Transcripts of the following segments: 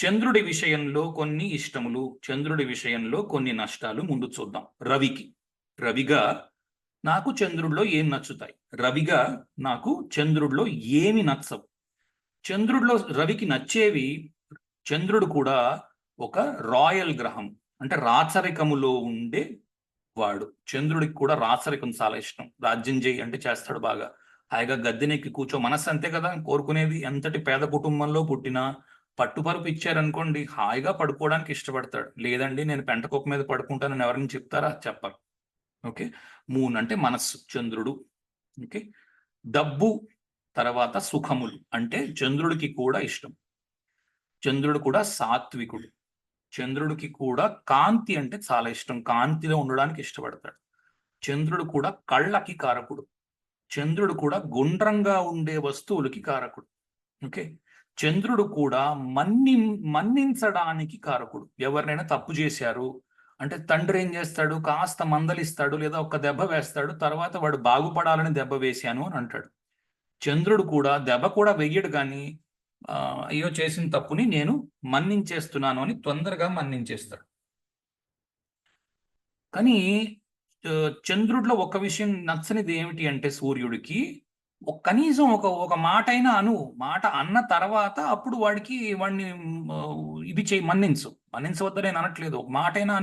చంద్రుడి విషయంలో కొన్ని ఇష్టములు, చంద్రుడి విషయంలో కొన్ని నష్టాలు ముందు చూద్దాం. రవిగా నాకు చంద్రుడిలో ఏం నచ్చుతాయి? రవిగా నాకు చంద్రుడిలో ఏమి నచ్చవు? చంద్రుడిలో రవికి నచ్చేవి, చంద్రుడు కూడా ఒక రాయల్ గ్రహం, అంటే రాచరికములో ఉండే వాడు. చంద్రుడికి కూడా రాచరికం చాలా ఇష్టం. రాజ్యం చేయి అంటే చేస్తాడు బాగా. హాయిగా గద్దెనెక్కి కూర్చో, మనస్సు అంతే కదా కోరుకునేది. ఎంతటి పేద కుటుంబంలో పుట్టినా పట్టుపరుపు ఇచ్చారనుకోండి, హాయిగా పడుకోవడానికి ఇష్టపడతాడు. లేదండి నేను పెంటకొక్క మీద పడుకుంటానని ఎవరైనా చెప్తారా? చెప్పరు. ఓకే. మూన్ అంటే మనస్సు, చంద్రుడు. ఓకే. డబ్బు, తర్వాత సుఖములు అంటే చంద్రుడికి కూడా ఇష్టం. చంద్రుడు కూడా సాత్వికుడు. చంద్రుడికి కూడా కాంతి అంటే చాలా ఇష్టం. కాంతిలో ఉండడానికి ఇష్టపడతాడు. చంద్రుడు కూడా కళ్ళకి కారకుడు. చంద్రుడు కూడా గుండ్రంగా ఉండే వస్తువులకి కారకుడు. ఓకే. చంద్రుడు కూడా మన్నించడానికి కారకుడు. ఎవరినైనా తప్పు చేశారు అంటే తండ్రి ఏం చేస్తాడు? కాస్త మందలిస్తాడు, లేదా ఒక్క దెబ్బ వేస్తాడు. తర్వాత వాడు బాగుపడాలని దెబ్బ వేశాను అని అంటాడు. చంద్రుడు కూడా దెబ్బ కూడా వెయ్యడు, కానీ అయ్యో చేసిన తప్పుని నేను మన్నించేస్తున్నాను అని తొందరగా మన్నించేస్తాడు. కానీ చంద్రుడిలో ఒక విషయం నచ్చనిది ఏమిటి అంటే, సూర్యుడికి కనీసం ఒక మాట అయినా మాట అన్న తర్వాత అప్పుడు వాడిని ఇది చేయి, మన్నించవద్దని నేను అనట్లేదు. ఒక మాట అయినా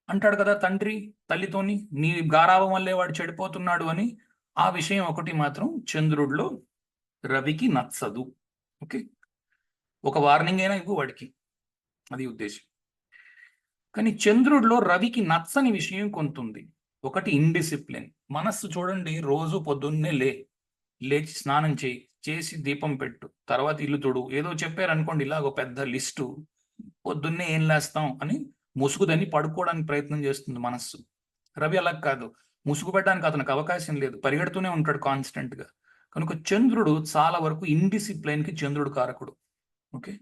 అంటాడు కదా తండ్రి తల్లితోని, నీ గారాబం వల్లే వాడు చెడిపోతున్నాడు అని. ఆ విషయం ఒకటి మాత్రం చంద్రుడిలో రవికి నచ్చదు. ఓకే. ఒక వార్నింగ్ అయినా ఇవ్వు వాడికి, అది ఉద్దేశం. కానీ చంద్రుడిలో రవికి నచ్చని విషయం కొంత ఉంది. ఒకటి ఇండిసిప్లిన్. మనస్సు చూడండి, రోజు పొద్దున్నే లేచి స్నానం చేసి దీపం పెట్టు, తర్వాత ఇల్లు తుడు, ఏదో చెప్పారనుకోండి ఇలాగ పెద్ద లిస్టు, పొద్దున్నే ఏం లేస్తాం అని ముసుగుదని పడుకోవడానికి ప్రయత్నం చేస్తుంది మనస్సు. రవి అలా కాదు. ముసుగు పెట్టడానికి అతనికి అవకాశం లేదు, పరిగెడుతూనే ఉంటాడు కాన్స్టెంట్ గా. కనుక చంద్రుడు చాలా వరకు ఇండిసిప్లైన్ కి చంద్రుడు కారకుడు. ఓకే.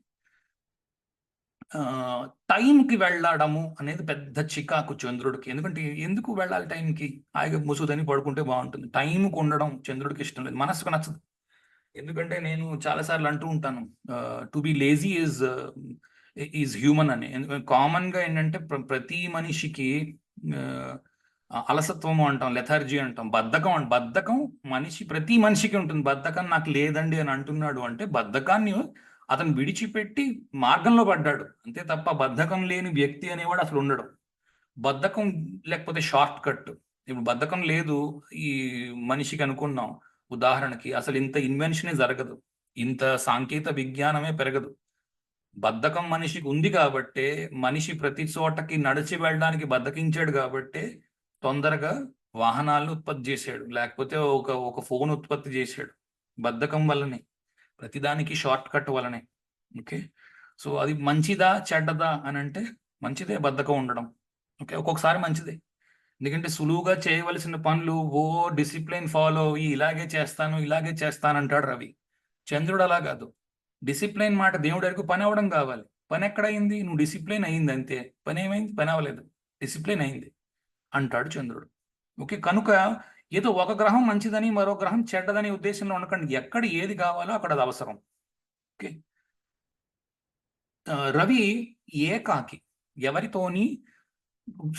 టైంకి వెళ్ళడము అనేది పెద్ద చికాకు చంద్రుడికి. ఎందుకంటే ఎందుకు వెళ్ళాలి టైంకి? హాయిగా ముసుగుదని పడుకుంటే బాగుంటుంది. టైంకి ఉండడం చంద్రుడికి ఇష్టం లేదు, మనసుకు నచ్చదు. ఎందుకంటే నేను చాలాసార్లు అంటూ ఉంటాను, to be lazy is human అని. కామన్గా ఏంటంటే ప్రతి మనిషికి అలసత్వము అంటాం, లెథార్జీ అంటాం, బద్ధకం ప్రతి మనిషికి ఉంటుంది. బద్ధకం నాకు లేదండి అని అంటున్నాడు అంటే బద్ధకాన్ని అతను విడిచిపెట్టి మార్గంలో పడ్డాడు అంతే తప్ప, బద్ధకం లేని వ్యక్తి అనేవాడు అసలు ఉండడు. బద్ధకం లేకపోతే షార్ట్ కట్. ఇప్పుడు బద్ధకం లేదు ఈ మనిషికి అనుకున్నాం, ఉదాహరణకి అసలు ఇంత ఇన్వెన్షనే జరగదు, ఇంత సాంకేతిక విజ్ఞానమే పెరగదు. బద్ధకం మనిషికి ఉంది కాబట్టే మనిషి ప్రతి చోటకి నడిచి వెళ్ళడానికి బద్ధకించాడు కాబట్టే తొందరగా వాహనాలను ఉత్పత్తి చేశాడు, లేకపోతే ఒక ఫోన్ ఉత్పత్తి చేశాడు. బద్ధకం వల్లనే, ప్రతిదానికి షార్ట్ కట్ వల్లనే. ఓకే. సో అది మంచిదా చెడ్డదా అని అంటే మంచిదే బద్ధకం ఉండడం. ఓకే. ఒక్కొక్కసారి మంచిదే, ఎందుకంటే సులువుగా చేయవలసిన పనులు డిసిప్లిన్ ఫాలో అయ్యి ఇలాగే చేస్తాను అంటాడు రవి. చంద్రుడు అలా కాదు. డిసిప్లైన్ మాట దేవుడి వరకు పని అవ్వడం కావాలి. పని ఎక్కడైంది? నువ్వు డిసిప్లైన్ అయింది అంతే. పని ఏమైంది? పని అవ్వలేదు, డిసిప్లైన్ అయింది అంటాడు చంద్రుడు. ఓకే. కనుక ఏదో ఒక గ్రహం మంచిదని మరో గ్రహం చెడ్డదని ఉద్దేశంలో ఉండకండి. ఎక్కడ ఏది కావాలో అక్కడ అది అవసరం. ఓకే. రవి ఏకాకి, ఎవరితోని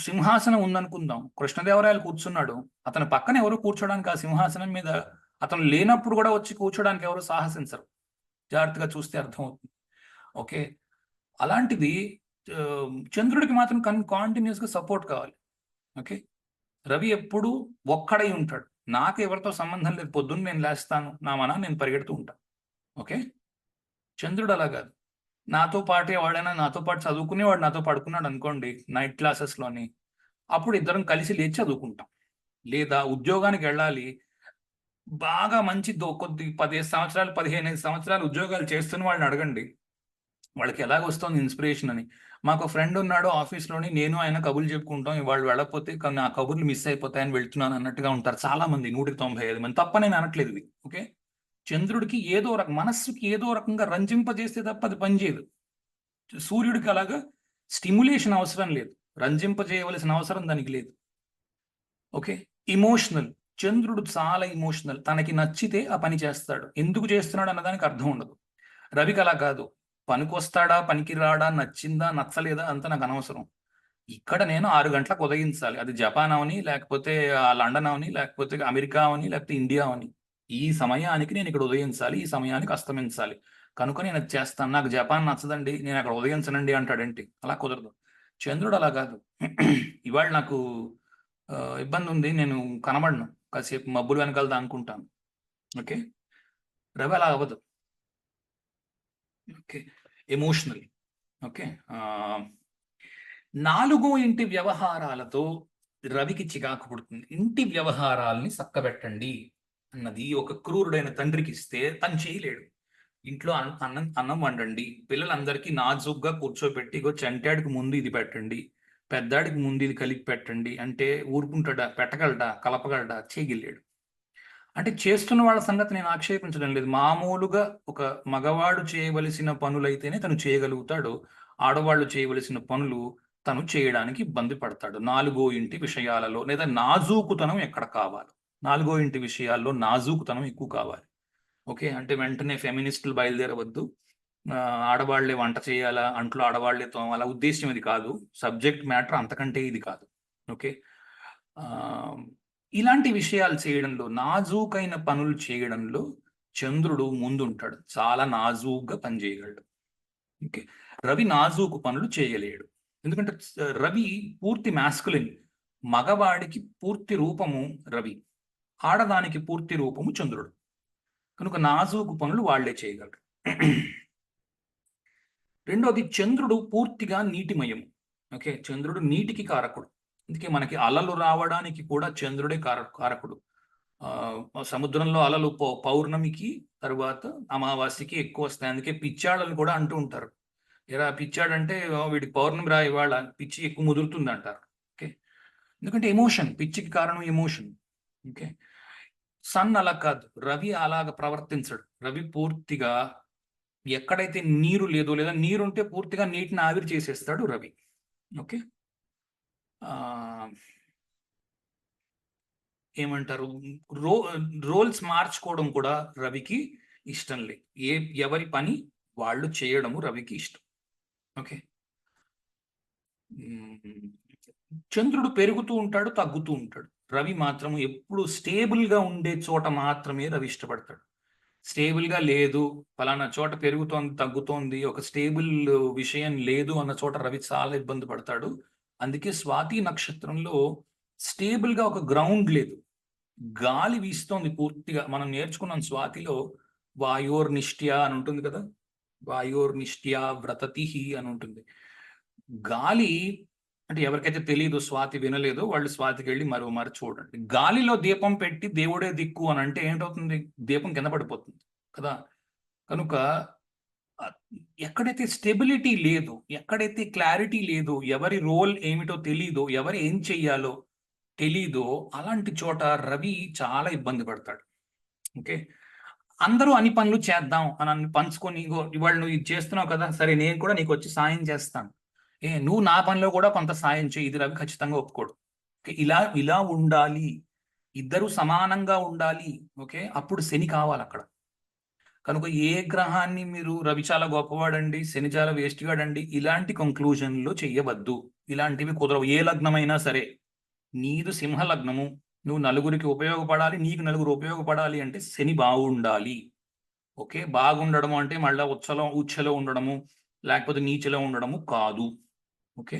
సింహాసనం ఉందనుకుందాం, కృష్ణదేవరాయలు కూర్చున్నాడు, అతని పక్కన ఎవరు కూర్చోడానికి, ఆ సింహాసనం మీద అతను లేనప్పుడు కూడా వచ్చి కూర్చోడానికి ఎవరు సాహసించరు. జాగ్రత్తగా చూస్తే అర్థమవుతుంది. ఓకే. అలాంటిది చంద్రుడికి మాత్రం కాంటిన్యూస్గా సపోర్ట్ కావాలి. ఓకే. రవి ఎప్పుడు ఒక్కడై ఉంటాడు. నాకు ఎవరితో సంబంధం లేదు, పొద్దున్న నేను లేస్తాను, నా నేను పరిగెడుతూ ఉంటాను. ఓకే. చంద్రుడు అలా కాదు. నాతో పాటు ఎవడైనా నాతో పాటు చదువుకునేవాడు నాతో పడుకున్నాడు అనుకోండి నైట్ క్లాసెస్లోని, అప్పుడు ఇద్దరం కలిసి లేచి చదువుకుంటాం. లేదా ఉద్యోగానికి వెళ్ళాలి, బాగా మంచి కొద్ది 15 సంవత్సరాలు 15 సంవత్సరాలు ఉద్యోగాలు చేస్తున్న వాళ్ళని అడగండి, వాళ్ళకి ఎలాగొస్తుంది ఇన్స్పిరేషన్ అని. మాకు ఫ్రెండ్ ఉన్నాడు ఆఫీస్లోని, నేను ఆయన కబుర్లు చెప్పుకుంటాం, వాళ్ళు వెళ్ళకపోతే నా కబుర్లు మిస్ అయిపోతాయని వెళ్తున్నాను అన్నట్టుగా ఉంటారు చాలా మంది, 195 మంది. తప్ప నేను అనట్లేదు ఇది. ఓకే. చంద్రుడికి ఏదో మనస్సుకి ఏదో రకంగా రంజింపజేస్తే తప్ప అది పనిచేయదు. సూర్యుడికి అలాగా స్టిమ్యులేషన్ అవసరం లేదు, రంజింపజేయవలసిన అవసరం దానికి లేదు. ఓకే. ఇమోషనల్. చంద్రుడు చాలా ఇమోషనల్. తనకి నచ్చితే ఆ పని చేస్తాడు, ఎందుకు చేస్తున్నాడు అన్నదానికి అర్థం ఉండదు. రవికి అలా కాదు. పనికొస్తాడా పనికి రాడా నచ్చిందా నచ్చలేదా అంత నాకు అనవసరం. ఇక్కడ నేను 6 గంటలకు ఉదయించాలి. అది జపాన్ అవని, లేకపోతే లండన్ అవని, లేకపోతే అమెరికా అవని, లేకపోతే ఇండియా అవని. ఈ సమయానికి నేను ఇక్కడ ఉదయించాలి. ఈ సమయానికి అస్తమించాలి. కనుక నేను అది చేస్తాను. నాకు జపాన్ నచ్చదండి, నేను అక్కడ ఉదయించనండి అంటాడేంటి? అలా కుదరదు. చంద్రుడు అలా కాదు. ఇవాళ నాకు ఇబ్బంది ఉంది, నేను కనబడను, కాసేపు మబ్బులు వెనకాల దానుకుంటాను. ఓకే, రవి అలా అవ్వదు. Okay, emotional. ఓకే, 4వ ఇంటి వ్యవహారాలతో రవికి చికాకు పుడుతుంది. ఇంటి వ్యవహారాల్ని చక్కబెట్టండి అన్నది ఒక క్రూరుడైన తండ్రికి ఇస్తే తను చేయలేడు. ఇంట్లో అన్నం వండండి, పిల్లలందరికీ నాజుగ్గా కూర్చోబెట్టి ఇగో చంటాడికి ముందు ఇది పెట్టండి, పెద్దాడికి ముందు ఇది కలిపి పెట్టండి అంటే ఊరుకుంటాడా? పెట్టగలడా? కలపగలడా? చేయగలేడు. అంటే చేస్తున్న వాళ్ళ సంగతి నేను ఆక్షేపించడం లేదు. మామూలుగా ఒక మగవాడు చేయవలసిన పనులైతేనే తను చేయగలుగుతాడు. ఆడవాళ్ళు చేయవలసిన పనులు తను చేయడానికి ఇబ్బంది పడతాడు. 4వ ఇంటి విషయాలలో లేదా నాజూకుతనం ఎక్కడ కావాలి? 4వ ఇంటి విషయాల్లో నాజూకుతనం ఎక్కువ కావాలి. ఓకే, అంటే వెంటనే ఫెమినిస్టులు బయలుదేరవద్దు. ఆడవాళ్లే వంట చేయాలా, అంట్లో ఆడవాళ్లే తోమాలా, ఉద్దేశం ఇది కాదు. సబ్జెక్ట్ మ్యాటర్ అంతకంటే ఇది కాదు. ఓకే, ఇలాంటి విషయాలు చేయడంలో, నాజూకైన పనులు చేయడంలో చంద్రుడు ముందుంటాడు. చాలా నాజూగ్గా పనిచేయగలడు. ఓకే, రవి నాజూకు పనులు చేయలేడు. ఎందుకంటే రవి పూర్తి మాస్కులిన్. మగవాడికి పూర్తి రూపము రవి, ఆడదానికి పూర్తి రూపము చంద్రుడు. కనుక నాజూకు పనులు వాళ్లే చేయగలరు. రెండోది, చంద్రుడు పూర్తిగా నీటిమయము. ఓకే, చంద్రుడు నీటికి కారకుడు. అందుకే మనకి అలలు రావడానికి కూడా చంద్రుడే కారకుడు. సముద్రంలో అలలు పౌర్ణమికి తర్వాత అమావాస్యకి ఎక్కువ వస్తాయి. అందుకే పిచ్చాళ్ళని కూడా అంటూ ఉంటారు, ఎరా పిచ్చాడంటే వీడికి పౌర్ణమి రా ఇవాళ, పిచ్చి ఎక్కువ ముదురుతుంది అంటారు. ఓకే, ఎందుకంటే ఎమోషన్, పిచ్చికి కారణం ఎమోషన్. ఓకే, సన్ అలా కాదు, రవి అలాగ ప్రవర్తించడు. రవి పూర్తిగా ఎక్కడైతే నీరు లేదో, లేదా నీరుంటే పూర్తిగా నీటిని ఆవిరి చేసేస్తాడు రవి. ఓకే, ఏమంటారు, రోల్స్ మార్చుకోవడం కూడా రవికి ఇష్టం లేదు. ఎవరి పని వాళ్ళు చేయడము రవికి ఇష్టం. ఓకే, చంద్రుడు పెరుగుతూ ఉంటాడు, తగ్గుతూ ఉంటాడు. రవి మాత్రం ఎప్పుడు స్టేబుల్గా ఉండే చోట మాత్రమే రవి ఇష్టపడతాడు. స్టేబుల్గా లేదు, ఫలానా చోట పెరుగుతోంది తగ్గుతోంది, ఒక స్టేబుల్ విషయం లేదు అన్న చోట రవి చాలా ఇబ్బంది పడతాడు. అందుకే స్వాతి నక్షత్రంలో స్టేబుల్గా ఒక గ్రౌండ్ లేదు. గాలి వీస్తోంది పూర్తిగా. మనం నేర్చుకున్నాం స్వాతిలో వాయోర్నిష్ట్య అని ఉంటుంది కదా, వాయోర్నిష్ట్య వ్రతతిహి అని ఉంటుంది. గాలి అంటే ఎవరికైతే తెలియదు, స్వాతి వినలేదో వాళ్ళు స్వాతికి వెళ్ళి మరో చూడండి. గాలిలో దీపం పెట్టి దేవుడే దిక్కు అని అంటే ఏంటవుతుంది? దీపం కింద పడిపోతుంది కదా. కనుక ఎక్కడైతే స్టెబిలిటీ లేదు, ఎక్కడైతే క్లారిటీ లేదు, ఎవరి రోల్ ఏమిటో తెలీదో, ఎవరు ఏం చెయ్యాలో తెలీదో, అలాంటి చోట రవి చాలా ఇబ్బంది పడతాడు. ఓకే, అందరూ అన్ని పనులు చేద్దాం అని పంచుకొని, ఇవాళ నువ్వు ఇది చేస్తున్నావు కదా, సరే నేను కూడా నీకు వచ్చి సాయం చేస్తాను, నువ్వు నా పనిలో కూడా కొంత సాయం చేయి, ఇది రవి ఖచ్చితంగా ఒప్పుకోడు. ఇలా ఇలా ఉండాలి, ఇద్దరు సమానంగా ఉండాలి. ఓకే, అప్పుడు శని కావాలి అక్కడ. కనుక ఏ గ్రహాన్ని మీరు రవి చాలా గొప్పవాడండి, శని చాలా వేస్ట్గాడండి ఇలాంటి కంక్లూజన్లో చెయ్యవద్దు. ఇలాంటివి కుదరవు. ఏ లగ్నమైనా సరే, నీదు సింహ లగ్నము, నువ్వు నలుగురికి ఉపయోగపడాలి, నీకు నలుగురు ఉపయోగపడాలి అంటే శని బాగుండాలి. ఓకే, బాగుండడము అంటే మళ్ళీ ఉచ్చలో ఉండడము, లేకపోతే నీచలో ఉండడము కాదు. ఓకే,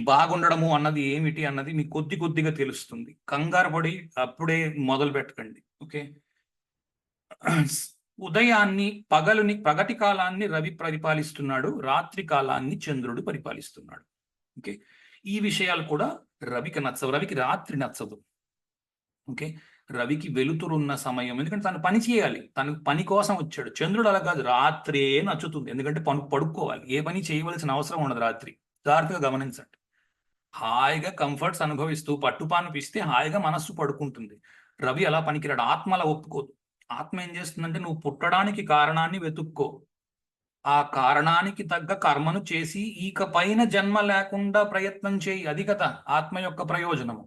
బాగుండడము అన్నది ఏమిటి అన్నది మీకు కొద్దిగా తెలుస్తుంది. కంగారు పడి అప్పుడే మొదలు పెట్టకండి. ఓకే, ఉదయాన్ని పగటి కాలాన్ని రవి పరిపాలిస్తున్నాడు, రాత్రి కాలాన్ని చంద్రుడు పరిపాలిస్తున్నాడు. ఓకే, ఈ విషయాలు కూడా రవికి నచ్చవు. రవికి రాత్రి నచ్చదు. ఓకే, రవికి వెలుతురున్న సమయం, ఎందుకంటే తను పని చేయాలి, తను పని కోసం వచ్చాడు. చంద్రుడు అలా కాదు, రాత్రే నచ్చుతుంది, ఎందుకంటే పడుకోవాలి, ఏ పని చేయవలసిన అవసరం ఉండదు రాత్రి. జాగ్రత్తగా గమనించండి. హాయిగా కంఫర్ట్స్ అనుభవిస్తూ పట్టుపాను పిస్తే హాయిగా మనస్సు పడుకుంటుంది. రవి అలా పనికిరాడు. ఆత్మ అలా ఒప్పుకోదు. ఆత్మ ఏం చేస్తుందంటే, నువ్వు పుట్టడానికి కారణాన్ని వెతుక్కో, ఆ కారణానికి తగ్గ కర్మను చేసి ఇక పైన జన్మ లేకుండా ప్రయత్నం చేయి. అది కదా ఆత్మ యొక్క ప్రయోజనము.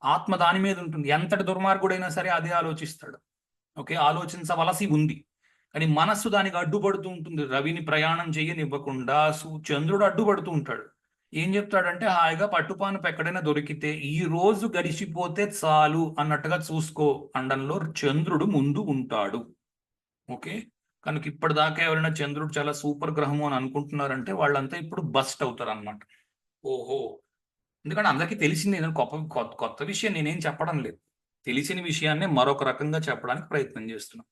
ఆత్మ దాని మీద ఉంటుంది. ఎంతటి దుర్మార్గుడైనా సరే అదే ఆలోచిస్తాడు. ఓకే, ఆలోచించవలసి ఉంది. కానీ మనస్సు దానికి అడ్డుపడుతూ ఉంటుంది. రవిని ప్రయాణం చేయనివ్వకుండా చంద్రుడు అడ్డుపడుతూ ఉంటాడు. ఏం చెప్తాడంటే, హాయిగా పట్టుపాను ఎక్కడైనా దొరికితే ఈ రోజు గడిచిపోతే చాలు అన్నట్టుగా చూసుకో అనడంలో చంద్రుడు ముందు ఉంటాడు. ఓకే, కనుక ఇప్పటిదాకా ఎవరైనా చంద్రుడు చాలా సూపర్ గ్రహము అని అనుకుంటున్నారంటే వాళ్ళంతా ఇప్పుడు బస్ట్ అవుతారు అనమాట. ఓహో, ఎందుకంటే అందరికీ తెలిసింది ఏదైనా కొత్త విషయం నేనేం చెప్పడం లేదు. తెలిసిన విషయాన్ని మరొక రకంగా చెప్పడానికి ప్రయత్నం చేస్తున్నాను.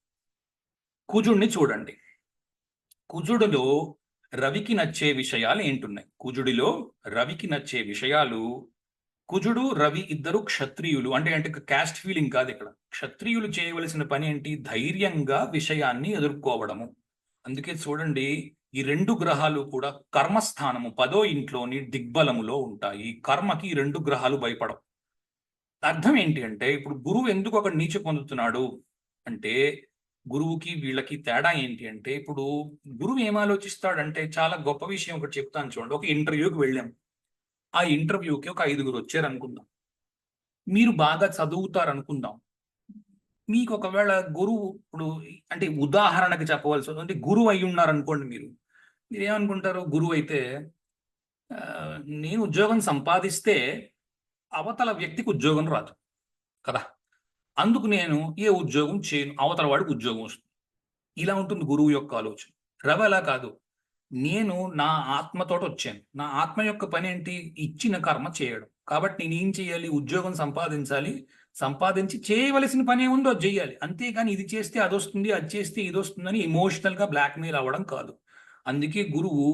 కుజుడిని చూడండి. కుజుడిలో రవికి నచ్చే విషయాలు ఏంటున్నాయి? కుజుడిలో రవికి నచ్చే విషయాలు, కుజుడు రవి ఇద్దరు క్షత్రియులు. అంటే క్యాస్ట్ ఫీలింగ్ కాదు ఇక్కడ. క్షత్రియులు చేయవలసిన పని ఏంటి? ధైర్యంగా విషయాన్ని ఎదుర్కోవడము. అందుకే చూడండి, ఈ రెండు గ్రహాలు కూడా కర్మస్థానము 10వ ఇంట్లోని దిగ్బలములో ఉంటాయి. కర్మకి ఈ రెండు గ్రహాలు భయపడవు. అర్థం ఏంటి అంటే, ఇప్పుడు గురువు ఎందుకు ఒక నీచ పొందుతున్నాడు అంటే, గురువుకి వీళ్ళకి తేడా ఏంటి అంటే, ఇప్పుడు గురువు ఏం ఆలోచిస్తాడంటే, చాలా గొప్ప విషయం ఒకటి చెప్తాను చూడండి. ఒక ఇంటర్వ్యూకి వెళ్ళాం. ఆ ఇంటర్వ్యూకి ఒక 5గురు వచ్చారు అనుకుందాం. మీరు బాగా చదువుతారు అనుకుందాం. మీకు ఒకవేళ గురువు ఇప్పుడు అంటే ఉదాహరణకి చెప్పవలసి అంటే గురువు అయి ఉన్నారు అనుకోండి. మీరు ఏమనుకుంటారు? గురువు అయితే నేను ఉద్యోగం సంపాదిస్తే అవతల వ్యక్తికి ఉద్యోగం రాదు కదా, అందుకు నేను ఏ ఉద్యోగం చేయను, అవతల వాడికి ఉద్యోగం వస్తుంది. ఇలా ఉంటుంది గురువు యొక్క ఆలోచన. రవి అలా కాదు. నేను నా ఆత్మతోటి వచ్చాను. నా ఆత్మ యొక్క పని ఏంటి? ఇచ్చిన కర్మ చేయడం. కాబట్టి నేనేం చేయాలి? ఉద్యోగం సంపాదించాలి. సంపాదించి చేయవలసిన పని ఏముందో అది చేయాలి. అంతేగాని ఇది చేస్తే అది వస్తుంది, అది చేస్తే ఇది వస్తుందని ఎమోషనల్గా బ్లాక్మెయిల్ అవ్వడం కాదు. అందుకే గురువు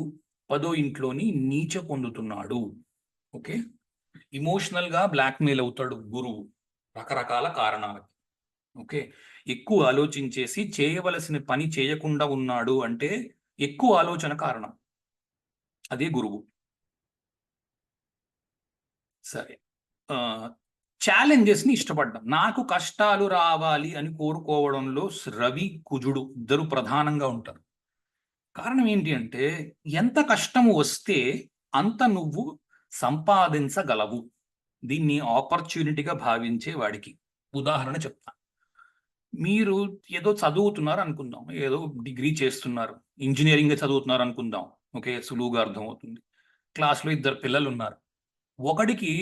10వ ఇంట్లోని నీచ పొందుతున్నాడు. ఓకే, ఇమోషనల్గా బ్లాక్మెయిల్ అవుతాడు గురువు రకరకాల కారణాలకి. ఓకే, ఎక్కువ ఆలోచించేసి చేయవలసిన పని చేయకుండా ఉన్నాడు అంటే ఎక్కువ ఆలోచన కారణం. అదే గురువు. సరే, ఛాలెంజెస్ని ఇష్టపడ్డం. నాకు కష్టాలు రావాలి అని కోరుకోవడంలో రవి కుజుడు ఇద్దరు ప్రధానంగా ఉంటారు. కారణం ఏంటి అంటే, ఎంత కష్టము వస్తే అంత నువ్వు సంపాదించగలవు. దీన్ని ఆపర్చునిటీగా భావించే వాడికి ఉదాహరణ చెప్తాను. మీరు ఏదో చదువుతున్నారు అనుకుందాం, ఏదో డిగ్రీ చేస్తున్నారు, ఇంజనీరింగ్ చదువుతున్నారు అనుకుందాం. ఓకే, సులువుగా అర్థమవుతుంది. క్లాస్లో ఇద్దరు పిల్లలు ఉన్నారు. ఒకడికి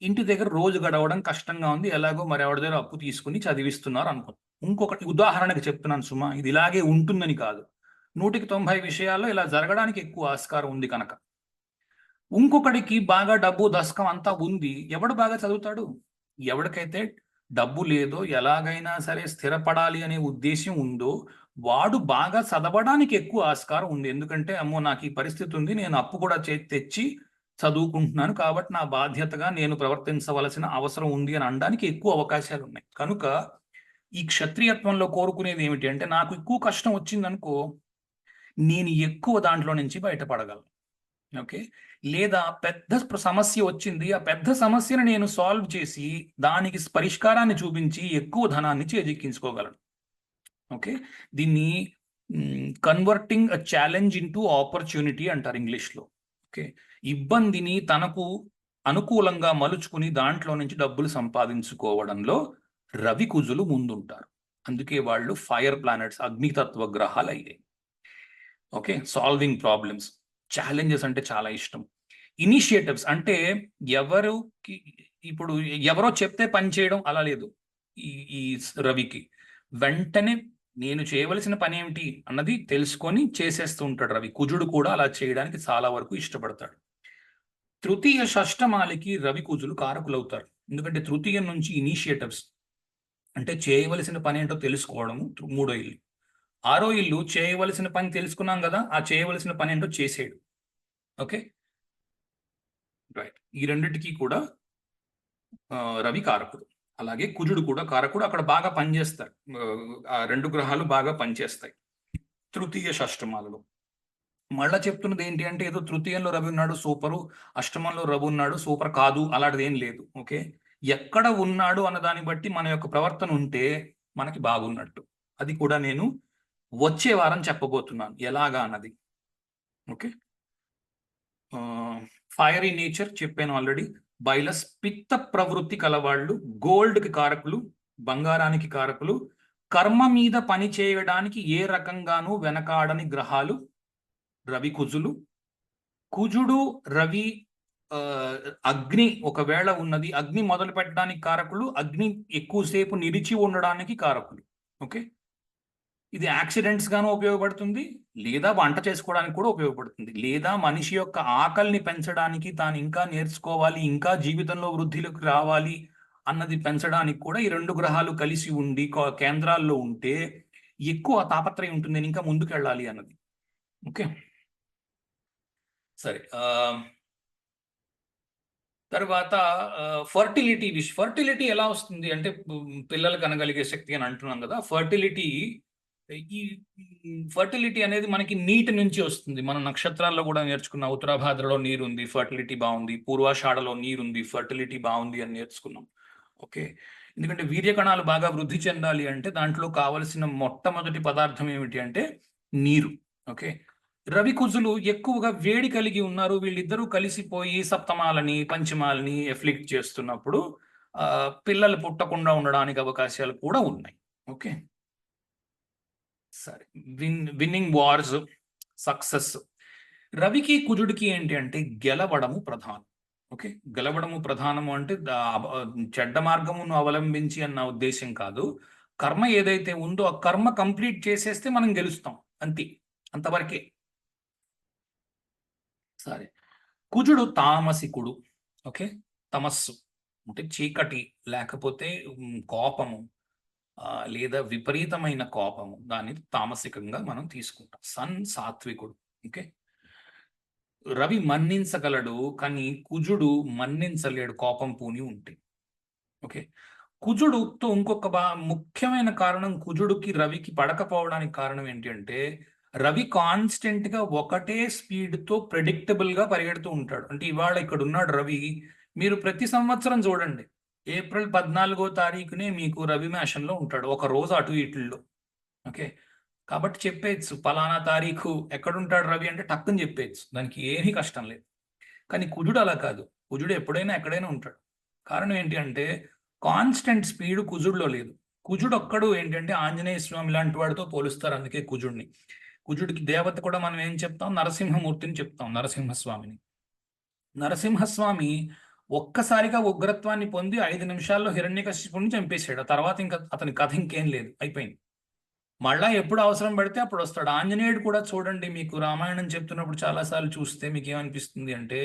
ఇంటి దగ్గర రోజు గడవడం కష్టంగా ఉంది, ఎలాగో మరి ఎవరి దగ్గర అప్పు తీసుకుని చదివిస్తున్నారు అనుకో. ఇంకొకటి ఉదాహరణకి చెప్తున్నాను సుమా, ఇది ఇలాగే ఉంటుందని కాదు. 190 విషయాల్లో ఇలా జరగడానికి ఎక్కువ ఆస్కారం ఉంది కనుక. ఇంకొకడికి బాగా డబ్బు దశకం అంతా ఉంది. ఎవడు బాగా చదువుతాడు? ఎవడికైతే డబ్బు లేదో, ఎలాగైనా సరే స్థిరపడాలి అనే ఉద్దేశం ఉందో వాడు బాగా చదవడానికి ఎక్కువ ఆస్కారం ఉంది. ఎందుకంటే అమ్మో నాకు ఈ పరిస్థితి ఉంది, నేను అప్పు కూడా తెచ్చి చదువుకుంటున్నాను, కాబట్టి నా బాధ్యతగా నేను ప్రవర్తించవలసిన అవసరం ఉంది అని అనడానికి ఎక్కువ అవకాశాలు ఉన్నాయి. కనుక ఈ క్షత్రియత్వంలో కోరుకునేది ఏమిటి అంటే, నాకు ఎక్కువ కష్టం వచ్చిందనుకో, నేను ఎక్కువ దాంట్లో నుంచి బయటపడగలను. ఓకే, లేదా పెద్ద సమస్య వచ్చింది, ఆ పెద్ద సమస్యను నేను సాల్వ్ చేసి దానికి పరిష్కారాన్ని చూపించి ఎక్కువ ధనాన్ని చేజిక్కించుకోగలను. ఓకే, దీన్ని converting a challenge into opportunity అంటారు ఇంగ్లీష్లో. ఓకే, ఇబ్బందిని తనకు అనుకూలంగా మలుచుకుని దాంట్లో నుంచి డబ్బులు సంపాదించుకోవడంలో రవి కుజులు ముందుంటారు. అందుకే వాళ్ళు ఫైర్ ప్లానెట్స్, అగ్నితత్వ గ్రహాలు అయ్యాయి. ఓకే, సాల్వింగ్ ప్రాబ్లమ్స్, ఛాలెంజెస్ అంటే చాలా ఇష్టం. ఇనిషియేటివ్స్ అంటే ఎవరికి ఇప్పుడు ఎవరో చెప్తే పని చేయడం అలా లేదు. ఈ రవికి వెంటనే నేను చేయవలసిన పని ఏమిటి అన్నది తెలుసుకొని చేసేస్తూ ఉంటాడు రవి. కుజుడు కూడా అలా చేయడానికి చాలా వరకు ఇష్టపడతాడు. తృతీయ షష్టమాలకి రవి కుజులు కారకులవుతారు. ఎందుకంటే తృతీయం నుంచి ఇనిషియేటివ్స్ అంటే చేయవలసిన పని ఏంటో తెలుసుకోవడము 3వ ఇల్లు. 6వ ఇల్లు చేయవలసిన పని తెలుసుకున్నాం కదా, ఆ చేయవలసిన పని ఏంటో చేసేయడు. Okay, right. ఈ రెండిటికి కూడా రవి కారకుడు. అలాగే కుజుడు కూడా కారకుడు. అక్కడ బాగా పనిచేస్తారు. ఆ రెండు గ్రహాలు బాగా పనిచేస్తాయి తృతీయ షష్టమాలలో. మళ్ళా చెప్తున్నది ఏంటి అంటే, ఏదో తృతీయంలో రవి ఉన్నాడు సూపరు, అష్టమంలో రవి ఉన్నాడు సూపర్ కాదు, అలాంటిది ఏం లేదు. ఓకే, ఎక్కడ ఉన్నాడు అన్న దాన్ని బట్టి మన యొక్క ప్రవర్తన ఉంటే మనకి బాగున్నట్టు. అది కూడా నేను వచ్చే వారం చెప్పబోతున్నాను ఎలాగా అన్నది. ఓకే, ఫైరీ నేచర్ చెప్పాను ఆల్రెడీ. బైలస్ పిత్త ప్రవృత్తి కలవాళ్ళు, గోల్డ్కి కారకులు, బంగారానికి కారకులు, కర్మ మీద పని చేయడానికి ఏ రకంగానూ వెనకాడని గ్రహాలు రవి కుజులు. కుజుడు రవి అగ్ని ఒకవేళ ఉన్నది, అగ్ని మొదలు పెట్టడానికి కారకులు, అగ్ని ఎక్కువసేపు నిలిచి ఉండడానికి కారకులు. ఓకే, ఇది యాక్సిడెంట్స్ గాను ఉపయోగపడుతుంది, లేదా వంట చేసుకోవడానికి కూడా ఉపయోగపడుతుంది, లేదా మనిషి యొక్క ఆకలిని పెంచడానికి, తాను ఇంకా నేర్చుకోవాలి, ఇంకా జీవితంలో వృద్ధిలోకి రావాలి అన్నది పెంచడానికి కూడా ఈ రెండు గ్రహాలు కలిసి ఉండి కేంద్రాల్లో ఉంటే ఎక్కువ తాపత్రయం ఉంటుంది, నేను ఇంకా ముందుకు వెళ్ళాలి అన్నది. ఓకే, సరే. తర్వాత ఫర్టిలిటీ ఎలా వస్తుంది అంటే పిల్లలు కనగలిగే శక్తి అని అంటున్నాం కదా. ఈ ఫర్టిలిటీ అనేది మనకి నీటి నుంచి వస్తుంది. మన నక్షత్రాల్లో కూడా నేర్చుకున్న ఉత్తరాభాద్రలో నీరు ఉంది, ఫర్టిలిటీ బాగుంది, పూర్వాషాఢలో నీరు ఉంది, ఫర్టిలిటీ బాగుంది అని నేర్చుకున్నాం. ఓకే, ఎందుకంటే వీర్యకణాలు బాగా వృద్ధి చెందాలి అంటే దాంట్లో కావలసిన మొట్టమొదటి పదార్థం ఏమిటి అంటే నీరు. ఓకే, రవి కుజులు ఎక్కువగా వేడి కలిగి ఉన్నారు, వీళ్ళిద్దరూ కలిసిపోయి సప్తమాలని పంచమాలని ఎఫ్లిక్ట్ చేస్తున్నప్పుడు పిల్లలు పుట్టకుండా ఉండడానికి అవకాశాలు కూడా ఉన్నాయి. ఓకే, సరే. Winnowing wars, success. రవికి కుజుడికి ఏంటి అంటే గెలవడము ప్రధానం. ఓకే, గెలవడము ప్రధానము అంటే చెడ్డ మార్గమును అవలంబించి అన్న ఉద్దేశం కాదు. కర్మ ఏదైతే ఉందో ఆ కర్మ కంప్లీట్ చేసేస్తే మనం గెలుస్తాం, అంతే, అంతవరకే. సరే, కుజుడు తామసికుడు. ఓకే, తమస్సు అంటే చీకటి, లేకపోతే కోపము, లేదా విపరీతమైన కోపము, దాన్ని తామసికంగా మనం తీసుకుంటాం. సన్ సాత్వికుడు. ఓకే, రవి మన్నించగలడు, కానీ కుజుడు మన్నించలేడు కోపం పూని ఉంటే. ఓకే, కుజుడుతో ఇంకొక ముఖ్యమైన కారణం, కుజుడికి రవికి పడకపోవడానికి కారణం ఏంటి అంటే రవి కాన్స్టెంట్ గా ఒకటే స్పీడ్ తో ప్రెడిక్టబుల్ గా పరిగెడుతూ ఉంటాడు. అంటే ఇవాళ ఇక్కడ ఉన్నాడు రవి, మీరు ప్రతి సంవత్సరం చూడండి ఏప్రిల్ 14వ తారీఖునే మీకు రవి మేషంలో ఉంటాడు, ఒక రోజు అటు ఇటుల్లో. ఓకే, కాబట్టి చెప్పేయచ్చు పలానా తారీఖు ఎక్కడుంటాడు రవి అంటే టక్కుని చెప్పేయచ్చు, దానికి ఏమీ కష్టం లేదు. కానీ కుజుడు అలా కాదు, కుజుడు ఎప్పుడైనా ఎక్కడైనా ఉంటాడు. కారణం ఏంటి అంటే కాన్స్టెంట్ స్పీడ్ కుజుడులో లేదు. కుజుడు ఒక్కడు ఏంటంటే ఆంజనేయ స్వామి లాంటి వాడితో పోలుస్తారు, అందుకే కుజుడిని. కుజుడికి దేవత కూడా మనం ఏం చెప్తాం, నరసింహమూర్తిని చెప్తాం, నరసింహస్వామిని. నరసింహస్వామి ఒక్కసారిగా ఉగ్రత్వాన్ని పొంది 5 నిమిషాల్లో హిరణ్యకశిపుని చంపేశాడు. ఆ తర్వాత ఇంకా అతని కథ ఇంకేం లేదు, అయిపోయింది. మళ్ళా ఎప్పుడు అవసరం పడితే అప్పుడు వస్తాడు. ఆంజనేయుడు కూడా చూడండి, మీకు రామాయణం చెప్తున్నప్పుడు చాలాసార్లు చూస్తే మీకు ఏమనిపిస్తుంది అంటే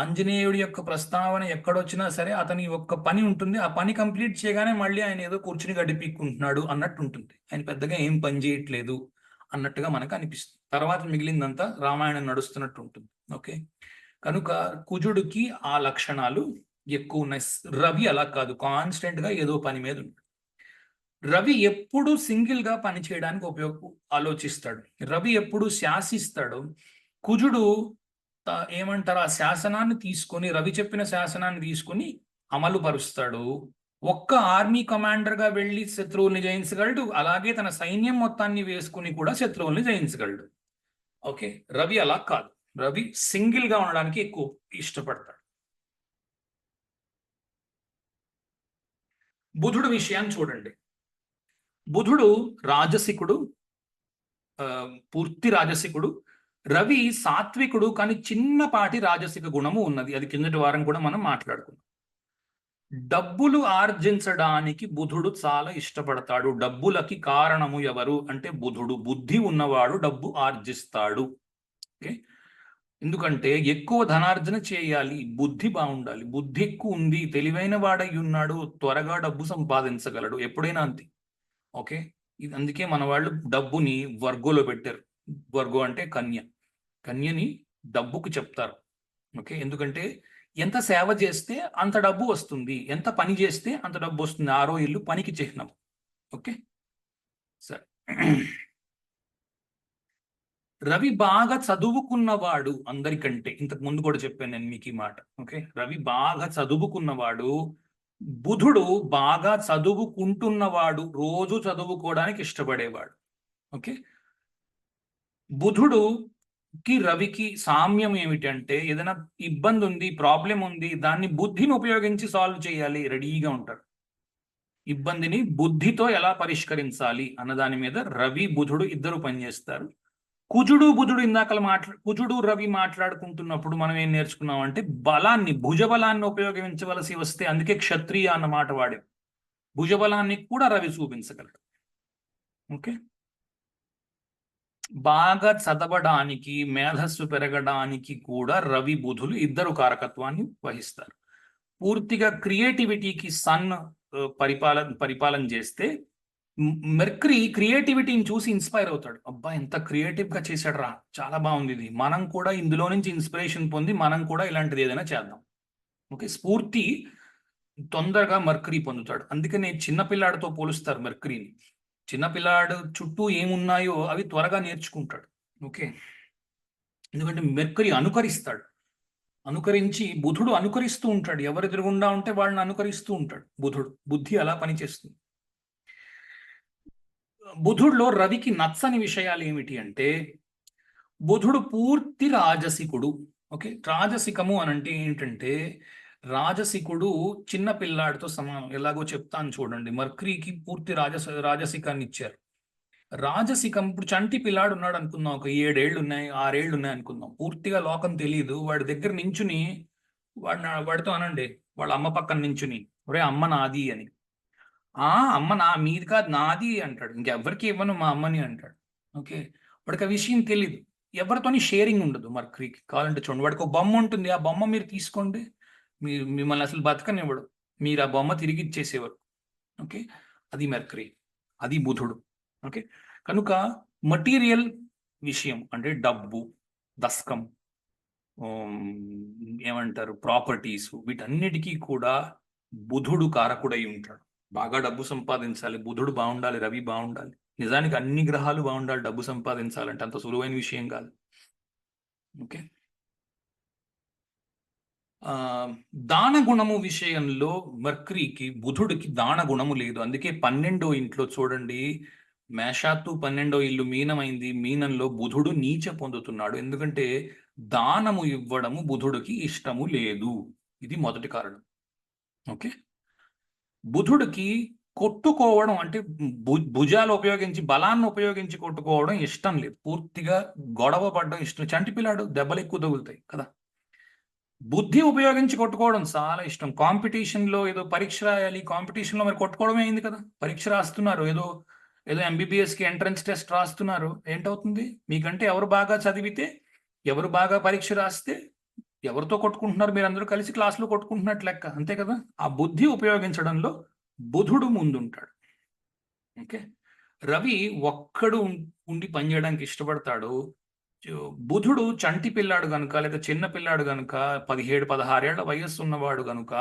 ఆంజనేయుడి యొక్క ప్రస్తావన ఎక్కడొచ్చినా సరే అతని ఒక్క పని ఉంటుంది, ఆ పని కంప్లీట్ చేయగానే మళ్ళీ ఆయన ఏదో కూర్చుని గడిపిక్కుంటున్నాడు అన్నట్టు ఉంటుంది, ఆయన పెద్దగా ఏం పని చేయట్లేదు అన్నట్టుగా మనకు అనిపిస్తుంది. తర్వాత మిగిలిందంతా రామాయణం నడుస్తున్నట్టు ఉంటుంది. ఓకే, కనుక కుజుడికి ఆ లక్షణాలు ఎక్కువ ఉన్నాయి. రవి అలా కాదు, కాన్స్టెంట్ గా ఏదో పని మీద ఉంటాడు. రవి ఎప్పుడు సింగిల్ గా పని చేయడానికి ఆలోచిస్తాడు. రవి ఎప్పుడు శాసిస్తాడు. కుజుడు ఏమంటారు, ఆ శాసనాన్ని తీసుకొని, రవి చెప్పిన శాసనాన్ని తీసుకొని అమలు పరుస్తాడు. ఒక్క ఆర్మీ కమాండర్ గా వెళ్ళి శత్రువుల్ని జయించగలడు, అలాగే తన సైన్యం మొత్తాన్ని వేసుకుని కూడా శత్రువుల్ని జయించగలడు. ఓకే, రవి అలా కాదు, రవి సింగిల్ గా ఉండడానికి ఎక్కువ ఇష్టపడతాడు. బుధుడు విషయాన్ని చూడండి. బుధుడు రాజసికుడు, పూర్తి రాజసికుడు. రవి సాత్వికుడు, కానీ చిన్నపాటి రాజసిక గుణము ఉన్నది, అది కిందటి వారం కూడా మనం మాట్లాడుకున్నాం. డబ్బులు ఆర్జించడానికి బుధుడు చాలా ఇష్టపడతాడు. డబ్బులకి కారణము ఎవరు అంటే బుధుడు. బుద్ధి ఉన్నవాడు డబ్బు ఆర్జిస్తాడు. ఓకే, ఎందుకంటే ఎక్కువ ధనార్జన చేయాలి, బుద్ధి బాగుండాలి. బుద్ధి ఎక్కువ ఉంది, తెలివైన వాడై ఉన్నాడు, త్వరగా డబ్బు సంపాదించగలడు, ఎప్పుడైనా అంతే. ఓకే, ఇది అందుకే మన వాళ్ళు డబ్బుని వర్గోలో పెట్టారు. వర్గో అంటే కన్య, కన్యని డబ్బుకు చెప్తారు. ఓకే, ఎందుకంటే ఎంత సేవ చేస్తే అంత డబ్బు వస్తుంది, ఎంత పని చేస్తే అంత డబ్బు వస్తుంది. 6వ ఇల్లు పనికి చిహ్నం. ఓకే, సరే. రవి బాగా చదువుకున్నవాడు అందరికంటే, ఇంతకు ముందు కూడా చెప్పాను నేను మీకు ఈ మాట. ఓకే, రవి బాగా చదువుకున్నవాడు. బుధుడు బాగా చదువుకుంటున్నవాడు, రోజు చదువుకోవడానికి ఇష్టపడేవాడు. ఓకే, బుధుడుకి రవికి సామ్యం ఏమిటంటే ఏదైనా ఇబ్బంది ఉంది, ప్రాబ్లం ఉంది, దాన్ని బుద్ధిని ఉపయోగించి సాల్వ్ చేయాలి, రెడీగా ఉంటాడు. ఇబ్బందిని బుద్ధితో ఎలా పరిష్కరించాలి అన్న దాని మీద రవి బుధుడు ఇద్దరు పనిచేస్తారు. కుజుడు బుధుడు కుజుడు రవి మాట్లాడుకుంటున్నప్పుడు మనం ఏం నేర్చుకున్నాం అంటే బలాన్ని, భుజబలాన్ని ఉపయోగించవలసి వస్తే, అందుకే క్షత్రియ అన్న మాట వాడే, భుజబలాన్ని కూడా రవి చూపించగలడు. ఓకే, బాగా చదవడానికి, మేధస్సు పెరగడానికి కూడా రవి బుధులు ఇద్దరు కారకత్వాన్ని వహిస్తారు. పూర్తిగా క్రియేటివిటీకి సన్ పరిపాలన చేస్తే మెర్క్రీ క్రియేటివిటీని చూసి ఇన్స్పైర్ అవుతాడు. అబ్బా, ఎంత క్రియేటివ్ గా చేశాడు రా, చాలా బాగుంది ఇది, మనం కూడా ఇందులో నుంచి ఇన్స్పిరేషన్ పొంది మనం కూడా ఇలాంటిది ఏదైనా చేద్దాం. ఓకే, స్ఫూర్తి తొందరగా మెర్క్రీ పొందుతాడు. అందుకనే చిన్నపిల్లాడితో పోలుస్తారు మెర్క్రీని. చిన్నపిల్లాడు చుట్టూ ఏమున్నాయో అవి త్వరగా నేర్చుకుంటాడు. ఓకే, ఎందుకంటే మెర్క్రీ అనుకరిస్తాడు. అనుకరించి బుధుడు అనుకరిస్తూ ఉంటాడు. ఎవరు ఎదురుగుండా ఉంటే వాళ్ళని అనుకరిస్తూ ఉంటాడు బుధుడు. బుద్ధి అలా పనిచేస్తుంది. బుధుడిలో రవికి నచ్చని విషయాలు ఏమిటి అంటే, బుధుడు పూర్తి రాజసికుడు. ఓకే, రాజసికము అని అంటే ఏంటంటే, రాజసికుడు చిన్న పిల్లాడితో సమానం. ఎలాగో చెప్తాను చూడండి. మర్క్రీకి పూర్తి రాజసికాన్ని ఇచ్చారు. రాజసికం, ఇప్పుడు చంటి పిల్లాడు ఉన్నాడు అనుకుందాం, ఒక 7 ఏళ్ళు ఉన్నాయి, 6 ఏళ్ళు ఉన్నాయి అనుకుందాం. పూర్తిగా లోకం తెలియదు. వాడి దగ్గర నించుని వాడితో అనండి, వాళ్ళ అమ్మ పక్కన నించుని, ఒరే అమ్మ నాది అని. అమ్మ మీది కాదు నాది అంటాడు. ఇంకెవ్వరికి ఇవ్వను మా అమ్మని అంటాడు. ఓకే, వాడికి ఆ విషయం తెలీదు. ఎవరితోని షేరింగ్ ఉండదు మర్క్రీకి. కావాలంటే చూడండి, వాడికి ఒక బొమ్మ ఉంటుంది, ఆ బొమ్మ మీరు తీసుకోండి, మిమ్మల్ని అసలు బతకనివ్వడు, మీరు ఆ బొమ్మ తిరిగి ఇచ్చేసేవారు. ఓకే, అది మెర్క్రీ, అది బుధుడు. ఓకే, కనుక మటీరియల్ విషయం అంటే డబ్బు, దస్కం, ఏమంటారు, ప్రాపర్టీస్, వీటన్నిటికీ కూడా బుధుడు కారకుడై ఉంటాడు. బాగా డబ్బు సంపాదించాలి, బుధుడు బాగుండాలి, రవి బాగుండాలి. నిజానికి అన్ని గ్రహాలు బాగుండాలి డబ్బు సంపాదించాలంటే, అంత సులువైన విషయం కాదు. ఓకే, దాన గుణము విషయంలో మర్క్రీకి, బుధుడికి దాన గుణము లేదు. అందుకే 12వ ఇంట్లో చూడండి, మేషాత్తు 12వ ఇల్లు మీనమైంది. మీనంలో బుధుడు నీచ పొందుతున్నాడు. ఎందుకంటే దానము ఇవ్వడము బుధుడికి ఇష్టము లేదు. ఇది మొదటి కారణం. ఓకే, బుధుడికి కొట్టుకోవడం అంటే భుజాలు ఉపయోగించి, బలాన్ని ఉపయోగించి కొట్టుకోవడం ఇష్టం లేదు. పూర్తిగా గొడవ పడడం ఇష్టం. చంటి పిల్లాడు దెబ్బలు ఎక్కువ తగులుతాయి కదా. బుద్ధి ఉపయోగించి కొట్టుకోవడం చాలా ఇష్టం. కాంపిటీషన్లో ఏదో పరీక్ష రాయాలి, కాంపిటీషన్లో మరి కొట్టుకోవడమే అయింది కదా. పరీక్ష రాస్తున్నారు, ఏదో ఎంబీబీఎస్కి ఎంట్రన్స్ టెస్ట్ రాస్తున్నారు. ఏంటవుతుంది? మీకంటే ఎవరు బాగా చదివితే, ఎవరు బాగా పరీక్ష రాస్తే, ఎవరితో కొట్టుకుంటున్నారు? మీరు అందరూ కలిసి క్లాసులో కొట్టుకుంటున్నట్టు లెక్క, అంతే కదా. ఆ బుద్ధి ఉపయోగించడంలో బుధుడు ముందుంటాడు. ఓకే, రవి ఒక్కడు ఉండి పనిచేయడానికి ఇష్టపడతాడు. బుధుడు చంటి పిల్లాడు గనుక, లేదా చిన్న పిల్లాడు గనుక, 17-16 ఏళ్ల వయస్సు ఉన్నవాడు గనుక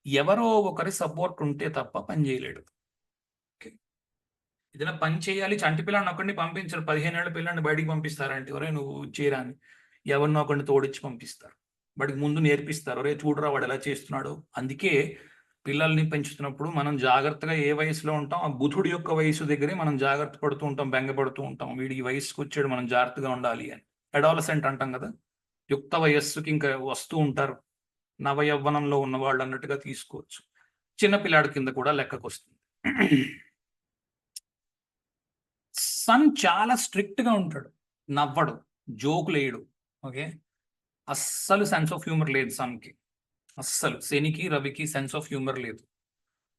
ఎవరో ఒకరి సపోర్ట్ ఉంటే తప్ప పని చేయలేడు. ఏదైనా పని చేయాలి, చంటి పిల్లాడిని ఒకరిని పంపించరు. 15 ఏళ్ల పిల్లాడిని బయటికి పంపిస్తారంటే, ఒరే నువ్వు చేయరాని, ఎవరినో ఒకరిని తోడిచ్చి పంపిస్తారు. వాడికి ముందు నేర్పిస్తారు, ఒరే చూడరా వాడు ఎలా చేస్తున్నాడు. అందుకే పిల్లల్ని పెంచుతున్నప్పుడు మనం జాగ్రత్తగా ఏ వయసులో ఉంటాం, ఆ బుధుడి యొక్క వయసు దగ్గరే మనం జాగ్రత్త పడుతూ ఉంటాం, బెంగపడుతూ ఉంటాం. వీడి ఈ వయసుకు వచ్చాడు, మనం జాగ్రత్తగా ఉండాలి అని. అడాలసెంట్ అంటాం కదా, యుక్త వయస్సుకి ఇంకా వస్తూ ఉంటారు, నవయవ్వనంలో ఉన్నవాళ్ళు అన్నట్టుగా తీసుకోవచ్చు. చిన్నపిల్లాడి కింద కూడా లెక్కకు వస్తుంది. సన్ చాలా స్ట్రిక్ట్ గా ఉంటాడు, నవ్వడు, జోకులేయడు. ఓకే, అస్సలు సెన్స్ ఆఫ్ హ్యూమర్ లేదు సన్కి. అస్సలు శనికి, రవికి సెన్స్ ఆఫ్ హ్యూమర్ లేదు.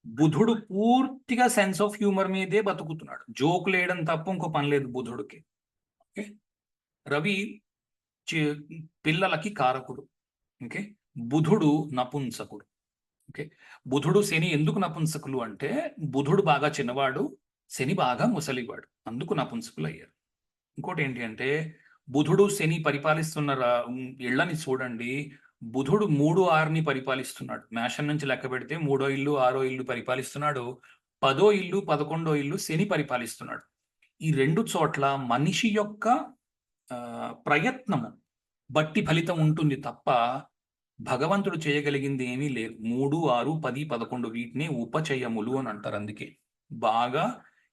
బుధుడు పూర్తిగా సెన్స్ ఆఫ్ హ్యూమర్ మీదే బతుకుతున్నాడు. జోకులు వేయడం తప్ప ఇంకో పని లేదు బుధుడికి. ఓకే, రవి పిల్లలకి కారకుడు. ఓకే, బుధుడు నపుంసకుడు. ఓకే, బుధుడు శని ఎందుకు నపుంసకులు అంటే, బుధుడు బాగా చిన్నవాడు, శని బాగా ముసలివాడు, అందుకు నపుంసకులు అయ్యారు. ఇంకోటి ఏంటి అంటే, బుధుడు శని పరిపాలిస్తున్న ఇళ్ళని చూడండి. బుధుడు 3-6ని పరిపాలిస్తున్నాడు. మేషం నుంచి లెక్క పెడితే 3వ ఇల్లు, 6వ ఇల్లు పరిపాలిస్తున్నాడు. 10వ ఇల్లు, 11వ ఇల్లు శని పరిపాలిస్తున్నాడు. ఈ 2 చోట్ల మనిషి యొక్క ప్రయత్నము బట్టి ఫలితం ఉంటుంది తప్ప భగవంతుడు చేయగలిగింది ఏమీ లేదు. 3, 6, 10, 11 వీటిని ఉపచయములు అని అంటారు. అందుకే బాగా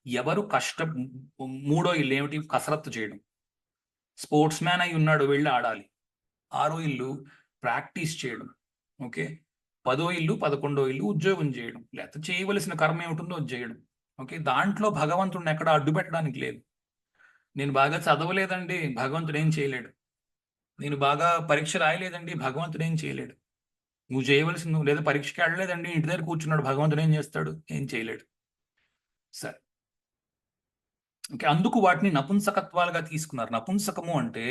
ఎవరు మూడో ఇల్లు ఏమిటి? కసరత్తు చేయడం. స్పోర్ట్స్ మ్యాన్ అయి ఉన్నాడు, వెళ్ళి ఆడాలి. 6వ ఇల్లు ప్రాక్టీస్ చేయడం. ఓకే, 10వ ఇల్లు 11వ ఇల్లు ఉద్యోగం చేయడం, లేకపోతే చేయవలసిన కర్మ ఏమిటుందో అది చేయడం. ఓకే, దాంట్లో భగవంతుడిని ఎక్కడ అడ్డు పెట్టడానికి లేదు. నేను బాగా చదవలేదండి, భగవంతుడు ఏం చేయలేడు. నేను బాగా పరీక్ష రాయలేదండి, భగవంతుడు ఏం చేయలేడు. నువ్వు చేయవలసింది నువ్వు, లేదా పరీక్షకి వెళ్ళలేదండి, ఇంటి దగ్గర కూర్చున్నాడు, భగవంతుడు ఏం చేస్తాడు? ఏం చేయలేడు. సరే, ఓకే, అందుకు వాటిని నపుంసకత్వాలుగా తీసుకున్నారు. నపుంసకము అంటే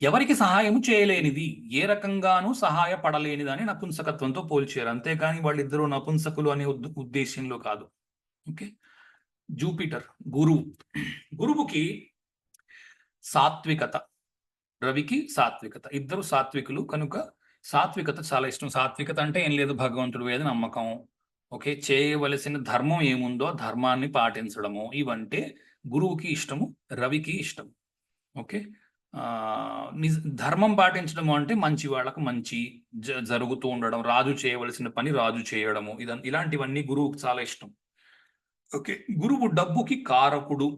ఎవరికి సహాయము చేయలేనిది, ఏ రకంగానూ సహాయపడలేనిదని నపుంసకత్వంతో పోల్చారు. అంతేకాని వాళ్ళిద్దరూ నపుంసకులు అనే ఉద్దేశంలో కాదు. ఓకే, జూపిటర్ గురువు. గురువుకి సాత్వికత, రవికి సాత్వికత, ఇద్దరు సాత్వికులు కనుక సాత్వికత చాలా ఇష్టం. సాత్వికత అంటే ఏం లేదు, భగవంతుడు మీద నమ్మకం. ఓకే, చేయవలసిన ధర్మం ఏముందో ధర్మాన్ని పాటించడము, ఇవంటే గురువుకి ఇష్టము, రవికి ఇష్టం. ఓకే, ధర్మం పాటించడము అంటే మంచి వాళ్ళకు మంచి జరుగుతూ ఉండడం, రాజు చేయవలసిన పని రాజు చేయడము, ఇలాంటివన్నీ గురువుకి చాలా ఇష్టం. ఓకే, గురువు డబ్బుకి కారకుడు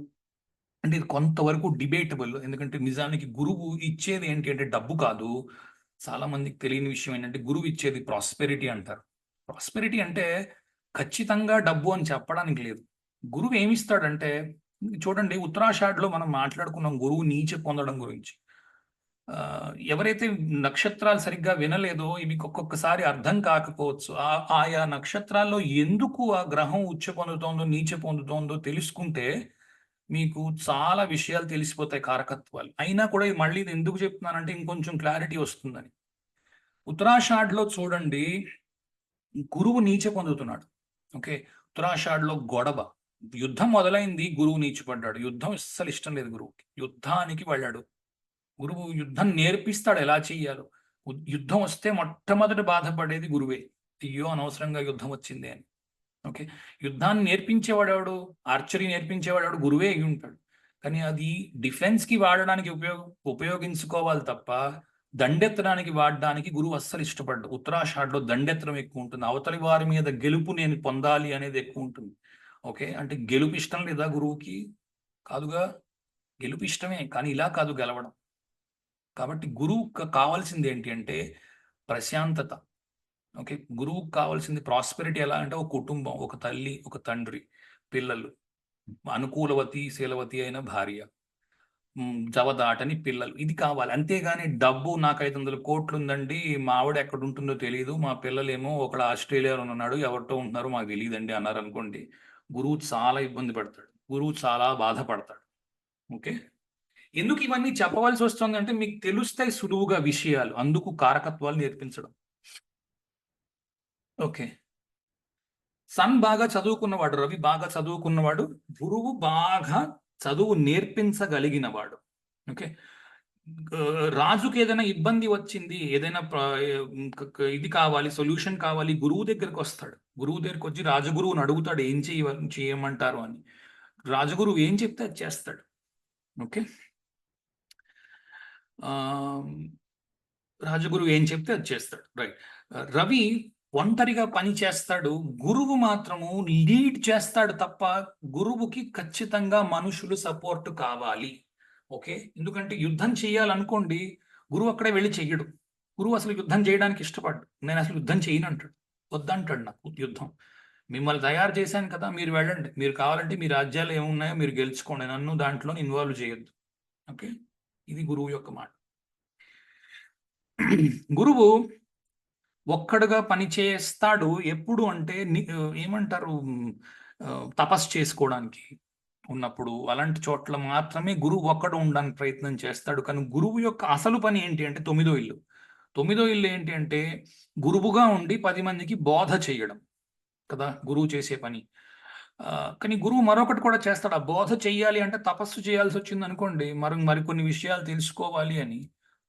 అంటే ఇది కొంతవరకు డిబేటబుల్. ఎందుకంటే నిజానికి గురువు ఇచ్చేది ఏంటి అంటే డబ్బు కాదు. చాలా మందికి తెలియని విషయం ఏంటంటే గురువు ఇచ్చేది ప్రాస్పెరిటీ అంటారు. ప్రాస్పెరిటీ అంటే ఖచ్చితంగా డబ్బు అని చెప్పడానికి లేదు. గురువు ఏమిస్తాడంటే, చూడండి, ఉత్తరాషాఢలో మనం మాట్లాడుకున్నాం గురువు నీచ పొందడం గురించి. ఎవరైతే నక్షత్రాలు సరిగ్గా వినలేదో ఇవి ఒక్కొక్కసారి అర్థం కాకపోవచ్చు. ఆయా నక్షత్రాల్లో ఎందుకు ఆ గ్రహం ఉచ్చ పొందుతోందో నీచ పొందుతోందో తెలుసుకుంటే మీకు చాలా విషయాలు తెలిసిపోతాయి, కారకత్వాలు. అయినా కూడా మళ్ళీ ఇది ఎందుకు చెప్తున్నానంటే ఇంకొంచెం క్లారిటీ వస్తుందని. ఉత్తరాషాఢలో చూడండి, గురువు నీచ పొందుతున్నాడు. ఓకే, ఉత్తరాషాఢలో గొడవ, యుద్ధం మొదలైంది, గురువు నీచపడ్డాడు. యుద్ధం అస్సలు ఇష్టం లేదు గురువుకి, యుద్ధానికి వెళ్ళాడు. గురువు యుద్ధం నేర్పిస్తాడు ఎలా చెయ్యాలో. యుద్ధం వస్తే మొట్టమొదటి బాధపడేది గురువే, అయ్యో అనవసరంగా యుద్ధం వచ్చింది అని. ఓకే, యుద్ధాన్ని నేర్పించేవాడు, ఆర్చరీ నేర్పించేవాడు గురువే అయి ఉంటాడు. కానీ అది డిఫెన్స్కి వాడడానికి ఉపయోగించుకోవాలి తప్ప దండెత్తడానికి వాడడానికి గురువు అస్సలు ఇష్టపడ్డు. ఉత్తరాషాఢలో దండెత్తడం ఎక్కువ ఉంటుంది, అవతలి వారి మీద గెలుపు నేను పొందాలి అనేది ఎక్కువ ఉంటుంది. ఓకే, అంటే గెలుపు ఇష్టం లేదా గురువుకి? కాదుగా, గెలుపు ఇష్టమే, కానీ ఇలా కాదు గెలవడం. కాబట్టి గురువు కావాల్సింది ఏంటి అంటే ప్రశాంతత. ఓకే, గురువుకు కావాల్సింది ప్రాస్పెరిటీ. ఎలా అంటే ఒక కుటుంబం, ఒక తల్లి, ఒక తండ్రి, పిల్లలు, అనుకూలవతి శీలవతి అయిన భార్య, జవదాటని పిల్లలు, ఇది కావాలి. అంతేగాని డబ్బు నాకు 500 కోట్లు ఉందండి, మా ఆవిడ ఎక్కడ ఉంటుందో తెలియదు, మా పిల్లలేమో ఒకడు ఆస్ట్రేలియాలో ఉన్నాడు, ఎవరితో ఉంటున్నారో మాకు తెలియదండి అన్నారు అనుకోండి, గురువు చాలా ఇబ్బంది పడతాడు, గురువు చాలా బాధపడతాడు. ఓకే, ఎందుకు ఇవన్నీ చెప్పవలసి వస్తుంది అంటే మీకు తెలుస్తాయి సులువుగా విషయాలు, అందుకు కారకత్వాలు నేర్పించడం. ఓకే, సన్ బాగా చదువుకున్నవాడు, రవి బాగా చదువుకున్నవాడు, గురువు బాగా చదువు నేర్పించగలిగినవాడు. ఓకే, రాజుకి ఏదైనా ఇబ్బంది వచ్చింది, ఏదైనా ఇది కావాలి, సొల్యూషన్ కావాలి, గురువు దగ్గరికి వస్తాడు. గురువు దగ్గరికి వచ్చి రాజగురువుని అడుగుతాడు ఏం చేయమంటారు అని. రాజగురువు ఏం చెప్తే అది చేస్తాడు. ఓకే, రాజగురువు ఏం చెప్తే అది చేస్తాడు. రైట్, రవి ఒంటరిగా పని చేస్తాడు, గురువు మాత్రము లీడ్ చేస్తాడు తప్ప గురువుకి ఖచ్చితంగా మనుషులు సపోర్ట్ కావాలి. ఓకే, ఎందుకంటే యుద్ధం చేయాలనుకోండి, గురువు అక్కడే వెళ్ళి చెయ్యడు. గురువు అసలు యుద్ధం చేయడానికి ఇష్టపడ్డు, నేను అసలు యుద్ధం చేయను అంటాడు, వద్దంటాడు నాకు యుద్ధం. మిమ్మల్ని తయారు చేశాను కదా, మీరు వెళ్ళండి, మీరు కావాలంటే మీ రాజ్యాలు ఏమున్నాయో మీరు గెలుచుకోండి, నన్ను దాంట్లో ఇన్వాల్వ్ చేయొద్దు. ఓకే, ఇది గురువు యొక్క మాట. గురువు ఒక్కడుగా పని చేస్తాడు ఎప్పుడు అంటే ఏమంటారు, తపస్సు చేసుకోవడానికి ఉన్నప్పుడు, అలాంటి చోట్ల మాత్రమే గురువు ఒక్కడు ఉండడానికి ప్రయత్నం చేస్తాడు. కానీ గురువు యొక్క అసలు పని ఏంటి అంటే 9వ ఇల్లు. 9వ ఇల్లు ఏంటి అంటే గురువుగా ఉండి 10 మందికి బోధ చేయడం కదా గురువు చేసే పని. కానీ గురువు మరొకటి కూడా చేస్తాడు, ఆ బోధ చెయ్యాలి అంటే తపస్సు చేయాల్సి వచ్చింది అనుకోండి, మరికొన్ని విషయాలు తెలుసుకోవాలి అని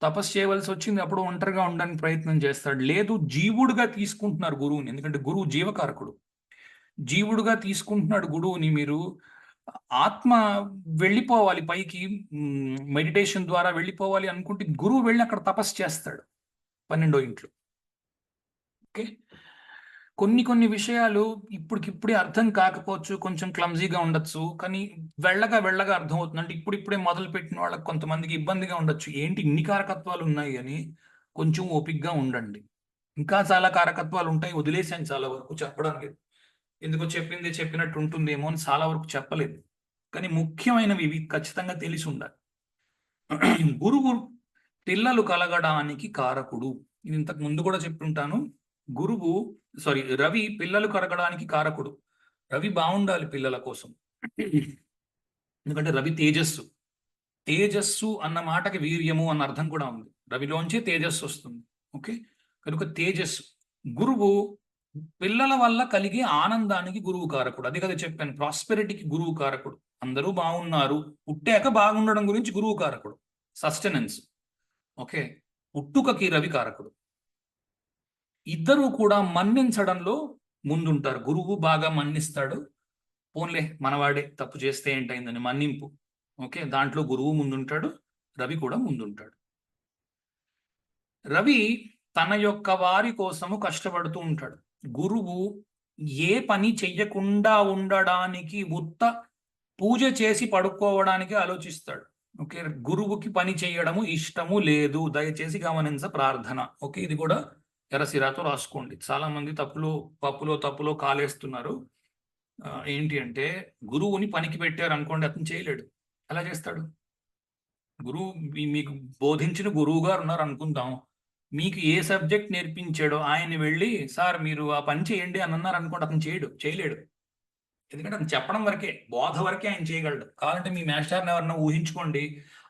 తపస్సు చేయవలసి వచ్చింది, అప్పుడు ఒంటరిగా ఉండడానికి ప్రయత్నం చేస్తాడు. లేదు, జీవుడుగా తీసుకుంటున్నారు గురువుని, ఎందుకంటే గురువు జీవకారకుడు. జీవుడుగా తీసుకుంటున్నాడు గురువుని, మీరు ఆత్మ వెళ్ళిపోవాలి పైకి, మెడిటేషన్ ద్వారా వెళ్ళిపోవాలి అనుకుంటే గురువు వెళ్ళి అక్కడ తపస్సు చేస్తాడు 12వ ఇంట్లో. ఓకే, కొన్ని విషయాలు ఇప్పటికిప్పుడే అర్థం కాకపోవచ్చు, కొంచెం క్లమ్జీగా ఉండొచ్చు, కానీ వెళ్ళగా అర్థం అవుతుంది. అంటే ఇప్పుడిప్పుడే మొదలు పెట్టిన వాళ్ళకి కొంతమందికి ఇబ్బందిగా ఉండొచ్చు, ఏంటి ఇన్ని కారకత్వాలు ఉన్నాయి అని. కొంచెం ఓపికగా ఉండండి. ఇంకా చాలా కారకత్వాలు ఉంటాయి, వదిలేసాను చాలా వరకు చెప్పడానికి. ఎందుకో చెప్పింది చెప్పినట్టు ఉంటుందేమో అని చాలా వరకు చెప్పలేదు. కానీ ముఖ్యమైనవి ఇవి ఖచ్చితంగా తెలిసి ఉండాలి. గురువు పిల్లలు కలగడానికి కారకుడు. ఇది ఇంతకు ముందు కూడా చెప్తుంటాను. గురువు రవి పిల్లలు కలగడానికి కారకుడు. రవి బాగుండాలి పిల్లల కోసం. ఎందుకంటే రవి తేజస్సు. తేజస్సు అన్న మాటకి వీర్యము అన్న అర్థం కూడా ఉంది. రవిలోంచే తేజస్సు వస్తుంది. ఓకే, కనుక తేజస్సు. గురువు పిల్లల వల్ల కలిగే ఆనందానికి గురువు కారకుడు. అది కదా చెప్పాను, ప్రాస్పెరిటీకి గురువు కారకుడు. అందరూ బాగున్నారు, పుట్టాక బాగుండడం గురించి గురువు కారకుడు. సస్టెనెన్స్. ఓకే, పుట్టుకకి రవి కారకుడు. ఇద్దరూ కూడా మన్నించడంలో ముందుంటారు. గురువు బాగా మన్నిస్తాడు. పోన్లే మనవాడే తప్పు చేస్తే ఏంటైందని మన్నింపు. ఓకే, దాంట్లో గురువు ముందుంటాడు, రవి కూడా ముందుంటాడు. రవి తన యొక్క వారి కోసము కష్టపడుతూ ఉంటాడు. గురువు ఏ పని చెయ్యకుండా ఉండడానికి, ఉత్త పూజ చేసి పడుకోవడానికి ఆలోచిస్తాడు. ఓకే, గురువుకి పని చేయడము ఇష్టము లేదు, దయచేసి గమనించ ప్రార్థన. ఓకే, ఇది కూడా ఎర్రసిరాతో రాసుకోండి. చాలా మంది తప్పులో కాలేస్తున్నారు. ఏంటి అంటే, గురువుని పనికి పెట్టారు అనుకోండి, అతను చేయలేడు. ఎలా చేస్తాడు? గురువు మీకు బోధించిన గురువు గారు ఉన్నారు అనుకుందాం. మీకు ఏ సబ్జెక్ట్ నేర్పించాడో ఆయన్ని వెళ్ళి, సార్ మీరు ఆ పని చేయండి అని అన్నారు అనుకోండి, అతను చేయలేడు. ఎందుకంటే అతను చెప్పడం వరకే, బోధ వరకే ఆయన చేయగలడు. కావాలంటే మీ మాస్టర్ని ఎవరన్నా ఊహించుకోండి,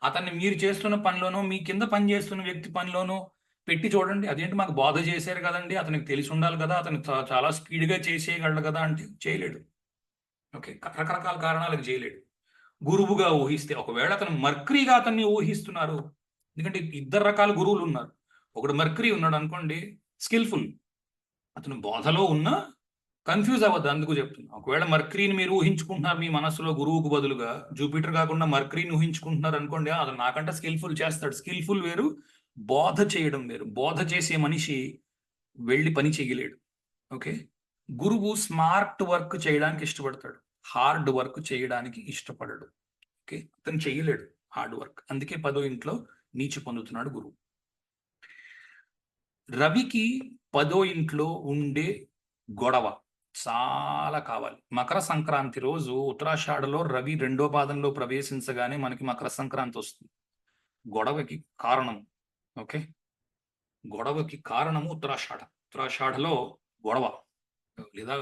అతన్ని మీరు చేస్తున్న పనిలోనో మీ కింద పని చేస్తున్న వ్యక్తి పనిలోనో పెట్టి చూడండి. అదేంటి మాకు బోధ చేశారు కదండి, అతనికి తెలిసి ఉండాలి కదా, అతను చాలా స్పీడ్గా చేసేయగలడు కదా అంటే చేయలేడు. ఓకే, రకరకాల కారణాలకు చేయలేడు. గురువుగా ఊహిస్తే, ఒకవేళ అతను మర్క్రీగా అతన్ని ఊహిస్తున్నారు, ఎందుకంటే ఇద్దరు రకాల గురువులు ఉన్నారు. ఒకడు మర్క్రీ ఉన్నాడు అనుకోండి, స్కిల్ఫుల్, అతను బోధలో ఉన్నా కన్ఫ్యూజ్ అవ్వద్దు, అందుకు చెప్తున్నా. ఒకవేళ మర్క్రీని మీరు ఊహించుకుంటున్నారు మీ మనసులో గురువుకు బదులుగా, జూపిటర్ కాకుండా మర్క్రీని ఊహించుకుంటున్నారు అనుకోండి, అతను నాకంటే స్కిల్ఫుల్ చేస్తాడు. స్కిల్ఫుల్ వేరు, బోధ చేయడం వేరు. బోధ చేసే మనిషి వెళ్ళి పని చేయలేడు. ఓకే, గురువు స్మార్ట్ వర్క్ చేయడానికి ఇష్టపడతాడు, హార్డ్ వర్క్ చేయడానికి ఇష్టపడడు. ఓకే, అతను చేయలేడు హార్డ్ వర్క్. అందుకే 10వ ఇంట్లో నీచి పొందుతున్నాడు గురువు. రవికి 10వ ఇంట్లో ఉండే గొడవ చాలా కావాలి. మకర సంక్రాంతి రోజు ఉత్తరాషాఢలో రవి 2వ పాదంలో ప్రవేశించగానే మనకి మకర సంక్రాంతి వస్తుంది. గొడవకి కారణం, ఓకే, గొడవకి కారణము ఉత్తరాషాఢలో గొడవ లేదా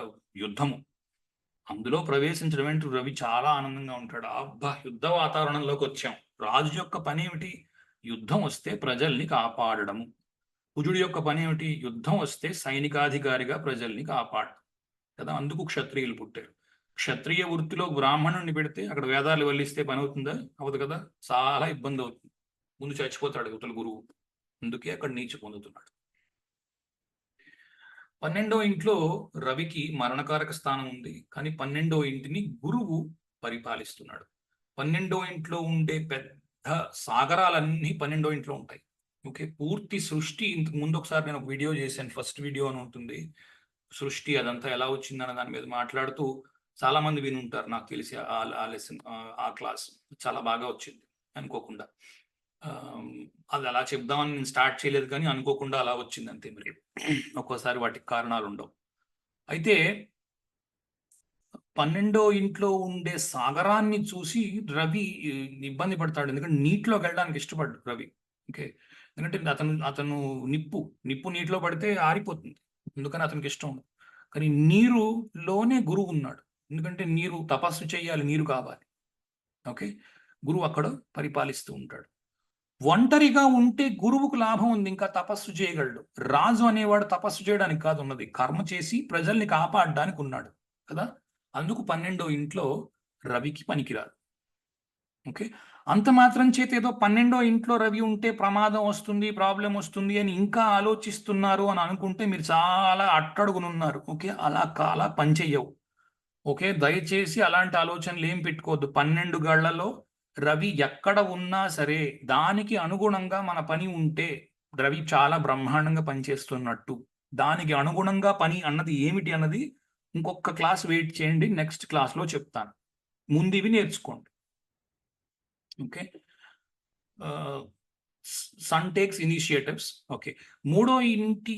యుద్ధము. అందులో ప్రవేశించడం ఏంటి, రవి చాలా ఆనందంగా ఉంటాడు. అబ్బా, యుద్ధ వాతావరణంలోకి వచ్చాం. రాజు యొక్క పని ఏమిటి? యుద్ధం వస్తే ప్రజల్ని కాపాడడము. కుజుడి యొక్క పని ఏమిటి? యుద్ధం వస్తే సైనికాధికారిగా ప్రజల్ని కాపాడడం కదా. అందుకు క్షత్రియులు పుట్టారు. క్షత్రియ వృత్తిలో బ్రాహ్మణుడిని పెడితే అక్కడ వేదాలు వల్లిస్తే పని అవుతుందా? అవదు కదా, చాలా ఇబ్బంది అవుతుంది. ముందు చచ్చిపోతాడు యువతల గురువు. అందుకే అక్కడ నీచి పొందుతున్నాడు. 12వ ఇంట్లో రవికి మరణకారక స్థానం ఉంది, కానీ 12వ ఇంటిని గురువు పరిపాలిస్తున్నాడు. 12వ ఇంట్లో ఉండే పెద్ద సాగరాలన్నీ 12వ ఇంట్లో ఉంటాయి. ఓకే, పూర్తి సృష్టి. ఇంతకు ముందు ఒకసారి నేను ఒక వీడియో చేశాను, ఫస్ట్ వీడియో అని ఉంటుంది. సృష్టి అదంతా ఎలా వచ్చిందన్న దాని మీద మాట్లాడుతూ చాలా మంది విని ఉంటారు నాకు తెలిసి. ఆ లెసన్, ఆ క్లాస్ చాలా బాగా వచ్చింది అనుకోకుండా. అది అలా చెప్దామని నేను స్టార్ట్ చేయలేదు, కానీ అనుకోకుండా అలా వచ్చింది అంతే. మరి ఒక్కోసారి వాటికి కారణాలు ఉండవు. అయితే 12వ ఇంట్లో ఉండే సాగరాన్ని చూసి రవి ఇబ్బంది పడతాడు. ఎందుకంటే నీటిలోకి వెళ్ళడానికి ఇష్టపడ్డు రవి. ఓకే, ఎందుకంటే అతను నిప్పు నీటిలో పడితే ఆరిపోతుంది, ఎందుకని అతనికి ఇష్టం ఉండదు. కానీ నీరులోనే గురువు ఉన్నాడు, ఎందుకంటే నీరు తపస్సు చేయాలి, నీరు కావాలి. ఓకే, గురువు అక్కడ పరిపాలిస్తూ ఉంటాడు. ఒంటరిగా ఉంటే గురువుకు లాభం ఉంది, ఇంకా తపస్సు చేయగలడు. రాజు అనేవాడు తపస్సు చేయడానికి కాదు ఉన్నది, కర్మ చేసి ప్రజల్ని కాపాడడానికి ఉన్నాడు కదా. అందుకు 12వ ఇంట్లో రవికి పనికిరాదు. ఓకే, అంత మాత్రం చేత ఏదో 12వ ఇంట్లో రవి ఉంటే ప్రమాదం వస్తుంది, ప్రాబ్లం వస్తుంది అని ఇంకా ఆలోచిస్తున్నారు అని అనుకుంటే మీరు చాలా అట్టడుగునున్నారు. ఓకే, అలా పనిచెయ్యవు. ఓకే, దయచేసి అలాంటి ఆలోచనలు ఏం పెట్టుకోవద్దు. 12 గళ్లలో రవి ఎక్కడ ఉన్నా సరే దానికి అనుగుణంగా మన పని ఉంటే రవి చాలా బ్రహ్మాండంగా పనిచేస్తున్నట్టు. దానికి అనుగుణంగా పని అన్నది ఏమిటి అన్నది ఇంకొక క్లాస్ వెయిట్ చేయండి, నెక్స్ట్ క్లాస్లో చెప్తాను. ముందు ఇవి నేర్చుకోండి. Okay, sun takes initiatives. Okay, 3వ ఇంటి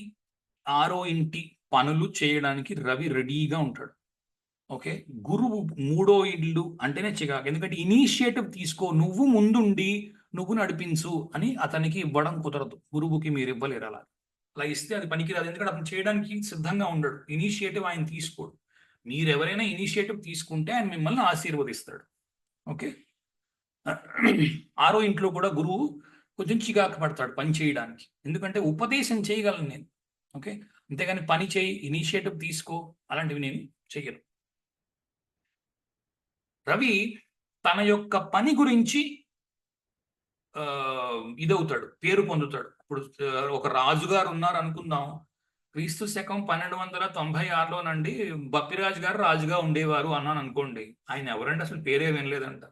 6వ ఇంటి పనులు చేయడానికి రవి రెడీగా ఉంటాడు. ఓకే, గురువు 3వ ఇల్లు అంటేనే చికాకు. ఎందుకంటే ఇనిషియేటివ్ తీసుకో, నువ్వు ముందుండి నువ్వు నడిపించు అని అతనికి ఇవ్వడం కుదరదు. గురువుకి మీరు ఇవ్వలేరు అలా. అలా ఇస్తే అది పనికిరాదు. ఎందుకంటే అతను చేయడానికి సిద్ధంగా ఉండడు. ఇనిషియేటివ్ ఆయన తీసుకోడు. మీరు ఎవరైనా ఇనిషియేటివ్ తీసుకుంటే ఆయన మిమ్మల్ని ఆశీర్వదిస్తాడు. ఓకే, 6వ ఇంట్లో కూడా గురువు కొంచెం చికాకు పడతాడు పని చేయడానికి. ఎందుకంటే ఉపదేశం చేయగలను నేను. ఓకే, అంతేగాని పని చేయి, ఇనిషియేటివ్ తీసుకో అలాంటివి నేను చెయ్యను. రవి తన యొక్క పని గురించి ఇదవుతాడు, పేరు పొందుతాడు. ఇప్పుడు ఒక రాజుగారు ఉన్నారు అనుకుందాం. క్రీస్తు శకం 1296లోనండి బప్పిరాజు గారు రాజుగా ఉండేవారు అన్నాను అనుకోండి, ఆయన ఎవరండి అసలు పేరే వినలేదంట.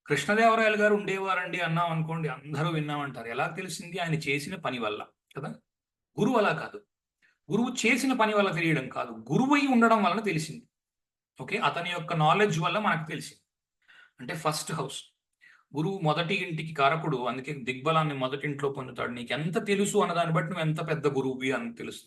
కృష్ణదేవరాయలు గారు ఉండేవారండి అన్నాం అనుకోండి, అందరూ విన్నామంటారు. ఎలా తెలిసింది? ఆయన చేసిన పని వల్ల కదా. గురువు అలా కాదు. గురువు చేసిన పని వల్ల తెలియడం కాదు, గురువు అయి ఉండడం వలన తెలిసింది. ఓకే, అతని యొక్క నాలెడ్జ్ వల్ల మనకు తెలిసింది. అంటే ఫస్ట్ హౌస్, గురువు మొదటి ఇంటికి కారకుడు. అందుకే దిగ్బలాన్ని మొదటి ఇంట్లో పొందుతాడు. నీకు ఎంత తెలుసు అన్న దాన్ని బట్టి నువ్వు ఎంత పెద్ద గురువువి అని తెలుసు.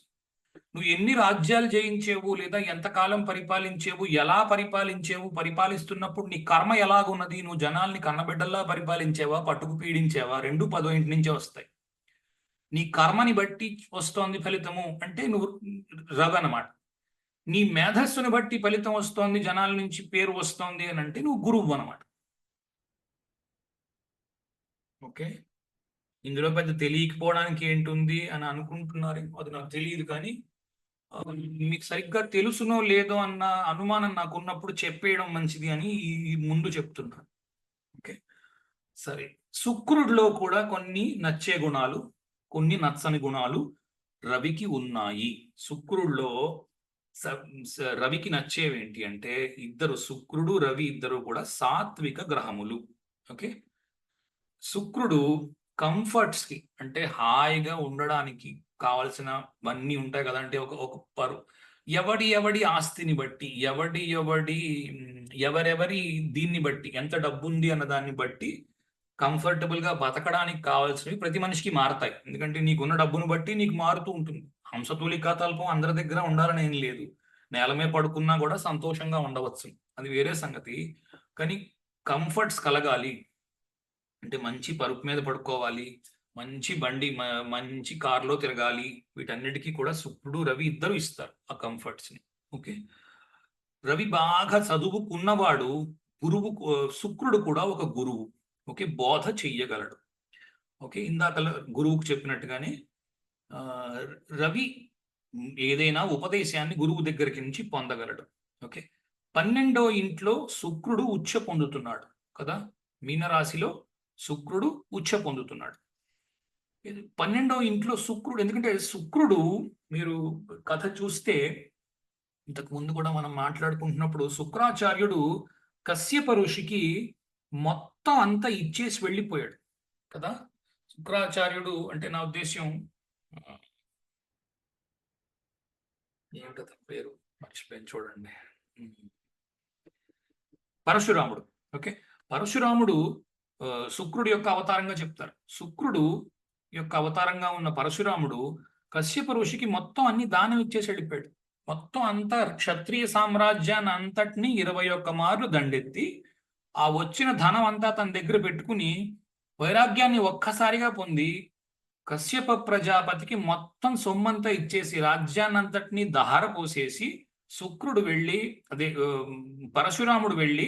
నువ్వు ఎన్ని రాజ్యాలు జయించేవు, లేదా ఎంతకాలం పరిపాలించేవు, ఎలా పరిపాలించేవు, పరిపాలిస్తున్నప్పుడు నీ కర్మ ఎలాగున్నది, నువ్వు జనాల్ని కన్నబిడ్డల్లా పరిపాలించేవా, పట్టుకు పీడించేవా, 2 10వ ఇంటి నుంచే వస్తాయి. నీ కర్మని బట్టి వస్తోంది ఫలితము అంటే నువ్వు రవి అన్నమాట. నీ మేధస్సుని బట్టి ఫలితం వస్తోంది, జనాల నుంచి పేరు వస్తోంది అని అంటే నువ్వు గురువు అన్నమాట. ఓకే, ఇందులో పెద్ద తెలియకపోవడానికి ఏంటుంది అని అనుకుంటున్నారు. అది నాకు తెలియదు, కానీ మీకు సరిగ్గా తెలుసునో లేదో అన్న అనుమానం నాకు ఉన్నప్పుడు చెప్పేయడం మంచిది అని ఈ ముందు చెప్తున్నాను. ఓకే, సరే. శుక్రుడిలో కూడా కొన్ని నచ్చే గుణాలు, కొన్ని నచ్చని గుణాలు రవికి ఉన్నాయి. శుక్రుడిలో రవికి నచ్చేవేంటి అంటే, ఇద్దరు శుక్రుడు రవి ఇద్దరు కూడా సాత్విక గ్రహములు. ఓకే, శుక్రుడు కంఫర్ట్స్ కి అంటే హాయిగా ఉండడానికి కావలసినవన్నీ ఉంటాయి కదా. అంటే ఒక ఎవడి ఆస్తిని బట్టి, ఎవరెవరి దీన్ని బట్టి, ఎంత డబ్బు ఉంది అన్న దాన్ని బట్టి కంఫర్టబుల్ గా బతకడానికి కావాల్సినవి ప్రతి మనిషికి మారతాయి. ఎందుకంటే నీకున్న డబ్బును బట్టి నీకు మారుతూ ఉంటుంది. హంసతూలికా తల్పం అందరి దగ్గర ఉండాలని ఏం లేదు. నేలమే పడుకున్నా కూడా సంతోషంగా ఉండవచ్చు, అది వేరే సంగతి. కానీ కంఫర్ట్స్ కలగాలి అంటే మంచి పరుపు మీద పడుకోవాలి, మంచి బండి, మంచి కార్లో తిరగాలి. వీటన్నిటికీ కూడా శుక్రుడు రవి ఇద్దరు ఇస్తారు ఆ కంఫర్ట్స్ ని. ఓకే, రవి బాగా చదువుకున్నవాడు, గురువు శుక్రుడు కూడా ఒక గురువు. ఓకే, బోధ చెయ్యగలడు. ఓకే, ఇందాక గురువుకు చెప్పినట్టుగానే రవి ఏదైనా ఉపదేశాన్ని గురువు దగ్గరికి నుంచి పొందగలడు. ఓకే, 12వ ఇంట్లో శుక్రుడు ఉచ్చ పొందుతున్నాడు కదా. మీనరాశిలో శుక్రుడు ఉచ్చ పొందుతున్నాడు. 12వ ఇంట్లో శుక్రుడు, ఎందుకంటే శుక్రుడు మీరు కథ చూస్తే ఇంతకు ముందు కూడా మనం మాట్లాడుకుంటున్నప్పుడు శుక్రాచార్యుడు కశ్యప ఋషికి మొత్తం అంతా ఇచ్చేసి వెళ్ళిపోయాడు కదా. శుక్రాచార్యుడు అంటే నా ఉద్దేశ్యం ఏంటో పేరు మర్చిపోయాను చూడండి, పరశురాముడు. ఓకే, పరశురాముడు శుక్రుడి యొక్క అవతారంగా చెప్తారు. శుక్రుడు యొక్క అవతారంగా ఉన్న పరశురాముడు కశ్యప ఋషికి మొత్తం అన్ని దానం ఇచ్చేసి వెళ్ళిపోయాడు. మొత్తం అంతా క్షత్రియ సామ్రాజ్యాన్ని అంతటినీ 21 మార్లు దండెత్తి ఆ వచ్చిన ధనం అంతా తన దగ్గర పెట్టుకుని వైరాగ్యాన్ని ఒక్కసారిగా పొంది కశ్యప ప్రజాపతికి మొత్తం సొమ్మంతా ఇచ్చేసి రాజ్యాన్నంతటినీ దహర పోసేసి శుక్రుడు వెళ్ళి అదే పరశురాముడు వెళ్ళి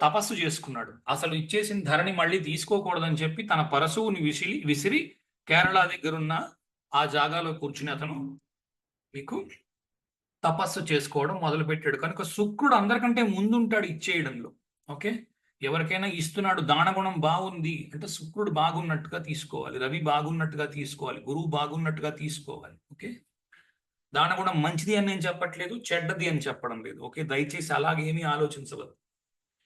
తపస్సు చేసుకున్నాడు. అసలు ఇచ్చేసిన ధరని మళ్ళీ తీసుకోకూడదని చెప్పి తన పరశువుని విసిరి కేరళ దగ్గరున్న ఆ జాగాలో కూర్చుని అతను మీకు తపస్సు చేసుకోవడం మొదలుపెట్టాడు. కనుక శుక్రుడు అందరికంటే ముందుంటాడు ఇచ్చేయడంలో. ఓకే, ఎవరికైనా ఇస్తున్నాడు, దానగుణం బాగుంది అంటే శుక్రుడు బాగున్నట్టుగా తీసుకోవాలి, రవి బాగున్నట్టుగా తీసుకోవాలి, గురువు బాగున్నట్టుగా తీసుకోవాలి. ఓకే, దానగుణం మంచిది అని నేను చెప్పట్లేదు, చెడ్డది అని చెప్పడం లేదు. ఓకే, దయచేసి అలాగేమీ ఆలోచించవద్దు.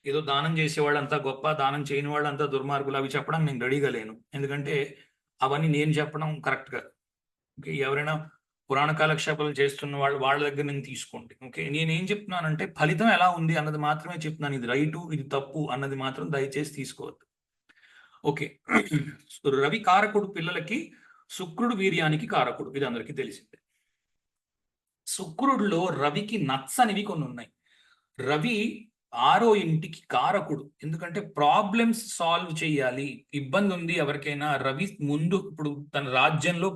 ఏదో దానం చేసేవాళ్ళంతా గొప్ప, దానం చేయని వాళ్ళంతా దుర్మార్గులు అవి చెప్పడం నేను రెడీగా లేను. ఎందుకంటే అవన్నీ నేను చెప్పడం కరెక్ట్గా. ఓకే, ఎవరైనా పురాణ కాలక్షేపాలు చేస్తున్న వాళ్ళ దగ్గర నేను తీసుకోండి. ఓకే, నేనేం చెప్తున్నానంటే ఫలితం ఎలా ఉంది అన్నది మాత్రమే చెప్తున్నాను. ఇది రైటు ఇది తప్పు అన్నది మాత్రం దయచేసి తీసుకోవద్దు. ఓకే, రవి కారకుడు పిల్లలకి, శుక్రుడు వీర్యానికి కారకుడు, ఇది అందరికీ తెలిసిందే. శుక్రుడిలో రవికి నచ్చనివి కొన్ని ఉన్నాయి. రవి 6వ ఇంటికి కారకుడు. ఎందుకంటే ప్రాబ్లమ్స్ సాల్వ్ చేయాలి. ఇబ్బంది ఉంది ఎవరికైనా, రవి ముందు ఇప్పుడు తన రాజ్యంలో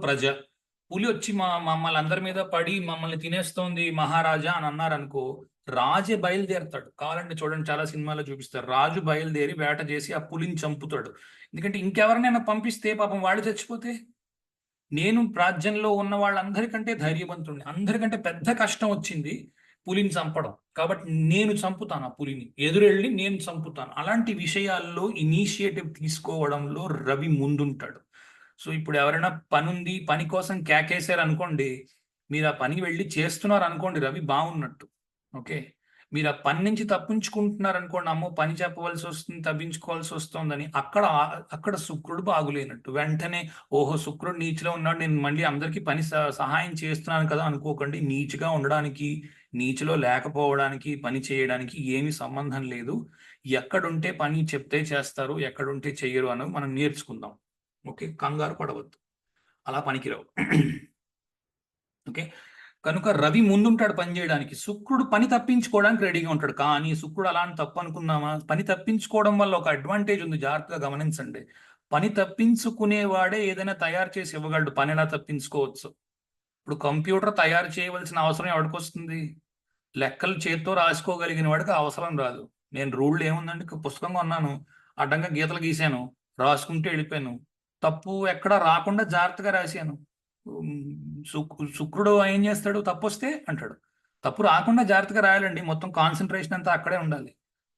పులి వచ్చి మమ్మల్ని అందరి మీద పడి మమ్మల్ని తినేస్తోంది మహారాజా అని అన్నారనుకో, రాజే బయలుదేరతాడు. కావాలంటే చూడండి, చాలా సినిమాలో చూపిస్తారు. రాజు బయలుదేరి వేట చేసి ఆ పులిని చంపుతాడు. ఎందుకంటే ఇంకెవరినైనా పంపిస్తే పాపం వాళ్ళు చచ్చిపోతే, నేను రాజ్యంలో ఉన్న వాళ్ళందరికంటే ధైర్యవంతుడిని, అందరికంటే పెద్ద కష్టం వచ్చింది పులిని చంపడం, కాబట్టి నేను చంపుతాను, ఆ పులిని ఎదురెళ్ళి నేను చంపుతాను. అలాంటి విషయాల్లో ఇనిషియేటివ్ తీసుకోవడంలో రవి ముందుంటాడు. సో ఇప్పుడు ఎవరైనా పని ఉంది, పని కోసం కేకేశారు అనుకోండి, మీరు ఆ పని వెళ్ళి చేస్తున్నారు అనుకోండి, రవి బాగున్నట్టు. ఓకే, మీరు ఆ పని నుంచి తప్పించుకుంటున్నారు అనుకోండి, అమ్మో పని చెప్పవలసి వస్తుంది, తప్పించుకోవాల్సి వస్తుందని, అక్కడ శుక్రుడు బాగులేనట్టు. వెంటనే ఓహో శుక్రుడు నీచిలో ఉన్నాడు, నేను మళ్ళీ అందరికీ పని సహాయం చేస్తున్నాను కదా అనుకోకండి. నీచిగా ఉండడానికి, నీచిలో లేకపోవడానికి, పని చేయడానికి ఏమీ సంబంధం లేదు. ఎక్కడుంటే పని చెప్తే చేస్తారు, ఎక్కడుంటే చెయ్యరు అని మనం నేర్చుకుందాం. ఓకే, కంగారు పడవద్దు, అలా పనికిరావు. ఓకే, కనుక రవి ముందుంటాడు పని చేయడానికి, శుక్రుడు పని తప్పించుకోవడానికి రెడీగా ఉంటాడు. కానీ శుక్రుడు అలాంటి తప్పు అనుకుందామా? పని తప్పించుకోవడం వల్ల ఒక అడ్వాంటేజ్ ఉంది, జాగ్రత్తగా గమనించండి. పని తప్పించుకునేవాడే ఏదైనా తయారు చేసి ఇవ్వగలడు. పని ఎలా తప్పించుకోవచ్చు? ఇప్పుడు కంప్యూటర్ తయారు చేయవలసిన అవసరం ఎవరికి వస్తుంది? లెక్కలు చేత్తో రాసుకోగలిగిన వాడికి అవసరం రాదు. నేను రూల్ ఏముందండి, పుస్తకం కొన్నాను, అడ్డంగా గీతలు గీశాను, రాసుకుంటూ వెళ్ళిపోయాను, తప్పు ఎక్కడా రాకుండా జాగ్రత్తగా రాశాను. శుక్రుడు ఏం చేస్తాడు? తప్పు వస్తే అంటాడు, తప్పు రాకుండా జాగ్రత్తగా రాయాలండి, మొత్తం కాన్సన్ట్రేషన్ అంతా అక్కడే ఉండాలి.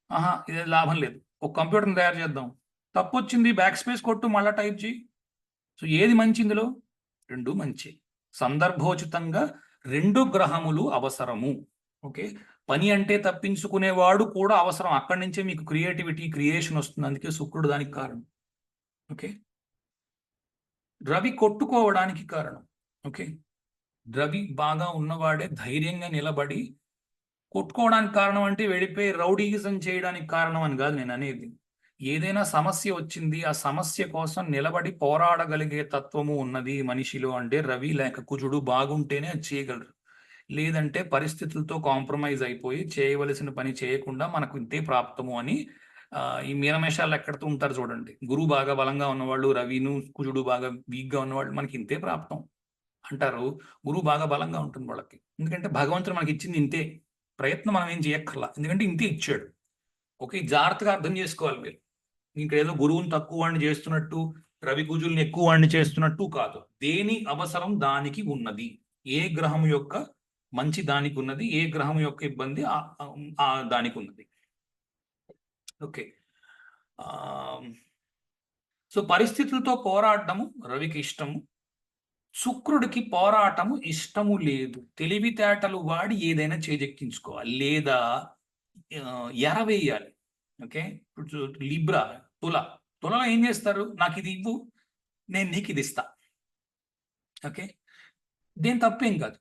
ఆహా, ఇది లాభం లేదు, ఒక కంప్యూటర్ని తయారు చేద్దాం, తప్పు వచ్చింది బ్యాక్ స్పేస్ కొట్టు మళ్ళీ టైప్ చేయి. సో ఏది మంచి ఇందులో? రెండు మంచి. సందర్భోచితంగా రెండు గ్రహములు అవసరము. ఓకే, పని అంటే తప్పించుకునేవాడు కూడా అవసరం. అక్కడి నుంచే మీకు క్రియేటివిటీ, క్రియేషన్ వస్తుంది. అందుకే శుక్రుడు దానికి కారణం. ఓకే, రవి కొట్టుకోవడానికి కారణం. ఓకే, రవి బాగా ఉన్నవాడే ధైర్యంగా నిలబడి కొట్టుకోవడానికి కారణం అంటే వెళ్ళిపోయి రౌడీయిజం చేయడానికి కారణం అని కాదు నేను అనేది. ఏదైనా సమస్య వచ్చింది, ఆ సమస్య కోసం నిలబడి పోరాడగలిగే తత్వము ఉన్నది మనిషిలో అంటే రవి లేక కుజుడు బాగుంటేనే అది చేయగలరు. లేదంటే పరిస్థితులతో కాంప్రమైజ్ అయిపోయి చేయవలసిన పని చేయకుండా మనకు ఇంతే ప్రాప్తము అని ఈ మీనమేషాలు ఎక్కడుతూ ఉంటారు చూడండి. గురువు బాగా బలంగా ఉన్నవాళ్ళు, రవిను కుజుడు బాగా వీక్గా ఉన్నవాళ్ళు మనకి ఇంతే ప్రాప్తం అంటారు. గురువు బాగా బలంగా ఉంటుంది వాళ్ళకి, ఎందుకంటే భగవంతుడు మనకి ఇచ్చింది ఇంతే, ప్రయత్నం మనం ఏం చేయక్కర్లా, ఎందుకంటే ఇంతే ఇచ్చాడు. ఓకే, జాగ్రత్తగా అర్థం చేసుకోవాలి మీరు. ఇంకేదో గురువుని తక్కువ వాడిని చేస్తున్నట్టు, రవి కుజుల్ని ఎక్కువ వాడిని చేస్తున్నట్టు కాదు. దేని అవసరం దానికి ఉన్నది. ఏ గ్రహం యొక్క మంచి దానికి ఉన్నది, ఏ గ్రహం యొక్క ఇబ్బంది దానికి ఉన్నది. ఓకే, సో పరిస్థితులతో పోరాడము రవికి ఇష్టము, శుక్రుడికి పోరాటము ఇష్టము లేదు. తెలివితేటలు వాడి ఏదైనా చేజెక్కించుకోవాలి లేదా ఎరవేయాలి. ఓకే, ఇప్పుడు లిబ్రా, తులలో ఏం చేస్తారు? నాకు ఇది ఇవ్వు, నేను నీకు ఇది ఇస్తా. ఓకే, దేని తప్పేం కాదు,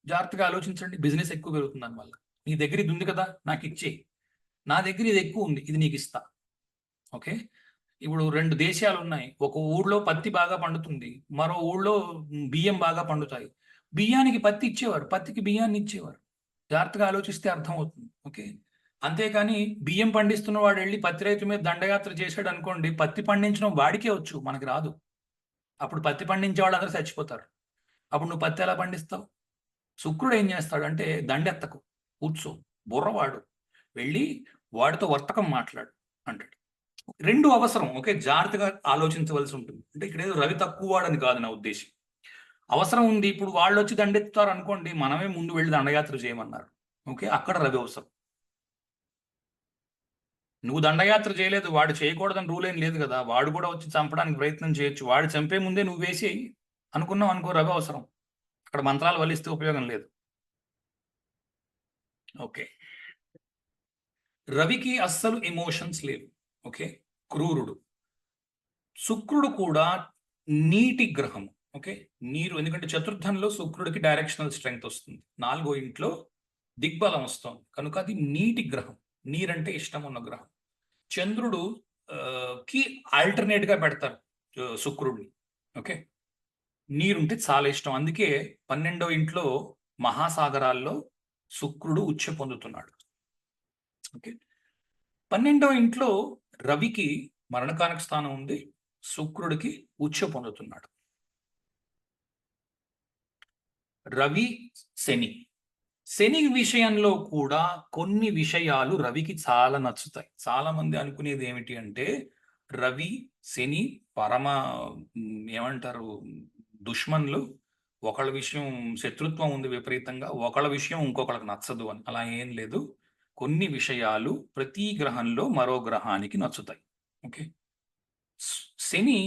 జాగ్రత్తగా ఆలోచించండి. బిజినెస్ ఎక్కువ పెరుగుతుంది దానివల్ల. నీ దగ్గర ఇది ఉంది కదా, నాకు ఇచ్చే, నా దగ్గర ఇది ఎక్కువ ఉంది, ఇది నీకు ఇస్తా. ఓకే, ఇప్పుడు రెండు దేశాలు ఉన్నాయి. ఒక ఊళ్ళో పత్తి బాగా పండుతుంది, మరో ఊళ్ళో బియ్యం బాగా పండుతాయి. బియ్యానికి పత్తి ఇచ్చేవారు, పత్తికి బియ్యాన్ని ఇచ్చేవారు. జాగ్రత్తగా ఆలోచిస్తే అర్థమవుతుంది. ఓకే, అంతేకాని బియ్యం పండిస్తున్న వాడు వెళ్ళి పత్తి రైతు మీద దండయాత్ర చేశాడు అనుకోండి, పత్తి పండించడం వాడికే వచ్చు, మనకి రాదు. అప్పుడు పత్తి పండించే వాళ్ళందరూ చచ్చిపోతారు. అప్పుడు నువ్వు పత్తి ఎలా పండిస్తావు? శుక్రుడు ఏం చేస్తాడు అంటే, దండెత్తకు, కూర్చో, బుర్రవాడు, వెళ్ళి వాడితో వర్తకం మాట్లాడు అంటాడు. రెండు అవసరం. ఓకే, జాగ్రత్తగా ఆలోచించవలసి ఉంటుంది. అంటే ఇక్కడ ఏదో రవి తక్కువ వాడని కాదు నా ఉద్దేశం. అవసరం ఉంది, ఇప్పుడు వాళ్ళు వచ్చి దండెత్తుతారు అనుకోండి, మనమే ముందు వెళ్ళి దండయాత్ర చేయమన్నారు. ఓకే, అక్కడ రవి అవసరం. నువ్వు దండయాత్ర చేయలేదు, వాడు చేయకూడదని రూల్ ఏం లేదు కదా, వాడు కూడా వచ్చి చంపడానికి ప్రయత్నం చేయొచ్చు. వాడు చంపే ముందే నువ్వు వేసి అనుకున్నావు అనుకో, రవి అవసరం. అక్కడ మంత్రాలు వల్లిస్తే ఉపయోగం లేదు. ఓకే, రవికి అస్సలు ఎమోషన్స్ లేవు. ఓకే, క్రూరుడు. శుక్రుడు కూడా నీటి గ్రహం. ఓకే, నీరు, ఎందుకంటే చతుర్థంలో శుక్రుడికి డైరెక్షనల్ స్ట్రెంగ్త్ వస్తుంది, 4వ ఇంట్లో దిగ్బలం వస్తుంది, కనుక అది నీటి గ్రహం. నీరంటే ఇష్టం ఉన్న గ్రహం. చంద్రుడు కి ఆల్టర్నేట్ గా పెడతారు శుక్రుడిని. ఓకే, నీరుంటే చాలా ఇష్టం, అందుకే 12వ ఇంట్లో మహాసాగరాల్లో శుక్రుడు ఉచ్చ పొందుతున్నాడు. ఓకే, 12వ ఇంట్లో రవికి మరణకారక స్థానం ఉంది, శుక్రుడికి ఉచ్చ పొందుతున్నాడు. రవి శని, శని విషయంలో కూడా కొన్ని విషయాలు రవికి చాలా నచ్చుతాయి. చాలా మంది అనుకునేది ఏమిటి అంటే రవి శని పరమ ఏమంటారు దుష్మన్లు, ఒకళ్ళ విషయం శత్రుత్వం ఉంది విపరీతంగా, ఒకళ్ళ విషయం ఇంకొకళ్ళకి నచ్చదు అని. అలా ఏం లేదు. కొన్ని విషయాలు ప్రతి గ్రహంలో మరో గ్రహానికి నచ్చుతాయి. ఓకే, శని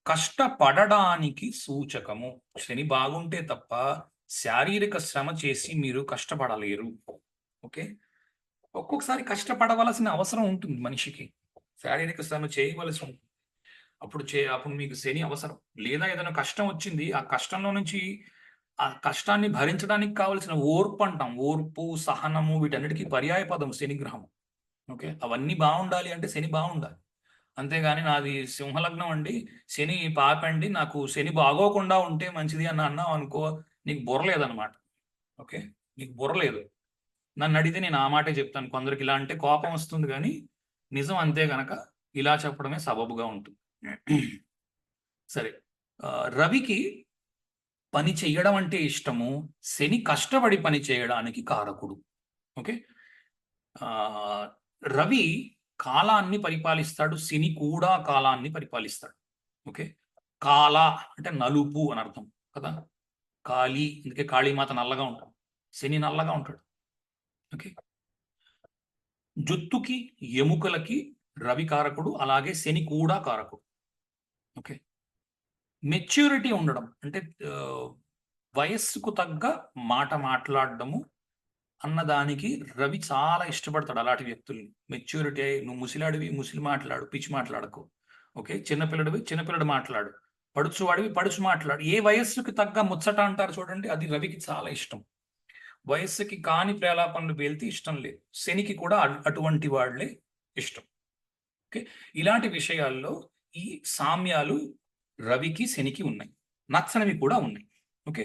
కష్టపడడానికి సూచకము. శని బాగుంటే తప్ప శారీరక శ్రమ చేసి మీరు కష్టపడలేరు. ఓకే, ఒక్కొక్కసారి కష్టపడవలసిన అవసరం ఉంటుంది మనిషికి, శారీరక శ్రమ చేయవలసి ఉంటుంది. అప్పుడు మీకు శని అవసరం. లేదా ఏదైనా కష్టం వచ్చింది, ఆ కష్టంలో నుంచి ఆ కష్టాన్ని భరించడానికి కావలసిన ఓర్పు అంటాం, ఓర్పు సహనము వీటన్నిటికీ పర్యాయ పదం శనిగ్రహం. ఓకే, అవన్నీ బాగుండాలి అంటే శని బాగుండాలి. అంతేగాని నాది సింహలగ్నం అండి, శని పాపండి, నాకు శని బాగోకుండా ఉంటే మంచిది అని అన్నావు అనుకో, నీకు బుర్రలేదన్నమాట. ఓకే, నీకు బుర్రలేదు. నన్ను అడిగితే నేను ఆ మాటే చెప్తాను. కొందరికి ఇలా అంటే కోపం వస్తుంది, కానీ నిజం అంతే గనక ఇలా చెప్పడమే సబబుగా ఉంటుంది. సరే, రవికి పని చెయ్యడం అంటే ఇష్టము, శని కష్టపడి పని చేయడానికి కారకుడు. ఓకే, రవి కాలాన్ని పరిపాలిస్తాడు, శని కూడా కాలాన్ని పరిపాలిస్తాడు. ఓకే, కాల అంటే నలుపు అని అర్థం కదా, కాళీ, అందుకే కాళీమాత నల్లగా ఉంటాడు, శని నల్లగా ఉంటాడు. ఓకే, జుత్తుకి ఎముకలకి రవి కారకుడు, అలాగే శని కూడా కారకుడు. ఓకే, మెచ్యూరిటీ ఉండడం అంటే వయస్సుకు తగ్గ మాట మాట్లాడడము అన్నదానికి రవి చాలా ఇష్టపడతాడు అలాంటి వ్యక్తుల్ని. మెచ్యూరిటీ, నువ్వు ముసిలాడివి ముసిలి మాట్లాడు, పిచ్చి మాట్లాడకు. ఓకే, చిన్నపిల్లడివి చిన్నపిల్లడు మాట్లాడు, పడుచువాడివి పడుచు మాట్లాడు. ఏ వయస్సుకి తగ్గ ముచ్చట అంటారు చూడండి, అది రవికి చాలా ఇష్టం. వయస్సుకి కాని ప్రేలాపనలు పేలితే ఇష్టం లేదు. శనికి కూడా అటువంటి వాళ్లే ఇష్టం. ఓకే, ఇలాంటి విషయాల్లో ఈ సామ్యాలు రవికి శనికి ఉన్నాయి, నచ్చనివి కూడా ఉన్నాయి. ఓకే,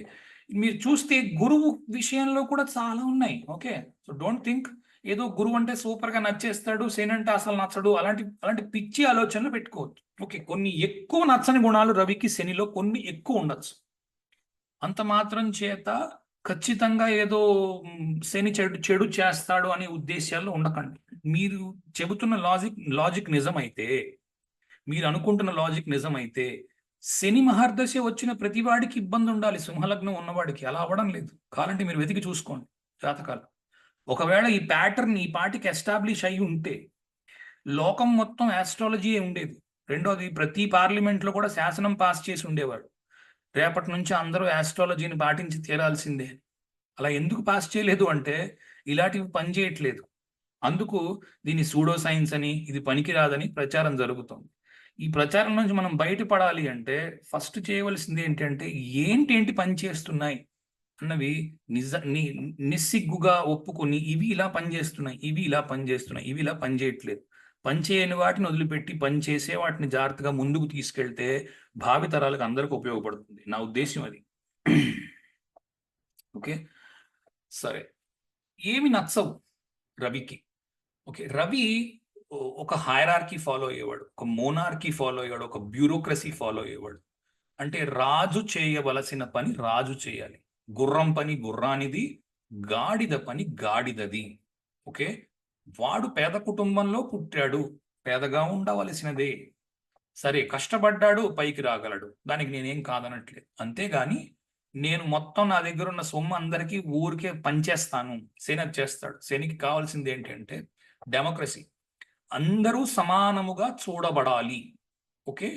మీరు చూస్తే గురువు విషయంలో కూడా చాలా ఉన్నాయి. ఓకే, సో డోంట్ థింక్ ఏదో గురువు అంటే సూపర్ గా నచ్చేస్తాడు, శని అంటే అసలు నచ్చడు, అలాంటి పిచ్చి ఆలోచనలు పెట్టుకోవద్దు. ఓకే, కొన్ని ఎక్కువ నచ్చని గుణాలు రవికి శనిలో కొన్ని ఎక్కువ ఉండొచ్చు. అంత మాత్రం చేత ఖచ్చితంగా ఏదో శని చెడు చేస్తాడు అనే ఉద్దేశాల్లో ఉండకండి. మీరు చెబుతున్న లాజిక్ నిజమైతే, మీరు అనుకుంటున్న లాజిక్ నిజమైతే, శని మహర్దశ వచ్చిన ప్రతి వాడికి ఇబ్బంది ఉండాలి, సింహలగ్నం ఉన్నవాడికి. అలా అవ్వడం లేదు. కావాలంటే మీరు వెతికి చూసుకోండి జాతకాలు. ఒకవేళ ఈ ప్యాటర్న్ ఈ పాటికి ఎస్టాబ్లిష్ అయి ఉంటే లోకం మొత్తం ఆస్ట్రాలజీ ఉండేది. రెండోది, ప్రతి పార్లమెంట్లో కూడా శాసనం పాస్ చేసి ఉండేవాడు, రేపటి నుంచి అందరూ ఆస్ట్రాలజీని పాటించి తీరాల్సిందే. అలా ఎందుకు పాస్ చేయలేదు అంటే ఇలాంటివి పనిచేయట్లేదు. అందుకు దీన్ని సూడో సైన్స్ అని, ఇది పనికిరాదని ప్రచారం జరుగుతుంది. ఈ ప్రచారం నుంచి మనం బయటపడాలి అంటే ఫస్ట్ చేయవలసింది ఏంటంటే ఏంటి పని చేస్తున్నాయి అన్నవి నిస్సిగ్గుగా ఒప్పుకొని ఇవి ఇలా పనిచేస్తున్నాయి, ఇవి ఇలా పనిచేస్తున్నాయి, ఇవి ఇలా పనిచేయట్లేదు, పనిచేయని వాటిని వదిలిపెట్టి పనిచేసే వాటిని జాగ్రత్తగా ముందుకు తీసుకెళ్తే భావితరాలకు అందరికీ ఉపయోగపడుతుంది. నా ఉద్దేశం అది. ఓకే, సరే, ఏమి నచ్చవు రవికి? ఓకే, రవి ఒక హైరార్కీ ఫాలో అయ్యేవాడు, ఒక మోనార్కీ ఫాలో అయ్యేవాడు, ఒక బ్యూరోక్రసీ ఫాలో అయ్యేవాడు. అంటే రాజు చేయవలసిన పని రాజు చేయాలి, గుర్రం పని గుర్రానిది, గాడిద పని గాడిదది. ఓకే, వాడు పేద కుటుంబంలో పుట్టాడు, పేదగా ఉండవలసినదే. సరే, కష్టపడ్డాడు, పైకి రాగలడు, దానికి నేనేం కాదనట్లేదు. అంతేగాని నేను మొత్తం నా దగ్గర ఉన్న సొమ్ము అందరికీ ఊరికే పనిచేస్తాను, శని చేస్తాడు. శనికి కావాల్సింది ఏంటంటే డెమోక్రసీ, అందరూ సమానముగా చూడబడాలి. ఓకే,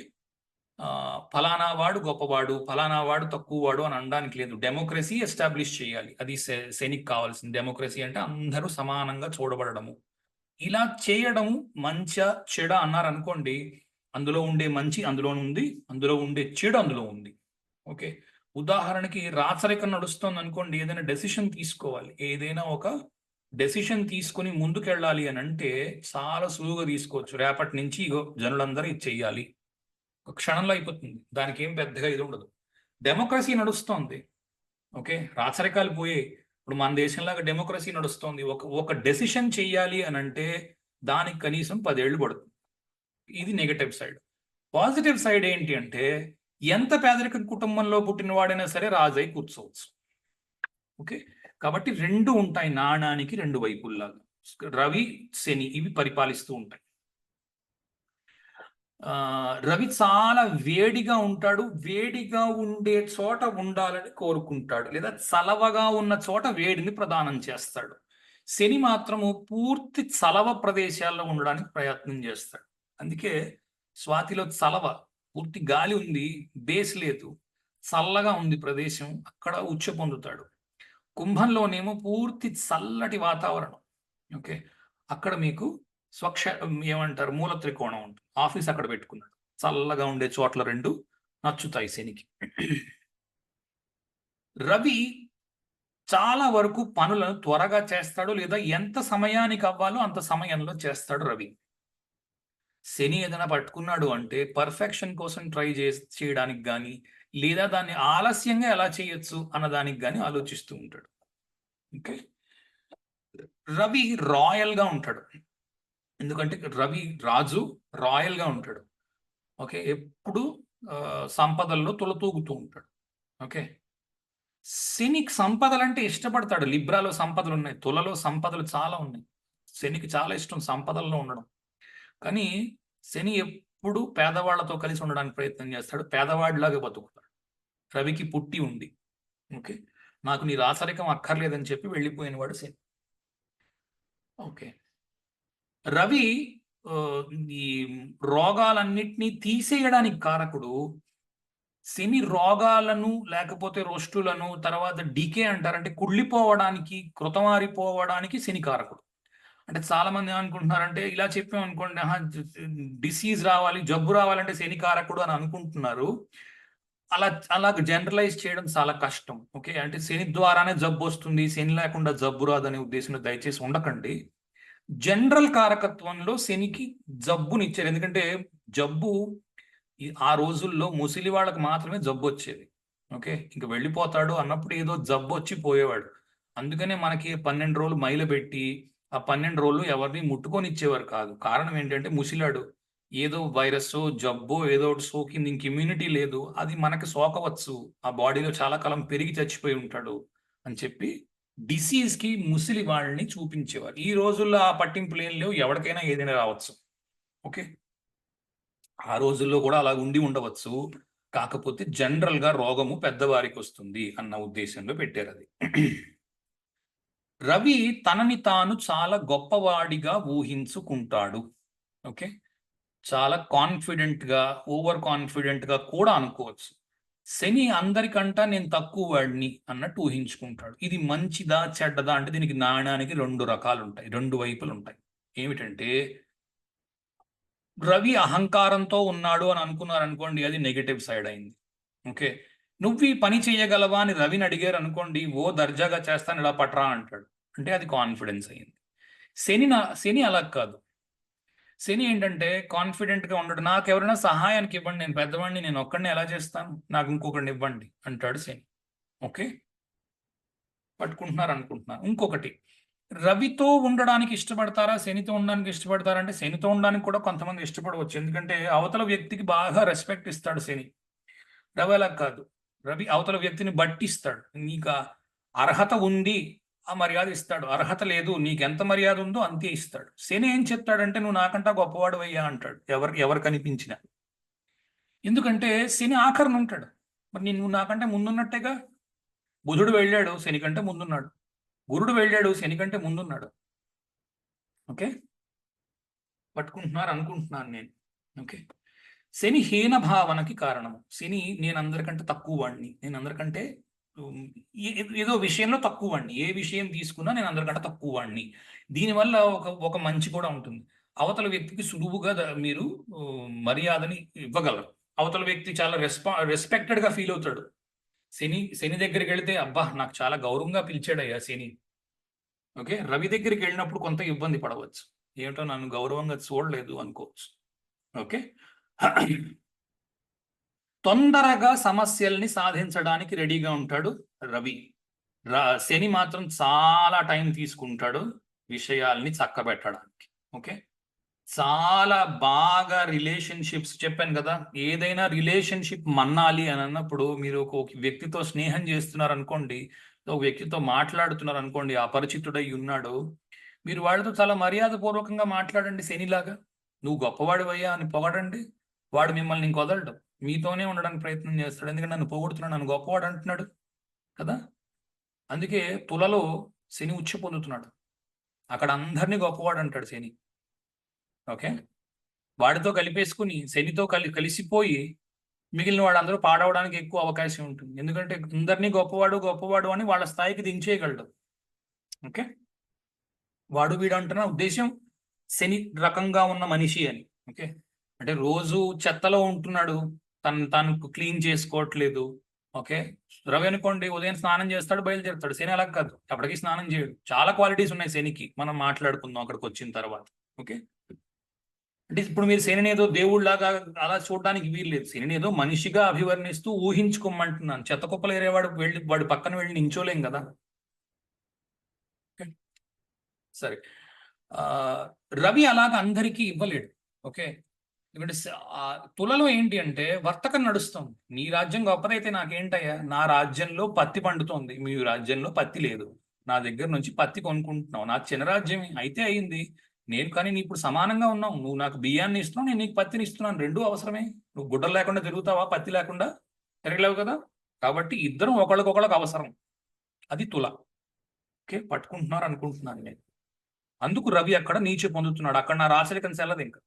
ఫలానా వాడు గొప్పవాడు, ఫలానా వాడు తక్కువవాడు అని అనడానికి లేదు. డెమోక్రసీ ఎస్టాబ్లిష్ చేయాలి, అది శనికి కావాల్సింది. డెమోక్రసీ అంటే అందరూ సమానంగా చూడబడము. ఇలా చేయడం మంచా చెడ అన్నారు అనుకోండి, అందులో ఉండే మంచి అందులో ఉంది, అందులో ఉండే చెడు అందులో ఉంది. ఓకే, ఉదాహరణకి రాచరిక నడుస్తుంది అనుకోండి, ఏదైనా డెసిషన్ తీసుకోవాలి, ఏదైనా ఒక డెసిషన్ తీసుకుని ముందుకెళ్ళాలి అని అంటే చాలా సులువుగా తీసుకోవచ్చు. రేపటి నుంచి ఇగో జనులందరూ ఇది చెయ్యాలి, ఒక క్షణంలో అయిపోతుంది, దానికి ఏం పెద్దగా ఇది ఉండదు. డెమోక్రసీ నడుస్తోంది, ఓకే, రాచరికాలు పోయాయి. ఇప్పుడు మన దేశంలాగా డెమోక్రసీ నడుస్తుంది. ఒక డెసిషన్ చెయ్యాలి అని అంటే దానికి కనీసం 10 ఏళ్ళు పడుతుంది. ఇది నెగటివ్ సైడ్. పాజిటివ్ సైడ్ ఏంటి అంటే ఎంత పేదరిక కుటుంబంలో పుట్టిన వాడైనా సరే రాజై కూర్చోవచ్చు. ఓకే, కాబట్టి రెండు ఉంటాయి, నాణానికి రెండు వైపుల్లాగా. రవి శని ఇవి పరిపాలిస్తూ ఉంటాయి. రవి చాలా వేడిగా ఉంటాడు, వేడిగా ఉండే చోట ఉండాలని కోరుకుంటాడు, లేదా చలవగా ఉన్న చోట వేడిని ప్రదానం చేస్తాడు. శని మాత్రము పూర్తి చలవ ప్రదేశాల్లో ఉండడానికి ప్రయత్నం చేస్తాడు. అందుకే స్వాతిలో చలవ, పూర్తి గాలి ఉంది, బేస్ లేదు, చల్లగా ఉంది ప్రదేశం, అక్కడ ఉచ్చ పొందుతాడు. కుంభంలోనేమో పూర్తి చల్లటి వాతావరణం. ఓకే, అక్కడ మీకు స్వక్ష ఏమంటారు మూల త్రికోణం ఉంటుంది, ఆఫీస్ అక్కడ పెట్టుకున్నాడు. చల్లగా ఉండే చోట్ల రెండు నచ్చుతాయి శనికి. రవి చాలా వరకు పనులను త్వరగా చేస్తాడు, లేదా ఎంత సమయానికి అవ్వాలో అంత సమయంలో చేస్తాడు రవి. శని ఏదైనా పట్టుకున్నాడు అంటే పర్ఫెక్షన్ కోసం ట్రై చేయడానికి కానీ, లేదా దాన్ని ఆలస్యంగా ఎలా చేయొచ్చు అన్నదానికి కానీ ఆలోచిస్తూ ఉంటాడు. ఓకే, రవి రాయల్ గా ఉంటాడు, ఎందుకంటే రవి రాజు రాయల్ గా ఉంటాడు. ఓకే, ఎప్పుడు సంపదల్లో తొలతూగుతూ ఉంటాడు. ఓకే, శనికి సంపదలు అంటే ఇష్టపడతాడు. లిబ్రాలో సంపదలు ఉన్నాయి, తులలో సంపదలు చాలా ఉన్నాయి. శనికి చాలా ఇష్టం సంపదల్లో ఉండడం. కానీ శని ఎప్పుడు పేదవాళ్లతో కలిసి ఉండడానికి ప్రయత్నం చేస్తాడు, పేదవాడిలాగా బతుకుతాడు. రవికి పుట్టి ఉంది. ఓకే, నాకు నీ రాచరికం అక్కర్లేదని చెప్పి వెళ్ళిపోయిన వాడు శని. ఓకే, రవి ఈ రోగాలన్నిటినీ తీసేయడానికి కారకుడు. శని రోగాలను లేకపోతే రోష్టులను తర్వాత డికే అంటారు, అంటే కుళ్ళిపోవడానికి కృతమారిపోవడానికి శని కారకుడు. అంటే చాలా మంది ఏమనుకుంటున్నారంటే ఇలా చెప్పాం అనుకోండి, డిసీజ్ రావాలి జబ్బు రావాలంటే శని కారకుడు అని అనుకుంటున్నారు. అలా జనరలైజ్ చేయడం చాలా కష్టం. ఓకే, అంటే శని ద్వారానే జబ్బు వస్తుంది, శని లేకుండా జబ్బు రాదనే ఉద్దేశంలో దయచేసి ఉండకండి. జనరల్ కారకత్వంలో శనికి జబ్బునిచ్చారు, ఎందుకంటే జబ్బు ఆ రోజుల్లో ముసలి వాళ్ళకి మాత్రమే జబ్బు వచ్చేది. ఓకే, ఇంక వెళ్ళిపోతాడు అన్నప్పుడు ఏదో జబ్బు వచ్చి పోయేవాడు. అందుకనే మనకి 12 రోజులు మైల పెట్టి ఆ 12 రోజులు ఎవరిని ముట్టుకొని ఇచ్చేవారు కాదు. కారణం ఏంటంటే ముసిలాడు, ఏదో వైరస్ జబ్బో ఏదో ఒకటి సోకింది, ఇంక ఇమ్యూనిటీ లేదు, అది మనకి సోకవచ్చు, ఆ బాడీలో చాలా కాలం పెరిగి చచ్చిపోయి ఉంటాడు అని చెప్పి డిసీజ్ కి ముసిలి వాళ్ళని చూపించేవారు. ఈ రోజుల్లో ఆ పట్టింపులు ఏం లేవు, ఎవరికైనా ఏదైనా రావచ్చు. ఓకే, ఆ రోజుల్లో కూడా అలా ఉండి ఉండవచ్చు, కాకపోతే జనరల్ గా రోగము పెద్దవారికి వస్తుంది అన్న ఉద్దేశంలో పెట్టారు అది. రవి తనని తాను చాలా గొప్పవాడిగా ఊహించుకుంటాడు. ఓకే, చాలా కాన్ఫిడెంట్ గా ఓవర్ కాన్ఫిడెంట్ గా కూడా అనుకోవచ్చు. శని అందరికంటా నేను తక్కువ వాడిని అన్నట్టు ఊహించుకుంటాడు. ఇది మంచిదా చెడ్డదా అంటే దీనికి నాణానికి రెండు రకాలు ఉంటాయి, రెండు వైపులు ఉంటాయి. ఏమిటంటే రవి అహంకారంతో ఉన్నాడు అని అనుకున్నారనుకోండి, అది నెగటివ్ సైడ్ అయింది. ఓకే, నువ్వు ఈ పని చేయగలవా అని రవిని అడిగారు అనుకోండి, ఓ దర్జాగా చేస్తాను ఇలా పట్రా అంటాడు, అంటే అది కాన్ఫిడెన్స్ అయింది. శని అలా కాదు. శని ఏంటంటే కాన్ఫిడెంట్ గా ఉండడు, నాకు ఎవరైనా సహాయానికి ఇవ్వండి, నేను పెద్దవాడిని, నేను ఒక్కడిని ఎలా చేస్తాను, నాకు ఇంకొకరిని ఇవ్వండి అంటాడు శని. ఓకే, పట్టుకుంటున్నారు అనుకుంటున్నారు. ఇంకొకటి, రవితో ఉండడానికి ఇష్టపడతారా శనితో ఉండడానికి ఇష్టపడతారా అంటే శనితో ఉండడానికి కూడా కొంతమంది ఇష్టపడవచ్చు, ఎందుకంటే అవతల వ్యక్తికి బాగా రెస్పెక్ట్ ఇస్తాడు శని. రవి అలా కాదు, రవి అవతల వ్యక్తిని బట్టి ఇస్తాడు. నీకు అర్హత ఉంది ఆ మర్యాద ఇస్తాడు, అర్హత లేదు నీకు ఎంత మర్యాద ఉందో అంతే ఇస్తాడు. శని ఏం చెప్తాడంటే నువ్వు నాకంటా గొప్పవాడు అయ్యా అంటాడు, ఎవరు కనిపించినా. ఎందుకంటే శని ఆఖరణ ఉంటాడు, మరి నువ్వు నాకంటే ముందున్నట్టేగా. బుధుడు వెళ్ళాడు శని కంటే ముందున్నాడు, గురుడు వెళ్ళాడు శని కంటే ముందున్నాడు. ఓకే, పట్టుకుంటున్నారు అనుకుంటున్నాను నేను. ఓకే, శని హీన భావనకి కారణము. శని నేను అందరికంటే తక్కువ వాడిని, నేను అందరికంటే ఏదో విషయంలో తక్కువ వాడిని, ఏ విషయం తీసుకున్నా నేను అందరికంటే తక్కువ వాడిని. దీనివల్ల ఒక మంచి కూడా ఉంటుంది, అవతల వ్యక్తికి సులువుగా మీరు మర్యాదని ఇవ్వగలరు. అవతల వ్యక్తి చాలా రెస్పెక్టెడ్గా ఫీల్ అవుతాడు. శని దగ్గరికి వెళితే అబ్బా నాకు చాలా గౌరవంగా పిలిచాడయ్యా శని. ఓకే, రవి దగ్గరికి వెళ్ళినప్పుడు కొంత ఇబ్బంది పడవచ్చు, ఏమిటో నన్ను గౌరవంగా చూడలేదు అనుకోవచ్చు. ఓకే, తొందరగా సమస్యల్ని సాధించడానికి రెడీగా ఉంటాడు రవి. శని మాత్రం చాలా టైం తీసుకుంటాడు విషయాల్ని చక్కబెట్టడానికి. ఓకే, చాలా బాగా రిలేషన్షిప్స్, చెప్పాను కదా, ఏదైనా రిలేషన్షిప్ మన్నాలి అని అన్నప్పుడు మీరు ఒక వ్యక్తితో స్నేహం చేస్తున్నారు అనుకోండి, ఒక వ్యక్తితో మాట్లాడుతున్నారు అనుకోండి, అపరిచితుడై ఉన్నాడు, మీరు వాళ్ళతో చాలా మర్యాదపూర్వకంగా మాట్లాడండి. శనిలాగా నువ్వు గొప్పవాడివయ్యా అని పొగడండి. వాడు మిమ్మల్ని ఇంక వదలడు, మీతోనే ఉండడానికి ప్రయత్నం చేస్తాడు. ఎందుకంటే నన్ను పొగుడుతున్నాడు, నన్ను గొప్పవాడు అంటున్నాడు కదా. అందుకే తులలో శని ఉచ్చి పొందుతున్నాడు, అక్కడ అందరినీ గొప్పవాడు అంటాడు శని. ఓకే, వాడితో కలిపేసుకుని శనితో కలిసిపోయి మిగిలిన వాళ్ళందరూ పాడవడానికి ఎక్కువ అవకాశం ఉంటుంది. ఎందుకంటే అందరినీ గొప్పవాడు గొప్పవాడు అని వాళ్ళ స్థాయికి దించేయగలడు. ఓకే, వాడు వీడు అంటున్న ఉద్దేశం శని రకంగా ఉన్న మనిషి అని. ఓకే, అంటే రోజు చెత్తలో ఉంటున్నాడు, తను క్లీన్ చేసుకోవట్లేదు. ఓకే, రవి అనుకోండి ఉదయం స్నానం చేస్తాడు, బయలుదేరుతాడు. శని అలా కాదు, అప్పటికి స్నానం చేయడు. చాలా క్వాలిటీస్ ఉన్నాయి శనికి, మనం మాట్లాడుకుందాం అక్కడికి వచ్చిన తర్వాత. ఓకే, అంటే ఇప్పుడు మీరు శనిని ఏదో దేవుళ్లాగా అలా చూడడానికి వీల్లేదు. శనిని ఏదో మనిషిగా అభివర్ణిస్తూ ఊహించుకోమంటున్నాను. చెత్త కుప్పలు ఏరేవాడు వెళ్ళి వాడి పక్కన వెళ్ళి నించోలేం కదా. సరే, రవి అలాగా అందరికీ ఇవ్వలేడు. ఓకే, ఎందుకంటే తులలో ఏంటి అంటే వర్తకం నడుస్తుంది. నీ రాజ్యం గొప్పదైతే నాకేంటయ్యా, నా రాజ్యంలో పత్తి పండుతోంది, మీ రాజ్యంలో పత్తి లేదు, నా దగ్గర నుంచి పత్తి కొనుక్కుంటున్నావు, నాకు చిన్న రాజ్యమే అయితే అయింది. నేను కానీ నీ ఇప్పుడు సమానంగా ఉన్నావు, నువ్వు నాకు బియ్యాన్ని ఇస్తున్నావు, నేను నీకు పత్తిని ఇస్తున్నాను, రెండూ అవసరమే. నువ్వు గుడ్డలు లేకుండా తిరుగుతావా, పత్తి లేకుండా తిరగలేవు కదా. కాబట్టి ఇద్దరం ఒకళ్ళకొకళ్ళకి అవసరం. అది తుల. ఓకే, పట్టుకుంటున్నారు అనుకుంటున్నాను నేను. అందుకు రవి అక్కడ నీచే పొందుతున్నాడు, అక్కడ నా రాచరికం సెల్లదు. ఇంకా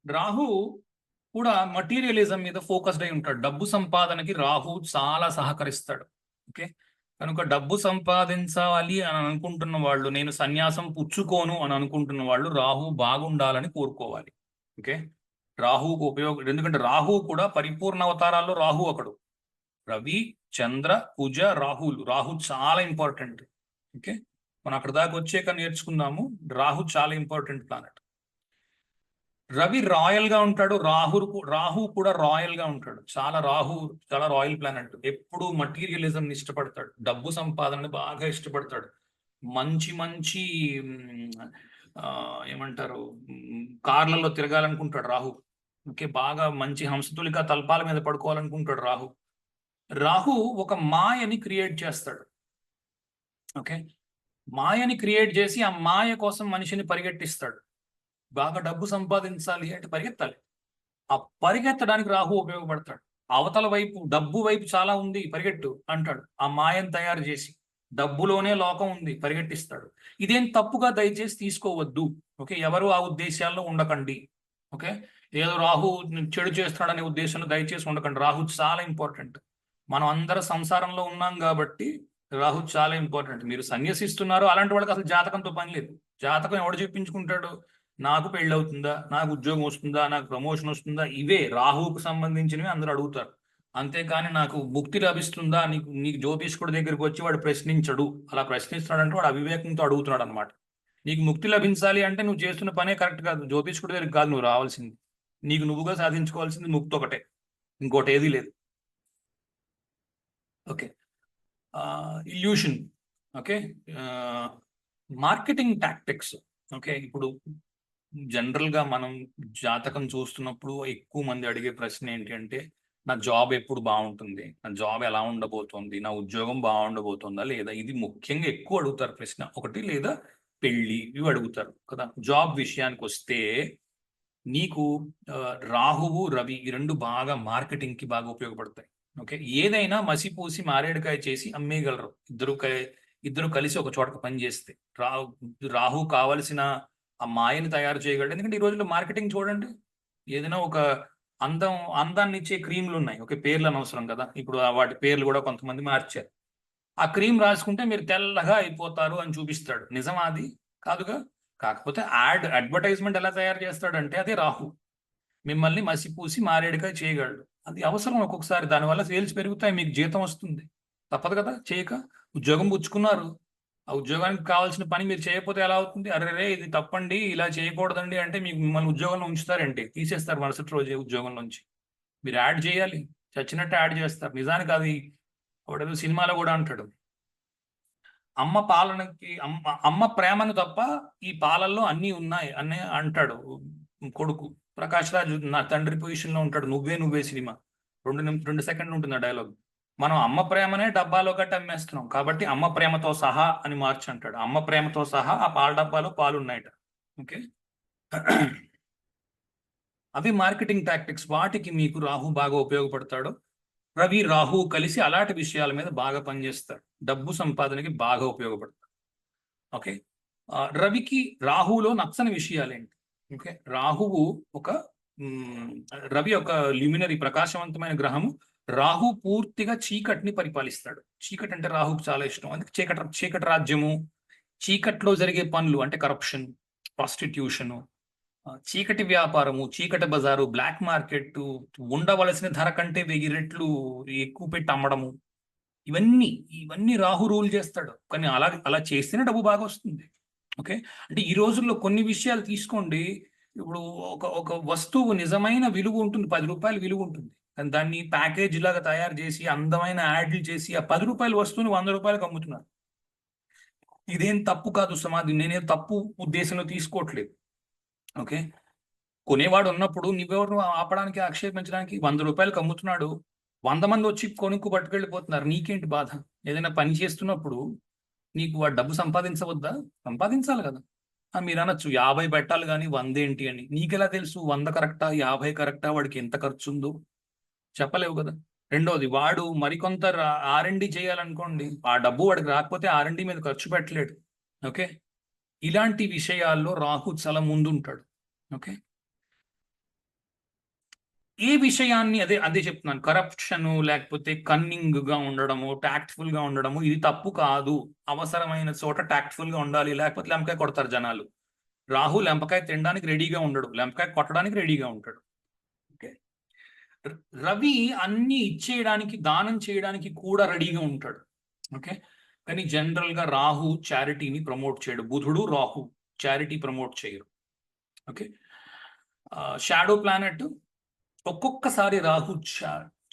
రాహు కూడా మటీరియలిజం మీద ఫోకస్డ్ అయి ఉంటాడు. డబ్బు సంపాదనకి రాహు చాలా సహకరిస్తాడు. ఓకే, కనుక డబ్బు సంపాదించాలి అని అనుకుంటున్న వాళ్ళు, నేను సన్యాసం పుచ్చుకోను అని అనుకుంటున్న వాళ్ళు రాహు బాగుండాలని కోరుకోవాలి. ఓకే, రాహుకు ఉపయోగం, ఎందుకంటే రాహు కూడా పరిపూర్ణ అవతారాల్లో రాహు ఒకడు. రవి, చంద్ర, కుజ, రాహులు. రాహు చాలా ఇంపార్టెంట్. ఓకే, మనం అక్కడ దాకా వచ్చాక నేర్చుకుందాము. రాహు చాలా ఇంపార్టెంట్ ప్లానెట్. రవి రాయల్ గా ఉంటాడు, రాహు కూడా రాయల్ గా ఉంటాడు. రాహు చాలా రాయల్ ప్లానెట్. ఎప్పుడు మటీరియలిజం ఇష్టపడతాడు, డబ్బు సంపాదనని బాగా ఇష్టపడతాడు. మంచి మంచి ఏమంటారు, కార్లలో తిరగాలనుకుంటాడు రాహు. ఓకే, బాగా మంచి హంసతులిక తల్పాల మీద పడుకోవాలనుకుంటాడు రాహు. రాహు ఒక మాయని క్రియేట్ చేస్తాడు. ఓకే, మాయని క్రియేట్ చేసి ఆ మాయ కోసం మనిషిని పరిగెట్టిస్తాడు. బాగా డబ్బు సంపాదించాలి అంటే పరిగెత్తాలి. ఆ పరిగెత్తడానికి రాహు ఉపయోగపడతాడు. అవతల వైపు డబ్బు వైపు చాలా ఉంది, పరిగెట్టు అంటాడు. ఆ మాయను తయారు చేసి డబ్బులోనే లోకం ఉంది, పరిగెట్టిస్తాడు. ఇదేం తప్పుగా దయచేసి తీసుకోవద్దు. ఓకే, ఎవరు ఆ ఉద్దేశాల్లో ఉండకండి. ఓకే, ఏదో రాహు చెడు చేస్తున్నాడనే ఉద్దేశంలో దయచేసి ఉండకండి. రాహు చాలా ఇంపార్టెంట్. మనం అందరం సంసారంలో ఉన్నాం కాబట్టి రాహు చాలా ఇంపార్టెంట్. మీరు సన్యసిస్తున్నారు, అలాంటి వాళ్ళకి అసలు జాతకంతో పని లేదు. జాతకం ఎవడు చెప్పించుకుంటాడు, నాకు పెళ్ళి అవుతుందా, నాకు ఉద్యోగం వస్తుందా, నాకు ప్రమోషన్ వస్తుందా, ఇవే రాహువుకు సంబంధించినవి అందరూ అడుగుతారు. అంతేకాని నాకు ముక్తి లభిస్తుందా, నీకు జ్యోతిష్కుడి దగ్గరికి వచ్చి వాడు ప్రశ్నించడు. అలా ప్రశ్నిస్తున్నాడంటే వాడు అవివేకంతో అడుగుతున్నాడు అనమాట. నీకు ముక్తి లభించాలి అంటే నువ్వు చేస్తున్న పనే కరెక్ట్ కాదు, జ్యోతిష్కుడి దగ్గరికి కాదు నువ్వు రావాల్సింది. నీకు నువ్వుగా సాధించుకోవాల్సింది ముక్తి ఒకటే, ఇంకోటి ఏదీ లేదు. Okay, illusion. Okay, marketing tactics. Okay, ఇప్పుడు జనరల్ గా మనం జాతకం చూస్తున్నప్పుడు ఎక్కువ మంది అడిగే ప్రశ్న ఏంటి అంటే, నా జాబ్ ఎప్పుడు బాగుంటుంది, నా జాబ్ ఎలా ఉండబోతోంది, నా ఉద్యోగం బాగుండబోతుందా లేదా, ఇది ముఖ్యంగా ఎక్కువ అడుగుతారు ప్రశ్న. ఒకటి లేదా పెళ్లి, ఇవి అడుగుతారు కదా. జాబ్ విషయానికి వస్తే నీకు రాహువు, రవి ఈ రెండు బాగా మార్కెటింగ్ కి బాగా ఉపయోగపడతాయి. ఓకే, ఏదైనా మసిపూసి మారేడుకాయ చేసి అమ్మేయగలరు ఇద్దరు కలిసి ఒక చోట పని చేస్తే. రాహు కావలసిన ఆ మాయని తయారు చేయగలడు. ఎందుకంటే ఈ రోజుల్లో మార్కెటింగ్ చూడండి, ఏదైనా ఒక అందాన్ని ఇచ్చే క్రీమ్లు ఉన్నాయి. ఓకే, పేర్లు అనవసరం కదా, ఇప్పుడు వాటి పేర్లు కూడా కొంతమంది మార్చారు. ఆ క్రీమ్ రాసుకుంటే మీరు తెల్లగా అయిపోతారు అని చూపిస్తాడు. నిజమా? అది కాదుగా. కాకపోతే అడ్వర్టైజ్మెంట్ ఎలా తయారు చేస్తాడంటే అదే రాహు. మిమ్మల్ని మసిపూసి మారేడుగా చేయగలడు. అది అవసరం ఒక్కొక్కసారి, దానివల్ల సేల్స్ పెరుగుతాయి, మీకు జీతం వస్తుంది. తప్పదు కదా చేయక. ఉద్యోగం పుచ్చుకున్నారు, ఆ ఉద్యోగానికి కావాల్సిన పని మీరు చేయకపోతే ఎలా అవుతుంది? అరే ఇది తప్పండి, ఇలా చేయకూడదండి అంటే మీకు మిమ్మల్ని ఉద్యోగంలో ఉంచుతారండి, తీసేస్తారు మరుసటి రోజే ఉద్యోగం నుంచి. మీరు యాడ్ చేయాలి, చచ్చినట్టు యాడ్ చేస్తారు. నిజానికి అది ఒకటేదో సినిమాలో కూడా అంటాడు, అమ్మ పాలనకి అమ్మ ప్రేమను తప్ప ఈ పాలల్లో అన్నీ ఉన్నాయి అని అంటాడు కొడుకు. ప్రకాష్ రాజ్ నా తండ్రి పొజిషన్ లో ఉంటాడు, నువ్వే నువ్వే సినిమా 2 సెకండ్లు ఉంటుంది ఆ డైలాగ్. మనం అమ్మ ప్రేమనే డబ్బాలో గట్టి అమ్మేస్తున్నాం, కాబట్టి అమ్మ ప్రేమతో సహా అని మార్చి అంటాడు. అమ్మ ప్రేమతో సహా ఆ పాల డబ్బాలో పాలు ఉన్నాయట. ఓకే. అవి మార్కెటింగ్ టాక్టిక్స్, వాటికి మీకు రాహు బాగా ఉపయోగపడతాడు. రవి రాహు కలిసి అలాంటి విషయాల మీద బాగా పనిచేస్తాడు, డబ్బు సంపాదనకి బాగా ఉపయోగపడతాడు. ఓకే. రవికి రాహులో నచ్చని విషయాలేంటి? ఓకే. రాహువు ఒక రవి ఒక ల్యూమినరీ ప్రకాశవంతమైన గ్రహము. రాహు పూర్తిగా చీకటిని పరిపాలిస్తాడు. చీకటి అంటే రాహుకు చాలా ఇష్టం, అందుకే చీకటి రాజ్యము, చీకట్లో జరిగే పనులు అంటే కరప్షన్, ప్రాస్టిట్యూషను, చీకటి వ్యాపారము, చీకటి బజారు, బ్లాక్ మార్కెట్, ఉండవలసిన ధర కంటే 1000 రెట్లు ఎక్కువ పెట్టి అమ్మడము, ఇవన్నీ రాహు రూల్ చేస్తాడు. కానీ అలా చేస్తేనే డబ్బు బాగా వస్తుంది. ఓకే. అంటే ఈ రోజుల్లో కొన్ని విషయాలు తీసుకోండి, ఇప్పుడు ఒక వస్తువు నిజమైన విలువ ఉంటుంది, 10 రూపాయలు విలువ ఉంటుంది, కానీ దాన్ని ప్యాకేజ్ లాగా తయారు చేసి అందమైన యాడ్లు చేసి ఆ 10 రూపాయల వస్తువుని 100 రూపాయలకు అమ్ముతున్నారు. ఇదేం తప్పు కాదు సమాధి, నేనే తప్పు ఉద్దేశంలో తీసుకోవట్లేదు. ఓకే. కొనేవాడు ఉన్నప్పుడు నువ్వెవరు ఆపడానికి, ఆక్షేపించడానికి? 100 రూపాయలకు అమ్ముతున్నాడు, 100 మంది వచ్చి కొనుక్కు పట్టుకెళ్ళిపోతున్నారు, నీకేంటి బాధ? ఏదైనా పని చేస్తున్నప్పుడు నీకు వాడు డబ్బు సంపాదించవద్దా? సంపాదించాలి కదా. మీరు అనొచ్చు 50 పెట్టాలి కానీ 100 ఏంటి అని. నీకెలా తెలుసు 100 కరెక్టా 50 కరెక్టా, వాడికి ఎంత ఖర్చు ఉందో చెప్పలేవు కదా. రెండోది, వాడు మరికొంత R&D చేయాలనుకోండి, ఆ డబ్బు వాడికి రాకపోతే R&D మీద ఖర్చు పెట్టలేడు. ఓకే. ఇలాంటి విషయాల్లో రాహు చాలా ముందుంటాడు. ఓకే. ఏ విషయాన్ని అదే చెప్తున్నాను, కరప్షన్ లేకపోతే కన్నింగ్ గా ఉండడము, టాక్ట్ఫుల్ గా ఉండడము, ఇది తప్పు కాదు. అవసరమైన చోట టాక్ట్ఫుల్ గా ఉండాలి, లేకపోతే లెంపకాయ కొడతారు జనాలు. రాహు లెంపకాయ తినడానికి రెడీగా ఉండడు, లెంపకాయ కొట్టడానికి రెడీగా ఉంటాడు. ఓకే. రవి అన్ని ఇచ్చేయడానికి, దానం చేయడానికి కూడా రెడీగా ఉంటాడు. ఓకే. కానీ జనరల్ గా రాహు చారిటీని ప్రమోట్ చేయడు. బుధుడు రాహు చారిటీ ప్రమోట్ చేయరు. ఓకే. షాడో ప్లానెట్ ఒక్కొక్కసారి రాహు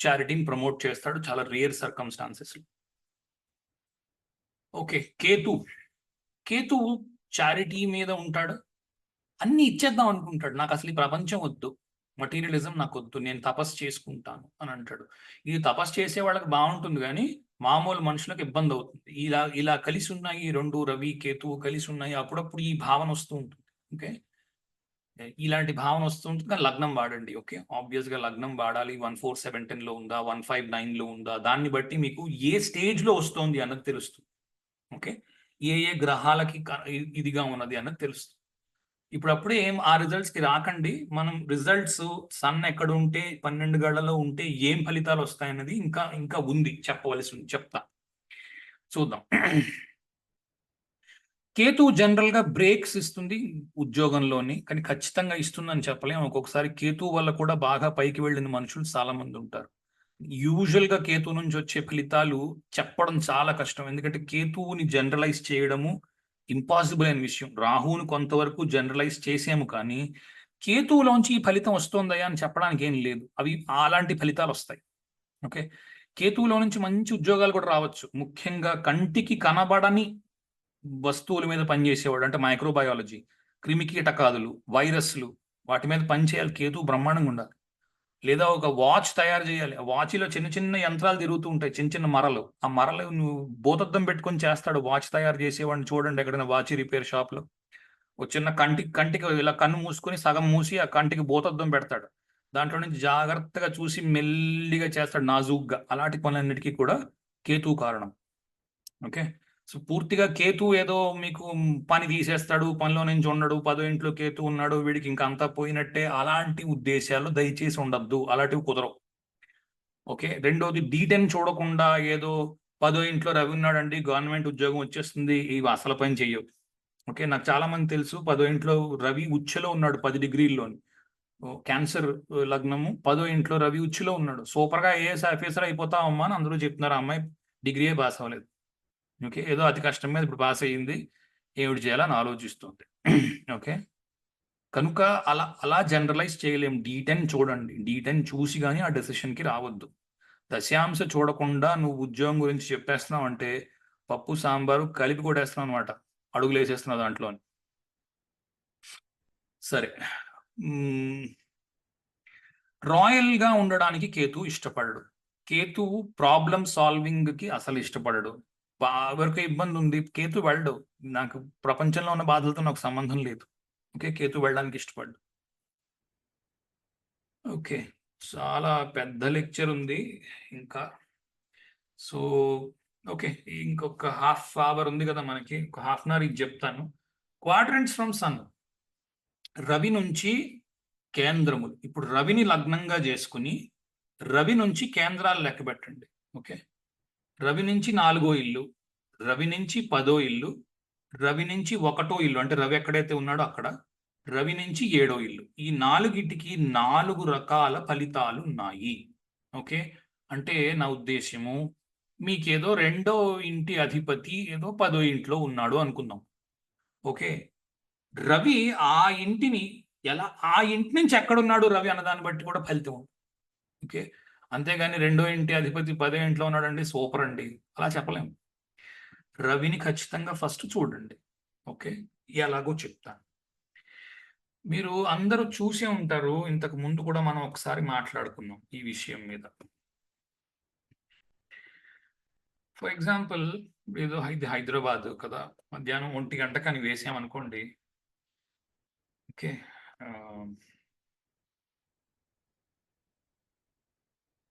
చారిటీని ప్రమోట్ చేస్తాడు, చాలా rare circumstances. Okay. Ketu charity మీద ఉంటాడు, అన్ని ఇచ్చేద్దాం అనుకుంటాడు. నాకు అసలు ఈ ప్రపంచం వద్దు, మటీరియలిజం నాకు వద్దు, నేను తపస్సు చేసుకుంటాను అని అంటాడు. ఇది తపస్సు చేసే వాళ్ళకి బాగుంటుంది, కానీ మామూలు మనుషులకు ఇబ్బంది అవుతుంది. ఇలా కలిసి ఉన్నాయి, 2 రవి కేతువు కలిసి ఉన్నాయి, అప్పుడప్పుడు ఈ భావన వస్తూ ఉంటుంది. ఓకే. ఇలాంటి భావన వస్తుంటుంది, కానీ లగ్నం వాడండి. ఓకే. ఆబ్వియస్ గా లగ్నం వాడాలి. 14710 లో ఉందా, 159 లో ఉందా, దాన్ని బట్టి మీకు ఏ స్టేజ్ లో వస్తుంది అన్నది తెలుస్తుంది. ఓకే. ఏ గ్రహాలకి ఇదిగా ఉన్నది అన్నది తెలుస్తుంది. ఇప్పుడప్పుడే ఆ రిజల్ట్స్ కి రాకండి. మనం రిజల్ట్స్ సన్ ఎక్కడ ఉంటే 12 గళ్లలో ఉంటే ఏం ఫలితాలు వస్తాయన్నది ఇంకా ఉంది, చెప్పవలసి ఉంది, చెప్తా, చూద్దాం. కేతు జనరల్ గా బ్రేక్స్ ఇస్తుంది ఉద్యోగంలోని, కానీ ఖచ్చితంగా ఇస్తుందని చెప్పలేము. ఒక్కొక్కసారి కేతు వల్ల కూడా బాగా పైకి వెళ్ళిన మనుషులు చాలా మంది ఉంటారు. యూజువల్ గా కేతు నుంచి వచ్చే ఫలితాలు చెప్పడం చాలా కష్టం, ఎందుకంటే కేతువుని జనరలైజ్ చేయడము ఇంపాసిబుల్ అయిన విషయం. రాహువుని కొంతవరకు జనరలైజ్ చేసాము, కానీ కేతువులోంచి ఈ ఫలితం వస్తుందయా అని చెప్పడానికి ఏం లేదు. అవి అలాంటి ఫలితాలు వస్తాయి. ఓకే. కేతువులో నుంచి మంచి ఉద్యోగాలు కూడా రావచ్చు, ముఖ్యంగా కంటికి కనబడని వస్తువుల మీద పనిచేసేవాడు, అంటే మైక్రోబయాలజీ, క్రిమి కీటకాదులు, వైరస్లు, వాటి మీద పనిచేయాలి, కేతు బ్రహ్మాండంగా ఉండాలి. లేదా ఒక వాచ్ తయారు చేయాలి, ఆ వాచ్లో చిన్న చిన్న యంత్రాలు తిరుగుతూ ఉంటాయి, చిన్న చిన్న మరలు, ఆ మరలు నువ్వు భూతద్దం పెట్టుకొని చేస్తాడు వాచ్ తయారు చేసేవాడిని చూడండి ఎక్కడైనా వాచ్ రిపేర్ షాప్ లో. ఒక చిన్న కంటికి ఇలా కన్ను మూసుకొని సగం మూసి ఆ కంటికి భూతద్దం పెడతాడు, దాంట్లో నుంచి జాగ్రత్తగా చూసి మెల్లిగా చేస్తాడు నాజూగ్గా. అలాంటి పనులన్నిటికీ కూడా కేతు కారణం. ఓకే. సో పూర్తిగా కేతు ఏదో మీకు పని తీసేస్తాడు, పనిలో నుంచి ఉండడు, 10వ ఇంట్లో కేతు ఉన్నాడు, వీడికి ఇంకా అంతా పోయినట్టే, అలాంటి ఉద్దేశాలు దయచేసి ఉండద్దు, అలాంటివి కుదరవు. ఓకే. రెండోది, D10 చూడకుండా ఏదో 10వ ఇంట్లో రవి ఉన్నాడండి గవర్నమెంట్ ఉద్యోగం వచ్చేస్తుంది, ఇవి అసలు పని చెయ్యవు. ఓకే. నాకు చాలా మంది తెలుసు, 10వ ఇంట్లో రవి ఉచ్చులో ఉన్నాడు, 10 డిగ్రీల్లోని, క్యాన్సర్ లగ్నము, 10వ ఇంట్లో రవి ఉచ్చులో ఉన్నాడు, సూపర్ గా AS ఆఫీసర్ అయిపోతావమ్మా అని అందరూ చెప్తున్నారు, అమ్మాయి డిగ్రీయే పాస్ అవ్వలేదు. ఓకే, ఏదో అతి కష్టం మీద ఇప్పుడు పాస్ అయ్యింది, ఏమిటి చేయాలని ఆలోచిస్తుంది. ఓకే, కనుక అలా అలా జనరలైజ్ చేయలేం. D10 చూడండి, D10 చూసి కానీ ఆ డెసిషన్కి రావద్దు. దశాంశ చూడకుండా నువ్వు ఉద్యోగం గురించి చెప్పేస్తున్నావు అంటే పప్పు సాంబారు కలిపి కొట్టేస్తున్నావు అనమాట, అడుగులు వేసేస్తున్నావు దాంట్లో. సరే, రాయల్గా ఉండడానికి కేతు ఇష్టపడడు. కేతు ప్రాబ్లమ్ సాల్వింగ్కి అసలు ఇష్టపడడు. ఎవరికి ఇబ్బంది ఉంది, కేతు వెళ్ళడు. నాకు ప్రపంచంలో ఉన్న బాధలతో నాకు సంబంధం లేదు. ఓకే, కేతు వెళ్ళడానికి ఇష్టపడ్డు. ఓకే, చాలా పెద్ద లెక్చర్ ఉంది ఇంకా. సో ఓకే, ఇంకొక హాఫ్ అవర్ ఉంది కదా మనకి, ఒక హాఫ్ అన్ అవర్ ఇది చెప్తాను. క్వాడ్రంట్స్ ఫ్రమ్ సన్, రవి నుంచి కేంద్రములు. ఇప్పుడు రవిని లగ్నంగా చేసుకుని రవి నుంచి కేంద్రాలు లెక్క పెట్టండి. ఓకే, రవి నుంచి 4వ ఇల్లు, రవి నుంచి 10వ ఇల్లు, రవి నుంచి 1వ ఇల్లు, అంటే రవి ఎక్కడైతే ఉన్నాడో అక్కడ, రవి నుంచి 7వ ఇల్లు. ఈ 4గిటికి 4 రకాల ఫలితాలు ఉన్నాయి. ఓకే, అంటే నా ఉద్దేశ్యము, మీకేదో 2వ ఇంటి అధిపతి ఏదో 10వ ఇంట్లో ఉన్నాడు అనుకుందాం. ఓకే, రవి ఆ ఇంటిని ఎలా, ఆ ఇంటి నుంచి ఎక్కడున్నాడు రవి అన్నదాన్ని బట్టి కూడా ఫలితం. ఓకే, అంతేగాని 2వ ఇంటి అధిపతి 10వ ఇంట్లో ఉన్నాడండి సూపర్ అండి అలా చెప్పలేము. రవిని ఖచ్చితంగా ఫస్ట్ చూడండి. ఓకే, ఎలాగో చెప్తాను. మీరు అందరూ చూసే ఉంటారు, ఇంతకు ముందు కూడా మనం ఒకసారి మాట్లాడుకున్నాం ఈ విషయం మీద. ఫర్ ఎగ్జాంపుల్, ఏదో ఇది హైదరాబాద్ కదా, మధ్యాహ్నం 1 గంటకని వేసామనుకోండి. ఓకే,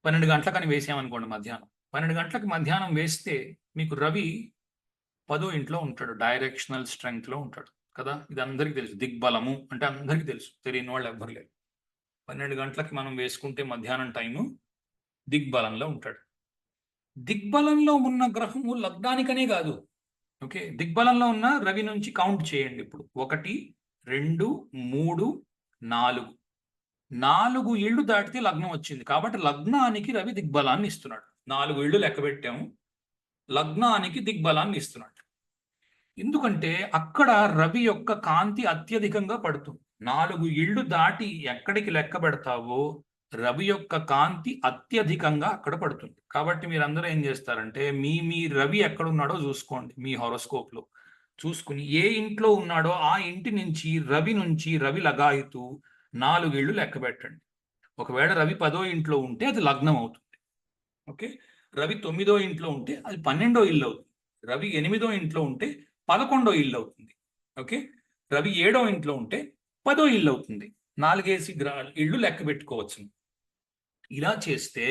12 గంటలకని వేసామనుకోండి మధ్యాహ్నం. 12 గంటలకు మధ్యాహ్నం వేస్తే మీకు రవి 10వ ఇంట్లో ఉంటాడు, డైరెక్షనల్ స్ట్రెంగ్త్లో ఉంటాడు కదా. ఇది అందరికీ తెలుసు. దిగ్బలము అంటే అందరికీ తెలుసు, తెలియని వాళ్ళు ఎవ్వరు లేరు. 12 గంటలకి మనం వేసుకుంటే మధ్యాహ్నం టైము దిగ్బలంలో ఉంటాడు. దిగ్బలంలో ఉన్న గ్రహము లగ్నానికనే కాదు. ఓకే, దిగ్బలంలో ఉన్న రవి నుంచి కౌంట్ చేయండి. ఇప్పుడు 1, 2, 3, 4, 4 ఇళ్ళు దాటితే లగ్నం వచ్చింది. కాబట్టి లగ్నానికి రవి దిగ్బలాన్ని ఇస్తున్నాడు. 4 ఇళ్ళు లెక్క పెట్టాము, లగ్నానికి దిగ్బలాన్ని ఇస్తున్నాడు. ఎందుకంటే అక్కడ రవి యొక్క కాంతి అత్యధికంగా పడుతుంది. 4 ఇళ్ళు దాటి ఎక్కడికి లెక్క పెడతావో రవి యొక్క కాంతి అత్యధికంగా అక్కడ పడుతుంది. కాబట్టి మీరందరూ ఏం చేస్తారంటే మీ మీ రవి ఎక్కడున్నాడో చూసుకోండి. మీ హోరోస్కోప్లో చూసుకుని ఏ ఇంట్లో ఉన్నాడో ఆ ఇంటి నుంచి రవి లగాయితూ 4 ఇళ్ళు లెక్క పెట్టండి. ఒకవేళ రవి 10వ ఇంట్లో ఉంటే అది లగ్నం అవుతుంది. ఓకే, రవి 9వ ఇంట్లో ఉంటే అది 12వ ఇల్లు అవుతుంది. రవి 8వ ఇంట్లో ఉంటే 11వ ఇల్లు అవుతుంది. ఓకే, రవి 7వ ఇంట్లో ఉంటే 10వ ఇల్లు అవుతుంది. 4 ఇళ్ళు లెక్క పెట్టుకోవచ్చు. ఇలా చేస్తే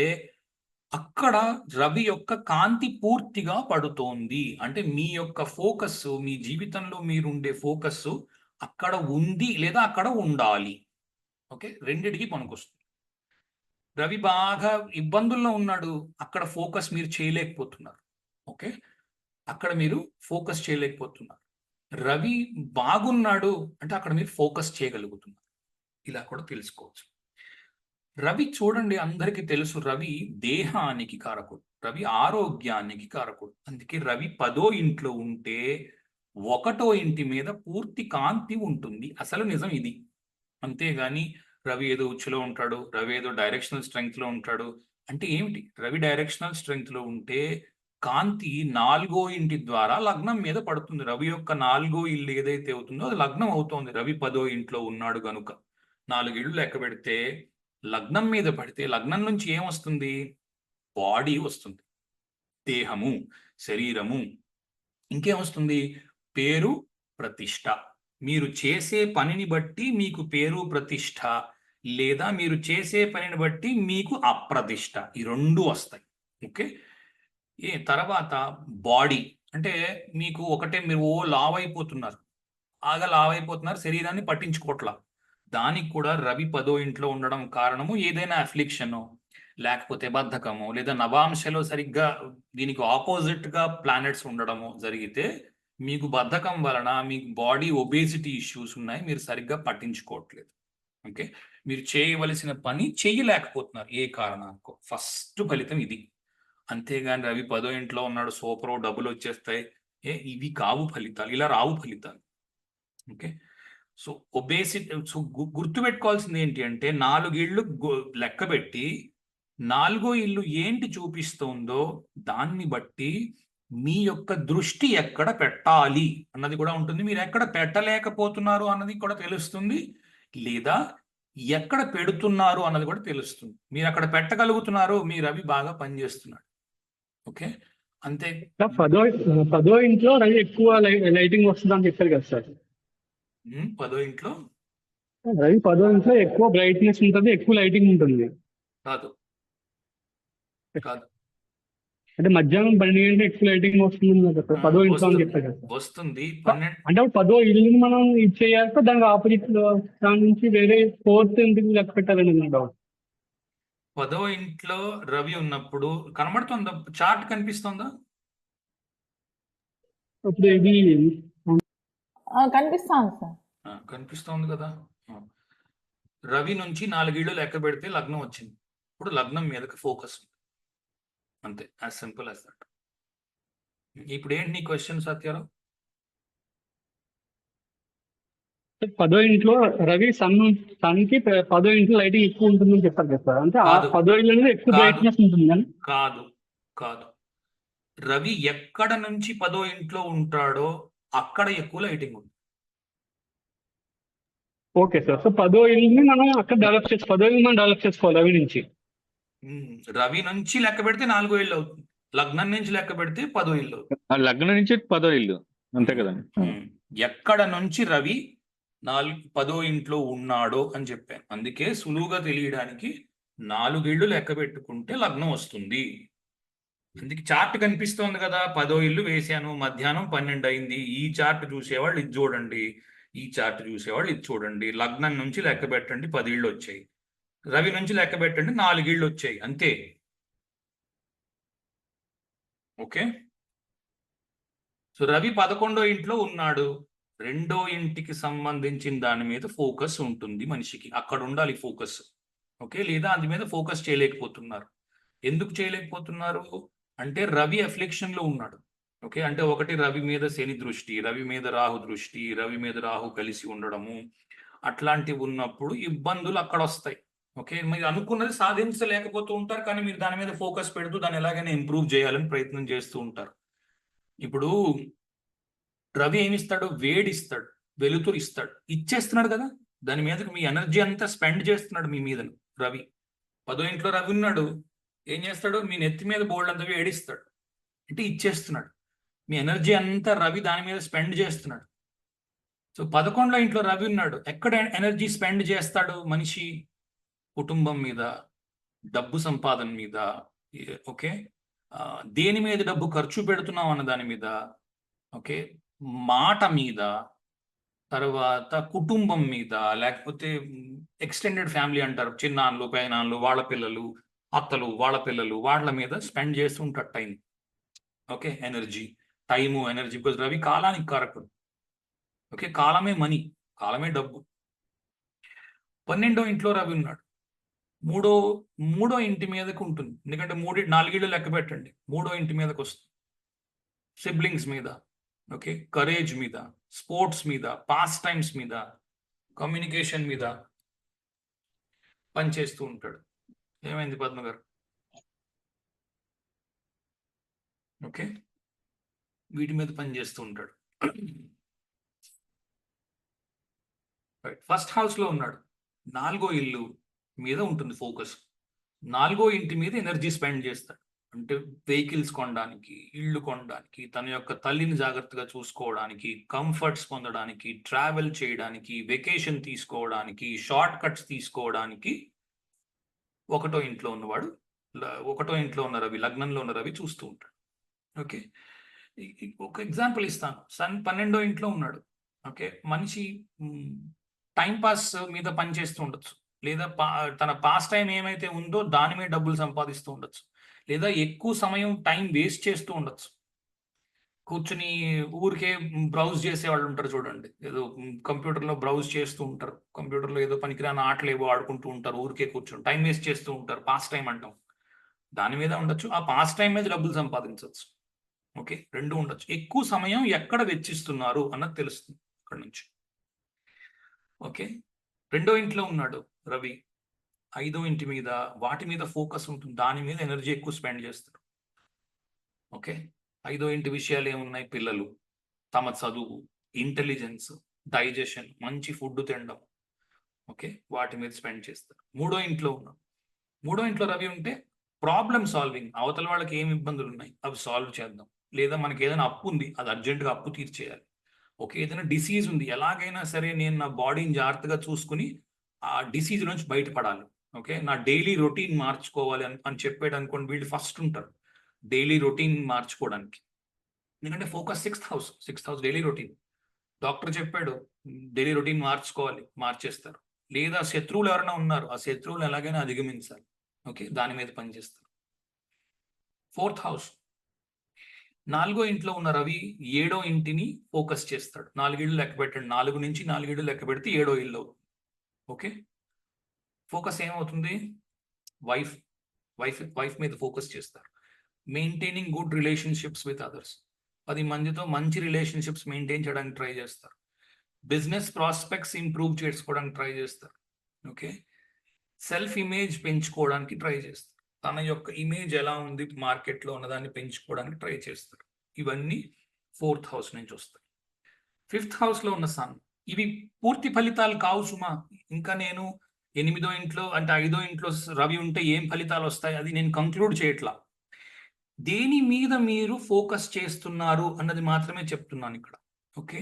అక్కడ రవి యొక్క కాంతి పూర్తిగా పడుతోంది. అంటే మీ యొక్క ఫోకస్, మీ జీవితంలో మీరుండే ఫోకస్ అక్కడ ఉంది లేదా అక్కడ ఉండాలి. ఓకే, రెండిటికి పనికొస్తుంది. రవి బాగా ఇబ్బందుల్లో ఉన్నాడు, అక్కడ ఫోకస్ మీరు చేయలేకపోతున్నారు. ఓకే, అక్కడ మీరు ఫోకస్ చేయలేకపోతున్నారు. రవి బాగున్నాడు అంటే అక్కడ మీరు ఫోకస్ చేయగలుగుతున్నారు. ఇలా కూడా తెలుసుకోవచ్చు. రవి చూడండి, అందరికీ తెలుసు రవి దేహానికి కారకుడు, రవి ఆరోగ్యానికి కారకుడు. అందుకే రవి 10వ ఇంట్లో ఉంటే 1వ ఇంటి మీద పూర్తి కాంతి ఉంటుంది. అసలు నిజం ఇది. అంతేగాని రవి ఏదో ఉచ్చులో ఉంటాడు, రవి ఏదో డైరెక్షనల్ స్ట్రెంగ్త్లో ఉంటాడు అంటే ఏమిటి? రవి డైరెక్షనల్ స్ట్రెంగ్త్లో ఉంటే కాంతి 4వ ఇంటి ద్వారా లగ్నం మీద పడుతుంది. రవి యొక్క 4వ ఇల్లు ఏదైతే అవుతుందో అది లగ్నం అవుతోంది. రవి 10వ ఇంట్లో ఉన్నాడు గనుక 4 ఇళ్ళు లెక్క పెడితే లగ్నం మీద పడితే లగ్నం నుంచి ఏమొస్తుంది? బాడీ వస్తుంది, దేహము, శరీరము. ఇంకేమొస్తుంది? పేరు, ప్రతిష్ట. మీరు చేసే పనిని బట్టి మీకు పేరు, ప్రతిష్ట, లేదా మీరు చేసే పనిని బట్టి మీకు అప్రతిష్ట. ఈ 2 వస్తాయి. ఓకే, తర్వాత బాడీ అంటే మీకు ఒకటే, మీరు లావైపోతున్నారు, లావైపోతున్నారు, శరీరాన్ని పట్టించుకోవట్లా. దానికి కూడా రవి 10వ ఇంట్లో ఉండడం కారణము ఏదైనా అఫ్లిక్షను, లేకపోతే బద్ధకము, లేదా నవాంశలో సరిగ్గా దీనికి ఆపోజిట్గా ప్లానెట్స్ ఉండడము జరిగితే మీకు బద్ధకం వలన మీకు బాడీ ఒబేసిటీ ఇష్యూస్ ఉన్నాయి, మీరు సరిగ్గా పట్టించుకోవట్లేదు. ఓకే, మీరు చేయవలసిన పని చేయలేకపోతున్నారు ఏ కారణానికో. ఫస్ట్ ఫలితం ఇది. అంతేగాని రవి 10వ ఇంట్లో ఉన్నాడు, సూపర్, డబ్బులు వచ్చేస్తాయి, ఇవి కావు ఫలితాలు, ఇలా రావు ఫలితాలు. ఓకే, సో ఒబేసిటీ, సో గుర్తుపెట్టుకోవాల్సింది ఏంటి అంటే 4 ఇళ్ళు లెక్క పెట్టి 4వ ఇల్లు ఏంటి చూపిస్తుందో దాన్ని బట్టి మీ యొక్క దృష్టి ఎక్కడ పెట్టాలి అన్నది కూడా ఉంటుంది. మీరు ఎక్కడ పెట్టలేకపోతున్నారు అన్నది కూడా తెలుస్తుంది, లేదా ఎక్కడ పెడుతున్నారు అన్నది కూడా తెలుస్తుంది. మీరు అక్కడ పెట్టగలుగుతున్నారు, మీరు అవి బాగా పనిచేస్తున్నాడు. ఓకే, అంతే. 10వ ఇంట్లో ఎక్కువ లైటింగ్ వస్తుంది అని చెప్పారు కదా సార్. 10వ ఇంట్లో రవి 10వ ఇంట్లో ఎక్కువ బ్రైట్నెస్ ఉంటుంది, ఎక్కువ లైటింగ్ ఉంటుంది. కాదు కాదు, అంటే మధ్యాహ్నం 12 గంటలకు ఎక్కువ లైటింగ్ వస్తుంది 10వ ఇంట్లో అని చెప్పారు కదా. వస్తుంది. అంటే 10వ ఇల్లుని మనం ఇచ్చేయాక దానికి ఆపోజిట్ దాని నుంచి వేరే 4th ఇంటికి లెక్క పెట్టాలని డౌట్. 10వ ఇంట్లో రవి ఉన్నప్పుడు కనబడుతుందా? చార్ట్ కనిపిస్తుందా? ఇప్పుడు ఇది కనిపిస్తుంది సార్. కనిపిస్తుంది కదా. రవి నుంచి 4 ఇళ్ళు లెక్క పెడితే లగ్నం వచ్చింది. ఇప్పుడు లగ్నం మీదకి ఫోకస్, అంతే, యాజ్ సింపుల్ యాజ్ దట్. ఇప్పుడు ఏంటి నీ క్వశ్చన్ సత్యారావు? 10వ ఇంట్లో రవి సన్కి 10వ ఇంట్లో లైటింగ్ ఎక్కువ ఉంటుందని చెప్పారు కదా సార్. అంటే 10వ ఇంట్లో ఎక్కువ బ్రైట్నెస్ ఉంటుంది అని. కాదు కాదు, రవి ఎక్కడ నుంచి 10వ ఇంట్లో ఉంటాడో అక్కడ ఎక్కువ లైటింగ్ ఉంది. ఓకే సార్, సో 10వ ఇల్లుని మనం అక్కడ డెవలప్ 10వ ఇల్లు మనం డెవలప్ చేసుకోవాలి రవి నుంచి. రవి నుంచి లెక్క పెడితే 4వ ఇల్లు అవుతుంది, లగ్నం నుంచి లెక్క పెడితే 10వ ఇల్లు అవుతుంది. లగ్నం నుంచి 10వ ఇల్లు, అంతే కదండి. ఎక్కడ నుంచి రవి 10వ ఇంట్లో ఉన్నాడో అని చెప్పాను. అందుకే సులువుగా తెలియడానికి 4 ఇళ్ళు లెక్క పెట్టుకుంటే లగ్నం వస్తుంది. అందుకే చార్ట్ కనిపిస్తోంది కదా, 10వ ఇల్లు వేసాను, మధ్యాహ్నం 12 అయింది. ఈ చార్ట్ చూసేవాళ్ళు ఇది చూడండి, ఈ చార్ట్ చూసేవాళ్ళు ఇది చూడండి. లగ్నం నుంచి లెక్క పెట్టండి, 10 ఇళ్ళు వచ్చాయి. రవి నుంచి లెక్క పెట్టండి, 4 ఇళ్ళు వచ్చాయి, అంతే. ఓకే, సో రవి 11వ ఇంట్లో ఉన్నాడు, 2వ ఇంటికి సంబంధించిన దాని మీద ఫోకస్ ఉంటుంది మనిషికి, అక్కడ ఉండాలి ఫోకస్. ఓకే, లేదా అది మీద ఫోకస్ చేయలేకపోతున్నారు. ఎందుకు చేయలేకపోతున్నారు అంటే రవి అఫ్లిక్షన్ లో ఉన్నాడు. ఓకే, అంటే ఒకటి రవి మీద శని దృష్టి, రవి మీద రాహు దృష్టి, రవి మీద రాహు కలిసి ఉండడము, అట్లాంటివి ఉన్నప్పుడు ఇబ్బందులు అక్కడ వస్తాయి. ఓకే, మీరు అనుకున్నది సాధించలేకపోతూ ఉంటారు, కానీ మీరు దాని మీద ఫోకస్ పెడుతూ దాన్ని ఎలాగైనా ఇంప్రూవ్ చేయాలని ప్రయత్నం చేస్తూ ఉంటారు. ఇప్పుడు రవి ఏమిస్తాడు? వేడిస్తాడు, వెలుతురు ఇస్తాడు, ఇచ్చేస్తున్నాడు కదా, దాని మీదకి మీ ఎనర్జీ అంతా స్పెండ్ చేస్తున్నాడు మీ మీద. రవి 10వ ఇంట్లో రవి ఉన్నాడు, ఏం చేస్తాడు? మీ నెత్తి మీద బోల్డ్ అంతా వేడిస్తాడు, అంటే ఇచ్చేస్తున్నాడు. మీ ఎనర్జీ అంతా రవి దాని మీద స్పెండ్ చేస్తున్నాడు. సో 11వ ఇంట్లో రవి ఉన్నాడు, ఎక్కడ ఎనర్జీ స్పెండ్ చేస్తాడు మనిషి? కుటుంబం మీద, డబ్బు సంపాదన మీద. ఓకే, దేని మీద డబ్బు ఖర్చు పెడుతున్నాం అన్న దాని మీద. ఓకే, మాట మీద, తర్వాత కుటుంబం మీద, లేకపోతే ఎక్స్టెండెడ్ ఫ్యామిలీ అంటారు, చిన్నాన్నలు, పెదనాన్నలు, వాళ్ళ పిల్లలు, అత్తలు, వాళ్ళ పిల్లలు, వాళ్ళ మీద స్పెండ్ చేస్తుంటారు time. Okay, energy, time, energy, because Ravi కాలానికి కారకుడు. ఓకే, కాలమే మనీ, కాలమే డబ్బు. 12వ ఇంట్లో రవి ఉన్నాడు, మూడో ఇంటి మీదకి ఉంటుంది, ఎందుకంటే 4 ఇళ్ళు లెక్క పెట్టండి, 3వ ఇంటి మీదకి వస్తుంది. సిబ్లింగ్స్ మీద, ఓకే, కరేజ్ మీద, స్పోర్ట్స్ మీద, పాస్ టైమ్స్ మీద, కమ్యూనికేషన్ మీద పనిచేస్తూ ఉంటాడు. ఏమైంది పద్మ గారు? ఓకే, వీటి మీద పనిచేస్తూ ఉంటాడు. ఫస్ట్ హౌస్ లో ఉన్నాడు, 4వ ఇల్లు మీద ఉంటుంది ఫోకస్. 4వ ఇంటి మీద ఎనర్జీ స్పెండ్ చేస్తాడు, అంటే వెహికల్స్ కొనడానికి, ఇళ్ళు కొనడానికి, తన యొక్క తల్లిని జాగ్రత్తగా చూసుకోవడానికి, కంఫర్ట్స్ పొందడానికి, ట్రావెల్ చేయడానికి, వెకేషన్ తీసుకోవడానికి, షార్ట్ కట్స్ తీసుకోవడానికి 1వ ఇంట్లో ఉన్నవాడు, 1వ ఇంట్లో ఉన్న రవి, లగ్నంలో ఉన్న రవి చూస్తూ ఉంటాడు. ఓకే, ఒక ఎగ్జాంపుల్ ఇస్తాను. సన్ 12వ ఇంట్లో ఉన్నాడు. ఓకే, మనిషి టైం పాస్ మీద పనిచేస్తూ ఉండొచ్చు, లేదా తన పాస్ టైం ఏమైతే ఉందో దాని మీద డబ్బులు సంపాదిస్తూ ఉండొచ్చు, లేదా ఎక్కువ సమయం టైం వేస్ట్ చేస్తూ ఉండొచ్చు. కూర్చుని ఊరికే బ్రౌజ్ చేసే వాళ్ళు ఉంటారు చూడండి, ఏదో కంప్యూటర్లో బ్రౌజ్ చేస్తూ ఉంటారు, కంప్యూటర్లో ఏదో పనికిరాని ఆటలు ఏవో ఆడుకుంటూ ఉంటారు, ఊరికే కూర్చొని టైం వేస్ట్ చేస్తూ ఉంటారు, పాస్ టైం అంటాం. దాని మీద ఉండొచ్చు, ఆ పాస్ట్ టైం మీద డబ్బులు సంపాదించవచ్చు. ఓకే, రెండు ఉండొచ్చు. ఎక్కువ సమయం ఎక్కడ వెచ్చిస్తున్నారు అన్నది తెలుస్తుంది అక్కడ నుంచి. ఓకే, రెండో ఇంట్లో ఉన్నాడు రవి, ఐదో ఇంటి మీద, వాటి మీద ఫోకస్ ఉంటుంది, దాని మీద ఎనర్జీ ఎక్కువ స్పెండ్ చేస్తారు. ఓకే, ఐదో ఇంటి విషయాలు ఏమున్నాయి? పిల్లలు, తమ చదువు, ఇంటెలిజెన్స్, డైజెషన్, మంచి ఫుడ్ తినడం. ఓకే, వాటి మీద స్పెండ్ చేస్తారు. మూడో ఇంట్లో ఉన్నాం, మూడో ఇంట్లో రవి ఉంటే ప్రాబ్లమ్ సాల్వింగ్, అవతల వాళ్ళకి ఏమి ఇబ్బందులు ఉన్నాయి అవి సాల్వ్ చేద్దాం, లేదా మనకి ఏదైనా అప్పు ఉంది అది అర్జెంటుగా అప్పు తీర్చేయాలి. ఓకే, ఏదైనా డిసీజ్ ఉంది, ఎలాగైనా సరే నేను నా బాడీని జాగ్రత్తగా చూసుకుని ఆ డిసీజ్ నుంచి బయటపడాలి. ఓకే, నా డైలీ రొటీన్ మార్చుకోవాలి అని చెప్పాడు అనుకోండి, వీళ్ళు ఫస్ట్ ఉంటారు డైలీ రొటీన్ మార్చుకోవడానికి. ఎందుకంటే focus sixth house daily routine. Doctor చెప్పాడు డైలీ రొటీన్ మార్చుకోవాలి, మార్చేస్తారు. లేదా శత్రువులు ఎవరైనా ఉన్నారు, ఆ శత్రువులు ఎలాగైనా అధిగమించాలి. ఓకే, దాని మీద పనిచేస్తారు. ఫోర్త్ హౌస్, నాలుగో ఇంట్లో ఉన్న రవి ఏడో ఇంటిని ఫోకస్ చేస్తాడు. 4 ఇళ్ళు లెక్క పెట్టండి, 4 నుంచి 4 ఇళ్ళు లెక్క పెడితే ఏడో ఇల్లు అవుతుంది. ఓకే, ఫోకస్ ఏమవుతుంది? వైఫ్ వైఫ్ మీద ఫోకస్ చేస్తారు. Maintaining good relationships with others, 10 మందితో మంచి రిలేషన్షిప్స్ మెయింటైన్ చేయడానికి ట్రై చేస్తారు. బిజినెస్ ప్రాస్పెక్ట్స్ ఇంప్రూవ్ చేసుకోవడానికి ట్రై చేస్తారు. ఓకే, సెల్ఫ్ ఇమేజ్ పెంచుకోవడానికి ట్రై చేస్తారు. తన యొక్క ఇమేజ్ ఎలా ఉంది మార్కెట్లో ఉన్నదాన్ని పెంచుకోవడానికి ట్రై చేస్తారు. ఇవన్నీ ఫోర్త్ హౌస్ నుంచి వస్తాయి. ఫిఫ్త్ హౌస్లో ఉన్న సన్, ఇవి పూర్తి ఫలితాలు కావు సుమా. ఇంకా నేను 8దో ఇంట్లో అంటే 5దో ఇంట్లో రవి ఉంటే ఏం ఫలితాలు వస్తాయి అది నేను కంక్లూడ్ చేయట్లా. దేని మీద మీరు ఫోకస్ చేస్తున్నారు అన్నది మాత్రమే చెప్తున్నాను ఇక్కడ. ఓకే,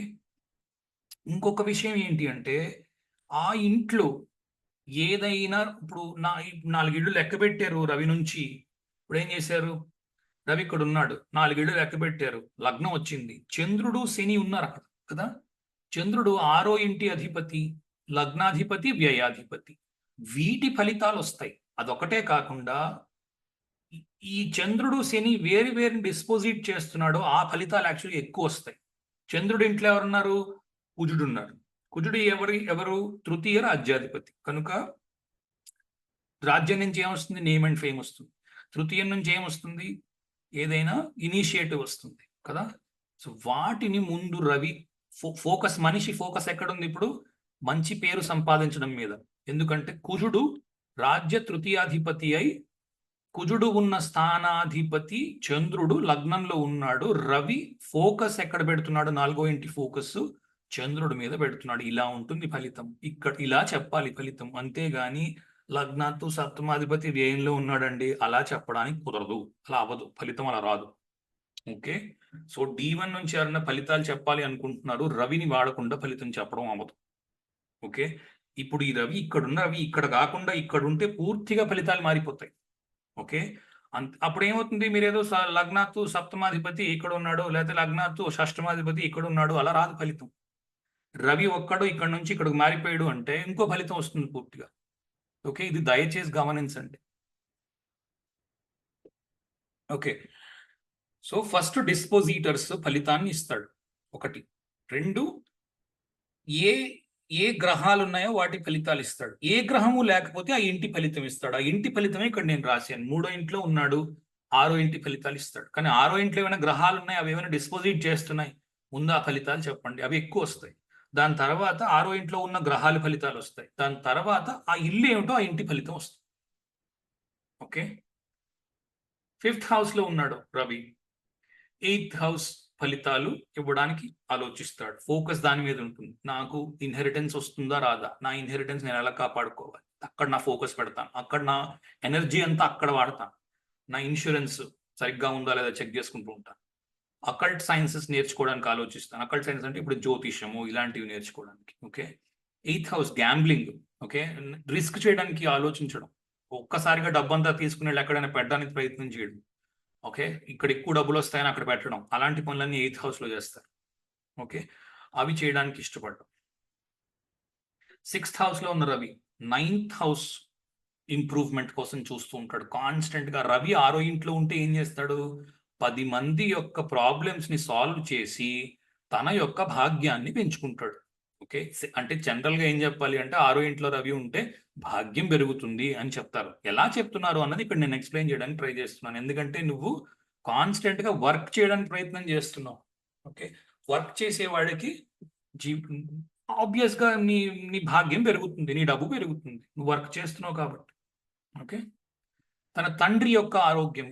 ఇంకొక విషయం ఏంటి అంటే ఆ ఇంట్లో ఏదైనా ఇప్పుడు 4 ఇళ్ళు లెక్క పెట్టారు రవి నుంచి. ఇప్పుడు ఏం చేశారు? రవి ఇక్కడ ఉన్నాడు, 4 ఇళ్ళు లెక్క పెట్టారు, లగ్నం వచ్చింది, చంద్రుడు శని ఉన్నారు అక్కడ కదా. చంద్రుడు 6ో ఇంటి అధిపతి, లగ్నాధిపతి, వ్యయాధిపతి. వీటి ఫలితాలు వస్తాయి. అదొకటే కాకుండా ఈ చంద్రుడు శని వేరు వేరు డిస్పోజిట్ చేస్తున్నాడో ఆ ఫలితాలు యాక్చువల్లీ ఎక్కువ వస్తాయి. చంద్రుడు ఇంట్లో ఎవరున్నారు? కుజుడు ఉన్నారు. కుజుడు ఎవరు? తృతీయ రాజ్యాధిపతి. కనుక రాజ్యం నుంచి ఏమొస్తుంది? నేమ్ అండ్ ఫేమ్ వస్తుంది. తృతీయం నుంచి ఏమొస్తుంది? ఏదైనా ఇనిషియేటివ్ వస్తుంది కదా. సో వాటిని ముందు రవి ఫోకస్, మనిషి ఫోకస్ ఎక్కడుంది ఇప్పుడు? మంచి పేరు సంపాదించడం మీద. ఎందుకంటే కుజుడు రాజ్య తృతీయాధిపతి అయి, కుజుడు ఉన్న స్థానాధిపతి చంద్రుడు లగ్నంలో ఉన్నాడు. రవి ఫోకస్ ఎక్కడ పెడుతున్నాడు? 4వ ఇంటి ఫోకస్ చంద్రుడి మీద పెడుతున్నాడు. ఇలా ఉంటుంది ఫలితం. ఇక్కడ ఇలా చెప్పాలి ఫలితం, అంతేగాని లగ్నాత్తు సప్తమాధిపతి వ్యయంలో ఉన్నాడండి అలా చెప్పడానికి కుదరదు. అలా అవ్వదు, ఫలితం అలా రాదు. ఓకే, సో D1 నుంచి ఎవరైనా ఫలితాలు చెప్పాలి అనుకుంటున్నారు, రవిని వాడకుండా ఫలితం చెప్పడం అవ్వదు. ఓకే, ఇప్పుడు ఈ రవి ఇక్కడున్న రవి ఇక్కడ కాకుండా ఇక్కడ ఉంటే పూర్తిగా ఫలితాలు మారిపోతాయి. ఓకే, అప్పుడు ఏమవుతుంది? మీరు ఏదో లగ్నాత్తు సప్తమాధిపతి ఇక్కడ ఉన్నాడు, లేకపోతే లగ్నాత్తు షష్టమాధిపతి ఇక్కడ ఉన్నాడు, అలా రాదు ఫలితం. రవి ఒక్కడు ఇక్కడ నుంచి ఇక్కడికి మారిపోయాడు అంటే ఇంకో ఫలితం వస్తుంది పూర్తిగా. ఓకే, ఇది దయచేసి గమనించండి. ఓకే, సో ఫస్ట్ డిస్పోజిటర్స్ ఫలితాన్ని ఇస్తాడు, 1. 2, ఏ గ్రహాలు ఉన్నాయో వాటి ఫలితాలు ఇస్తాడు. ఏ గ్రహము లేకపోతే ఆ ఇంటి ఫలితం ఇస్తాడు. ఆ ఇంటి ఫలితమే ఇక్కడ నేను రాశాను. 3వ ఇంట్లో ఉన్నాడు, 6వ ఇంటి ఫలితాలు ఇస్తాడు. కానీ 6వ ఇంట్లో ఏమైనా గ్రహాలు ఉన్నాయి, అవి ఏమైనా డిస్పోజిట్ చేస్తున్నాయి, ముందు ఆ ఫలితాలు చెప్పండి, అవి ఎక్కువ వస్తాయి. దాని తర్వాత 6వ ఇంట్లో ఉన్న గ్రహాల ఫలితాలు వస్తాయి. దాని తర్వాత ఆ ఇల్లు ఏమిటో ఆ ఇంటి ఫలితం వస్తుంది. ఓకే, 5th హౌస్లో ఉన్నాడు రవి, 8th హౌస్ ఫలితాలు ఇవ్వడానికి ఆలోచిస్తాడు. ఫోకస్ దాని మీద ఉంటుంది. నాకు ఇన్హెరిటెన్స్ వస్తుందా రాదా, నా ఇన్హెరిటెన్స్ నేను ఎలా కాపాడుకోవాలి, అక్కడ నా ఫోకస్ పెడతాను, అక్కడ నా ఎనర్జీ అంతా అక్కడ వాడతాను. నా ఇన్సూరెన్స్ సరిగ్గా ఉందా లేదా చెక్ చేసుకుంటూ ఉంటాను. అకల్ట్ సైన్సెస్ నేర్చుకోవడానికి ఆలోచిస్తాను. అకల్ట్ సైన్స్ అంటే ఇప్పుడు జ్యోతిషము ఇలాంటివి నేర్చుకోవడానికి. Okay, 8th house gambling. Okay, risk చేయడానికి ఆలోచించడం, ఒక్కసారిగా డబ్బంతా తీసుకుని ఎక్కడైనా పెట్టడానికి ప్రయత్నం చేయడం. ఓకే, ఇక్కడ ఎక్కువ డబ్బులు వస్తాయని అక్కడ పెట్టడం, అలాంటి పనులన్నీ 8th హౌస్లో చేస్తారు. ఓకే, అవి చేయడానికి ఇష్టపడ్డం. 6th హౌస్లో ఉన్న రవి 9th హౌస్ ఇంప్రూవ్మెంట్ కోసం చూస్తూ ఉంటాడు కాన్స్టెంట్ గా. రవి 6వ ఇంట్లో ఉంటే ఏం చేస్తాడు? 10 మంది యొక్క ప్రాబ్లమ్స్ ని సాల్వ్ చేసి తన యొక్క భాగ్యాన్ని పెంచుకుంటాడు. ఓకే, అంటే జనరల్ గా ఏం చెప్పాలి అంటే 6వ ఇంట్లో రవి ఉంటే భాగ్యం పెరుగుతుంది అని చెప్తారు. ఎలా చెప్తున్నారు అన్నది ఇక్కడ నేను ఎక్స్ప్లెయిన్ చేయడానికి ట్రై చేస్తున్నాను. ఎందుకంటే నువ్వు కాన్స్టెంట్ గా వర్క్ చేయడానికి ప్రయత్నం చేస్తున్నావు. ఓకే, వర్క్ చేసేవాడికి జీ ఆబ్వియస్ గా నీ నీ భాగ్యం పెరుగుతుంది, నీ డబ్బు పెరుగుతుంది, నువ్వు వర్క్ చేస్తున్నావు కాబట్టి. ఓకే, తన తండ్రి యొక్క ఆరోగ్యం,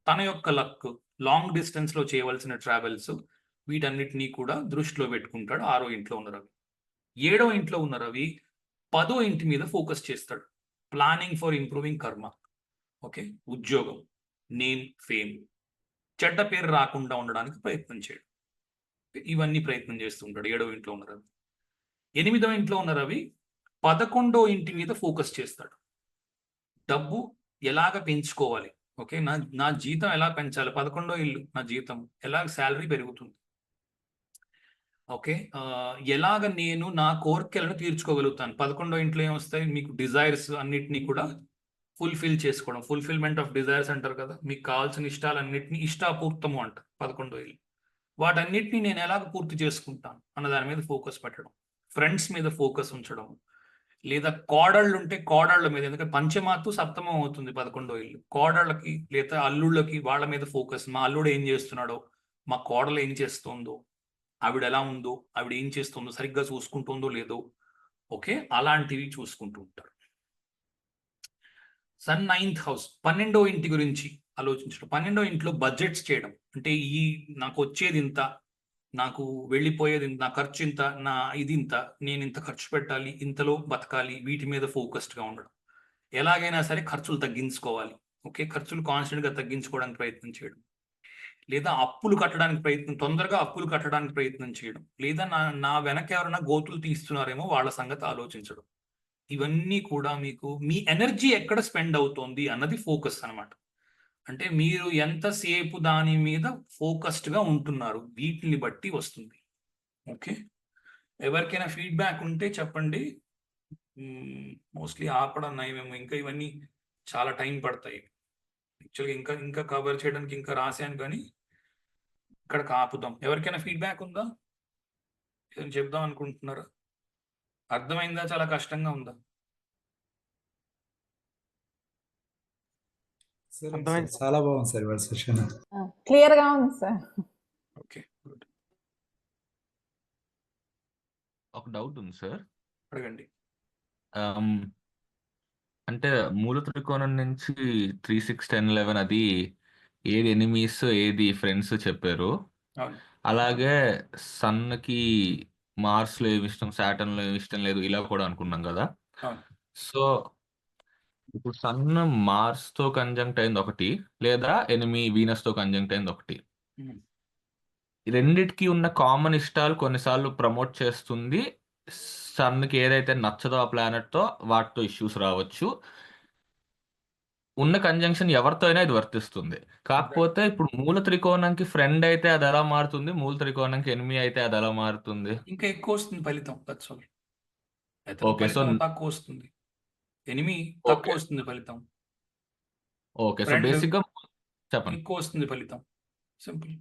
తన యొక్క లక్, లాంగ్ డిస్టెన్స్ లో చేయవలసిన ట్రావెల్స్, వీటన్నిటినీ కూడా దృష్టిలో పెట్టుకుంటాడు 6వ ఇంట్లో ఉన్న రవి. 7వ ఇంట్లో ఉన్న రవి 10వ ఇంటి మీద ఫోకస్ చేస్తాడు. ప్లానింగ్ ఫర్ ఇంప్రూవింగ్ కర్మ. ఓకే, ఉద్యోగం, నేమ్, ఫేమ్, చెడ్డ పేరు రాకుండా ఉండడానికి ప్రయత్నం చేయడం, ఇవన్నీ ప్రయత్నం చేస్తుంటాడు 7వ ఇంట్లో ఉన్న రవి. 8వ ఇంట్లో ఉన్న రవి 11వ ఇంటి మీద ఫోకస్ చేస్తాడు. డబ్బు ఎలాగ పెంచుకోవాలి, ఓకే, నా జీతం ఎలా పెంచాలి, 11వ ఇల్లు, నా జీతం ఎలా, శాలరీ పెరుగుతుంది, ఓకే, ఎలాగ నేను నా కోరికలను తీర్చుకోగలుగుతాను. 11వ ఇంట్లో ఏమొస్తాయి, మీకు డిజైర్స్ అన్నిటినీ కూడా ఫుల్ఫిల్ చేసుకోవడం, ఫుల్ఫిల్మెంట్ ఆఫ్ డిజైర్స్ అంటారు కదా, మీకు కావాల్సిన ఇష్టాలన్నింటినీ ఇష్టాపూర్తము అంటారు 11వ ఇల్లు. వాటన్నిటిని నేను ఎలాగ పూర్తి చేసుకుంటాను అన్న దాని మీద ఫోకస్ పెట్టడం, ఫ్రెండ్స్ మీద ఫోకస్ ఉంచడం, లేదా కోడళ్ళు ఉంటే కోడళ్ళ మీద, ఎందుకంటే పంచమాత్తు సప్తమం అవుతుంది 11వ ఇల్లు. కోడళ్ళకి లేదా అల్లుళ్ళకి వాళ్ళ మీద ఫోకస్, మా అల్లుడు ఏం చేస్తున్నాడో, మా కోడలు ఏం చేస్తుందో, ఆవిడ ఎలా ఉందో, ఆవిడ ఏం చేస్తుందో, సరిగ్గా చూసుకుంటుందో లేదో, ఓకే, అలాంటివి చూసుకుంటూ ఉంటారు. సన్ 9th హౌస్, 12వ ఇంటి గురించి ఆలోచించడం. 12వ ఇంట్లో బడ్జెట్స్ చేయడం, అంటే నాకు వచ్చేది ఇంత, నాకు వెళ్ళిపోయేది ఇంత, నా ఖర్చు ఇంత, నా ఇది ఇంత, నేను ఇంత ఖర్చు పెట్టాలి, ఇంతలో బతకాలి, వీటి మీద ఫోకస్డ్గా ఉండడం. ఎలాగైనా సరే ఖర్చులు తగ్గించుకోవాలి. ఓకే, ఖర్చులు కాన్స్టెంట్గా తగ్గించుకోవడానికి ప్రయత్నం చేయడం, లేదా అప్పులు కట్టడానికి తొందరగా అప్పులు కట్టడానికి ప్రయత్నం చేయడం, లేదా నా వెనక ఎవరైనా గోతులు తీస్తున్నారేమో వాళ్ళ సంగతి ఆలోచించడం. ఇవన్నీ కూడా మీకు మీ ఎనర్జీ ఎక్కడ స్పెండ్ అవుతోంది అన్నది ఫోకస్ అన్నమాట. అంటే మీరు ఎంతసేపు దాని మీద ఫోకస్డ్గా ఉంటున్నారు, వీటిని బట్టి వస్తుంది. ఓకే, ఎవరికైనా ఫీడ్బ్యాక్ ఉంటే చెప్పండి. మోస్ట్లీ ఆపడం నయమేమో, ఇంకా ఇవన్నీ చాలా టైం పడతాయి. యాక్చువల్గా ఇంకా ఇంకా కవర్ చేయడానికి ఇంకా రాశాను, కానీ ఇక్కడికి ఆపుదాం. ఎవరికైనా ఫీడ్బ్యాక్ ఉందా, ఏదైనా చెప్దాం అనుకుంటున్నారా? అర్థమైందా, చాలా కష్టంగా ఉందా? అర్థమైంది సార్. చాలా బాగుంది సార్ ఇవాళ సెషన్. క్లియర్ గా ఉంది సార్. Okay, good. ఒక డౌట్ ఉంది సార్. అడగండి. అంటే మూల త్రికోణం నుంచి 3, 6, 10, 11 అది ఏది ఎనిమీస్ ఏది ఫ్రెండ్స్ చెప్పారు. అవును, అలాగే సన్కి మార్స్లో ఏమి ఇష్టం, సాటర్న్లో ఏమి ఇష్టం లేదు, ఇలా కూడా అనుకున్నాం కదా. అవును. సో ఇప్పుడు సన్ మార్స్తో కంజంక్ట్ అయింది ఒకటి, లేదా ఎనిమి వీనస్తో కంజంక్ట్ అయింది ఒకటి. Hmm. ఈ రెండిటికి ఉన్న కామన్ ఇష్టాలు కొన్నిసార్లు ప్రమోట్ చేస్తుంది. సన్కి ఏదైతే నచ్చదో ఆ ప్లానెట్తో వాటితో ఇష్యూస్ రావచ్చు. ఉన్న కంజంక్షన్ ఎవరితో అయినా ఇది వర్తిస్తుంది. కాకపోతే ఇప్పుడు మూల త్రికోణంకి ఫ్రెండ్ అయితే అది ఎలా మారుతుంది, మూల త్రికోణంకి ఎనిమి అయితే అది ఎలా మారుతుంది? ఇంకా ఎక్కువ వస్తుంది ఫలితం. That's all. ఓకే, సో ఫలితం తక్కువ వస్తుంది, ఎనిమి తక్కువ ఓకే వస్తుంది ఫలితం, ఓకే సో ఫ్రెండ్ బేసిక్గా చెప్పండి. ఎక్కువ వస్తుంది ఫలితం. సింపుల్.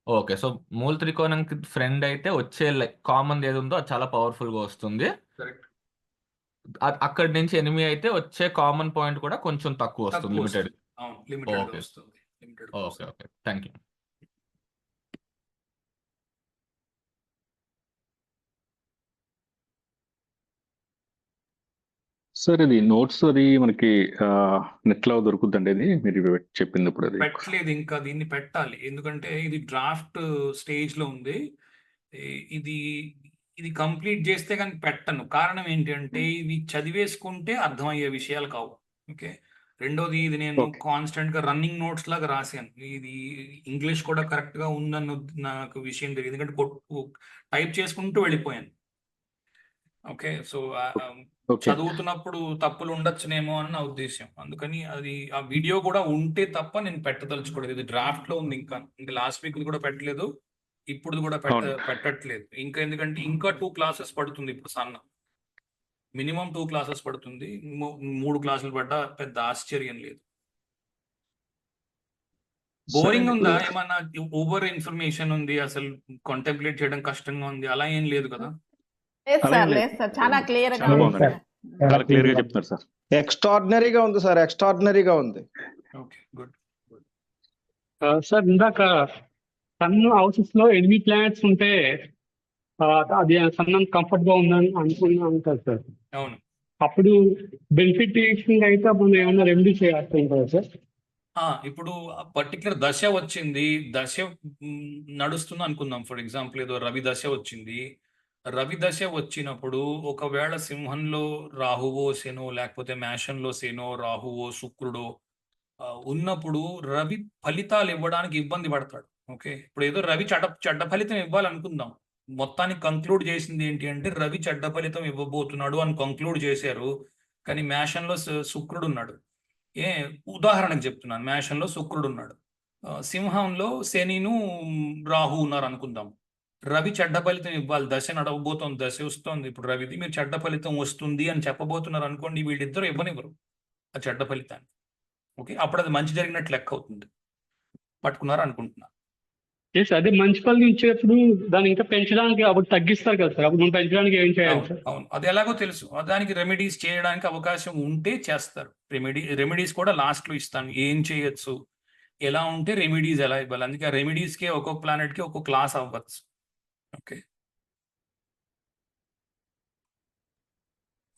ఓకే, సో మూల త్రికోణంకి ఫ్రెండ్ అయితే వచ్చే కామన్ ఏది ఉందో అది చాలా పవర్ఫుల్ గా వస్తుంది. కరెక్ట్. అక్కడి నుంచి ఎనిమి అయితే వచ్చే కామన్ పాయింట్ కూడా కొంచెం తక్కువ వస్తుంది, తక్కువ లిమిటెడ్. వస్తుంది. అవును, లిమిటెడ్ గా ఓకే వస్తుంది. లిమిటెడ్ గా ఓకే వస్తుంది. Okay thank you. సార్ ఇది నోట్స్ అది మనకి నెట్ లో దొరుకుతుందండి, ఇది మీరు చెప్పింది ఇప్పుడు అది పెట్టలేదు, ఇంకా దీన్ని పెట్టాలి, ఎందుకంటే ఇది డ్రాఫ్ట్ స్టేజ్ లో ఉంది. ఇది ఇది కంప్లీట్ చేస్తే కానీ పెట్టను. కారణం ఏంటి అంటే ఇవి చదివేసుకుంటే అర్థమయ్యే విషయాలు కావు. ఓకే, రెండోది ఇది నేను ఓకే కాన్స్టెంట్ గా రన్నింగ్ నోట్స్ లాగా రాశాను. ఇది ఇంగ్లీష్ కూడా కరెక్ట్ గా ఉందన్న నాకు విషయం తెలియదు, ఎందుకంటే టైప్ చేసుకుంటూ వెళ్ళిపోయాను. ఓకే, సో ఓకే చదువుతున్నప్పుడు తప్పులు ఉండొచ్చునేమో అని నా ఉద్దేశం. అందుకని అది ఆ వీడియో కూడా ఉంటే తప్ప నేను పెట్టదలుచుకోలేదు. ఇది డ్రాఫ్ట్ లో ఉంది, ఇంకా లాస్ట్ వీక్ కూడా పెట్టలేదు, ఇప్పుడు కూడా అవును పెట్టట్లేదు. ఇంకా ఎందుకంటే ఇంకా 2 క్లాసెస్ పడుతుంది. ఇప్పుడు సన్న మినిమం 2 క్లాసెస్ పడుతుంది. 3 క్లాసులు పడ్డా పెద్ద ఆశ్చర్యం లేదు. సరే బోరింగ్ అండి. ఉందా, ఇప్పుడు ఏమన్నా ఓవర్ ఇన్ఫర్మేషన్ ఉంది, అసలు కాంటెంప్లేట్ చేయడం కష్టంగా ఉంది, అలా ఏం లేదు కదా? లేదు అలా ఏం సార్ లేదు. లేదు సార్ చాలా క్లియర్ గా చాలా ఉంది బాగుందండి. సార్. చాలా క్లియర్ గా చెప్తున్నారు సార్. ఎక్స్ట్రాడినరీగా ఉంది సార్, ఎక్స్ట్రాడినరీగా ఉంది. Okay good. సార్ ఇందాక సన్ హౌసెస్ లో 8 ప్లానెట్స్ ఉంటే అది సన్ కంఫర్ట్ గా ఉందని అనుకున్నాను కదా సార్. అవును. అప్పుడు బెనిఫిట్ అయితే మనం ఏమైనా రెమెడీ చేయాల్సి ఉంటుందా సార్? ఇప్పుడు పర్టికులర్ దశ వచ్చింది, దశ నడుస్తుంది అనుకుందాం. ఫర్ ఎగ్జాంపుల్ ఏదో రవి దశ వచ్చింది. రవి దశ వచ్చినప్పుడు ఒకవేళ సింహంలో రాహువో శనో, లేకపోతే మేషంలో శనో రాహువో శుక్రుడో ఉన్నప్పుడు రవి ఫలితాలు ఇవ్వడానికి ఇబ్బంది పడతాడు. ఓకే, ఇప్పుడు ఏదో రవి చెడ్డ ఫలితం ఇవ్వాలనుకుందాం. మొత్తానికి కంక్లూడ్ చేసింది ఏంటి అంటే రవి చెడ్డ ఫలితం ఇవ్వబోతున్నాడు అని కంక్లూడ్ చేశారు. కానీ మేషంలో శుక్రుడు ఉన్నాడు. ఉదాహరణకు చెప్తున్నాను, మేషంలో శుక్రుడు ఉన్నాడు, సింహంలో శనిను రాహు ఉన్నారు అనుకుందాం. రవి చెడ్డ ఫలితం ఇవ్వాలి, దశ నడవబోతోంది, దశ వస్తోంది ఇప్పుడు రవిది, మీరు చెడ్డ ఫలితం వస్తుంది అని చెప్పబోతున్నారు అనుకోండి, వీళ్ళిద్దరూ ఇవ్వనివ్వరు ఆ చెడ్డ ఫలితాన్ని. ఓకే, అప్పుడు అది మంచి జరిగినట్టు లెక్క అవుతుంది. పట్టుకున్నారు అనుకుంటున్నా. అదే మంచి ఫలితం ఇచ్చేటప్పుడు దాన్ని ఇంకా పెంచడానికి అప్పుడు తగ్గిస్తారు కదా సార్, అప్పుడు మనం పెంచడానికి ఏం చేయాలి అవును సార్? అవును, అది ఎలాగో తెలుసు. దానికి రెమెడీస్ చేయడానికి అవకాశం ఉంటే చేస్తారు. రెమెడీస్ కూడా లాస్ట్ లో ఇస్తాను, ఏం చేయొచ్చు, ఎలా ఉంటే రెమెడీస్ ఎలా ఇవ్వాలి. అందుకే ఆ రెమెడీస్ కి ఒక్కొక్క ప్లానెట్ కి ఒక్కొక్క క్లాస్ అవ్వచ్చు. ఓకే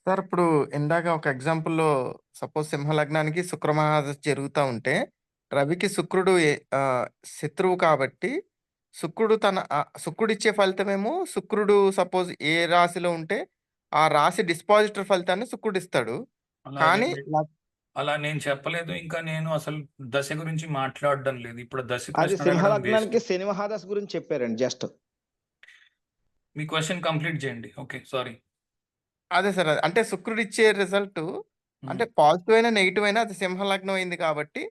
సార్, ఇప్పుడు ఇందాక ఒక ఎగ్జాంపుల్‌లో సపోజ్ సింహలగ్నానికి శుక్రమహాదశ జరుగుతా ఉంటే, రవికి శుక్రుడు శత్రువు కాబట్టి, శుక్రుడిచ్చే ఫలితమేమో శుక్రుడు సపోజ్ ఏ రాశిలో ఉంటే, ఆ రాశి డిస్పాజిటర్ ఫలితాన్ని శుక్రుడిస్తాడు. అలా కానీ అలా నేను చెప్పలేదు. ఇంకా నేను అసలు దశ గురించి మాట్లాడడం లేదు. ఇప్పుడు దశ అది ప్రశ్నలు అడగడం సింహలగ్నానికి waste. శని మహాదశ గురించి చెప్పారండి జస్ట్. మీ క్వశ్చన్ కంప్లీట్ చేయండి. Okay sorry. అదే సార్. అంటే శుక్రుడిచ్చే రిజల్ట్ అంటే పాజిటివ్ అయినా, నెగెటివ్ అయినా అది సింహలగ్నం అయింది కాబట్టి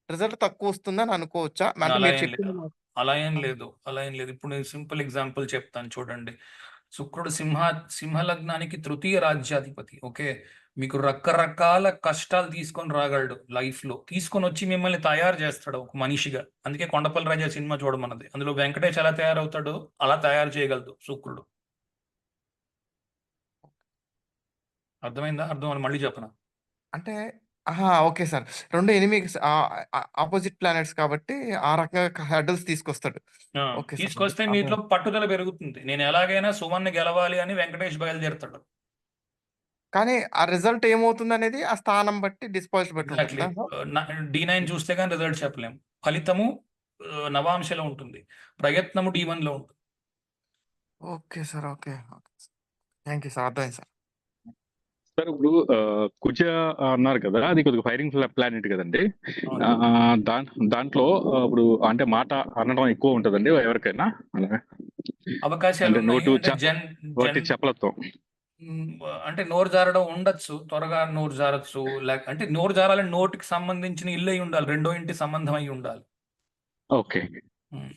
రిజల్ట్ తక్కువొస్తుందని అనుకోవచ్చా? అంటే అలా మీరు ఏం చెప్పింది అలా ఏం లేదు, అలా ఏం లేదు. ఇప్పుడు నేను సింపుల్ ఎగ్జాంపుల్ చెప్తాను చూడండి. శుక్రుడు సింహలగ్నానికి తృతీయ రాజ్యాధిపతి. ఓకే, మీకు రకరకాల కష్టాలు తీసుకొని రాగలడు, లైఫ్ లో తీసుకొని వచ్చి మిమ్మల్ని తయారు చేస్తాడు ఒక మనిషిగా. అందుకే కొండపల్లి రాజా సినిమా చూడమన్నది. అందులో వెంకటేష్ ఎలా తయారవుతాడో అలా తయారు చేయగలదు శుక్రుడు. అర్థమైందా? అర్థం అని మళ్ళీ చెప్పనా? అంటే okay sir. 2 enemies opposite planets కాబట్టి ఆ రకంగా హర్డిల్స్ తీసుకొస్తాడు. Okay sir. తీసుకొస్తే మీట్లో పట్టుదల పెరుగుతుంది. నేను ఎలాగైనా సుమన్ని గెలవాలి అని వెంకటేష్ బయలుదేరుతాడు. కానీ ఆ రిజల్ట్ ఏమవుతుందనేది ఆ స్థానం బట్టి డిస్పాజిట్ బట్టి ఎగ్జాక్ట్లీ. ఉంటుందా? D9 చూస్తే కానీ రిజల్ట్ చెప్పలేము. ఫలితము నవాంశలో ఉంటుంది, ప్రయత్నము D1 లో ఉంటుంది. Okay sir. Okay. Thank you sir. అర్థమైంది సార్. సార్ ఇప్పుడు కుజ అన్నారు కదా, అది కొద్దిగా ఫైరింగ్ ప్లానెట్ కదండి. దాంట్లో ఇప్పుడు అంటే మాట అనడం ఎక్కువ ఉంటుందండి ఎవరికైనా, అలాగే అవకాశాలు అంటే ఉన్నాయి. నోటు అంటే వాటి చెప్పలతో అంటే నోరు జారడం ఉండొచ్చు, త్వరగా నోరు జారచ్చు. అంటే నోరు జారాలని నోటికి సంబంధించిన ఇల్లు అయి ఉండాలి, రెండో ఇంటి సంబంధం అయి ఉండాలి. ఓకే,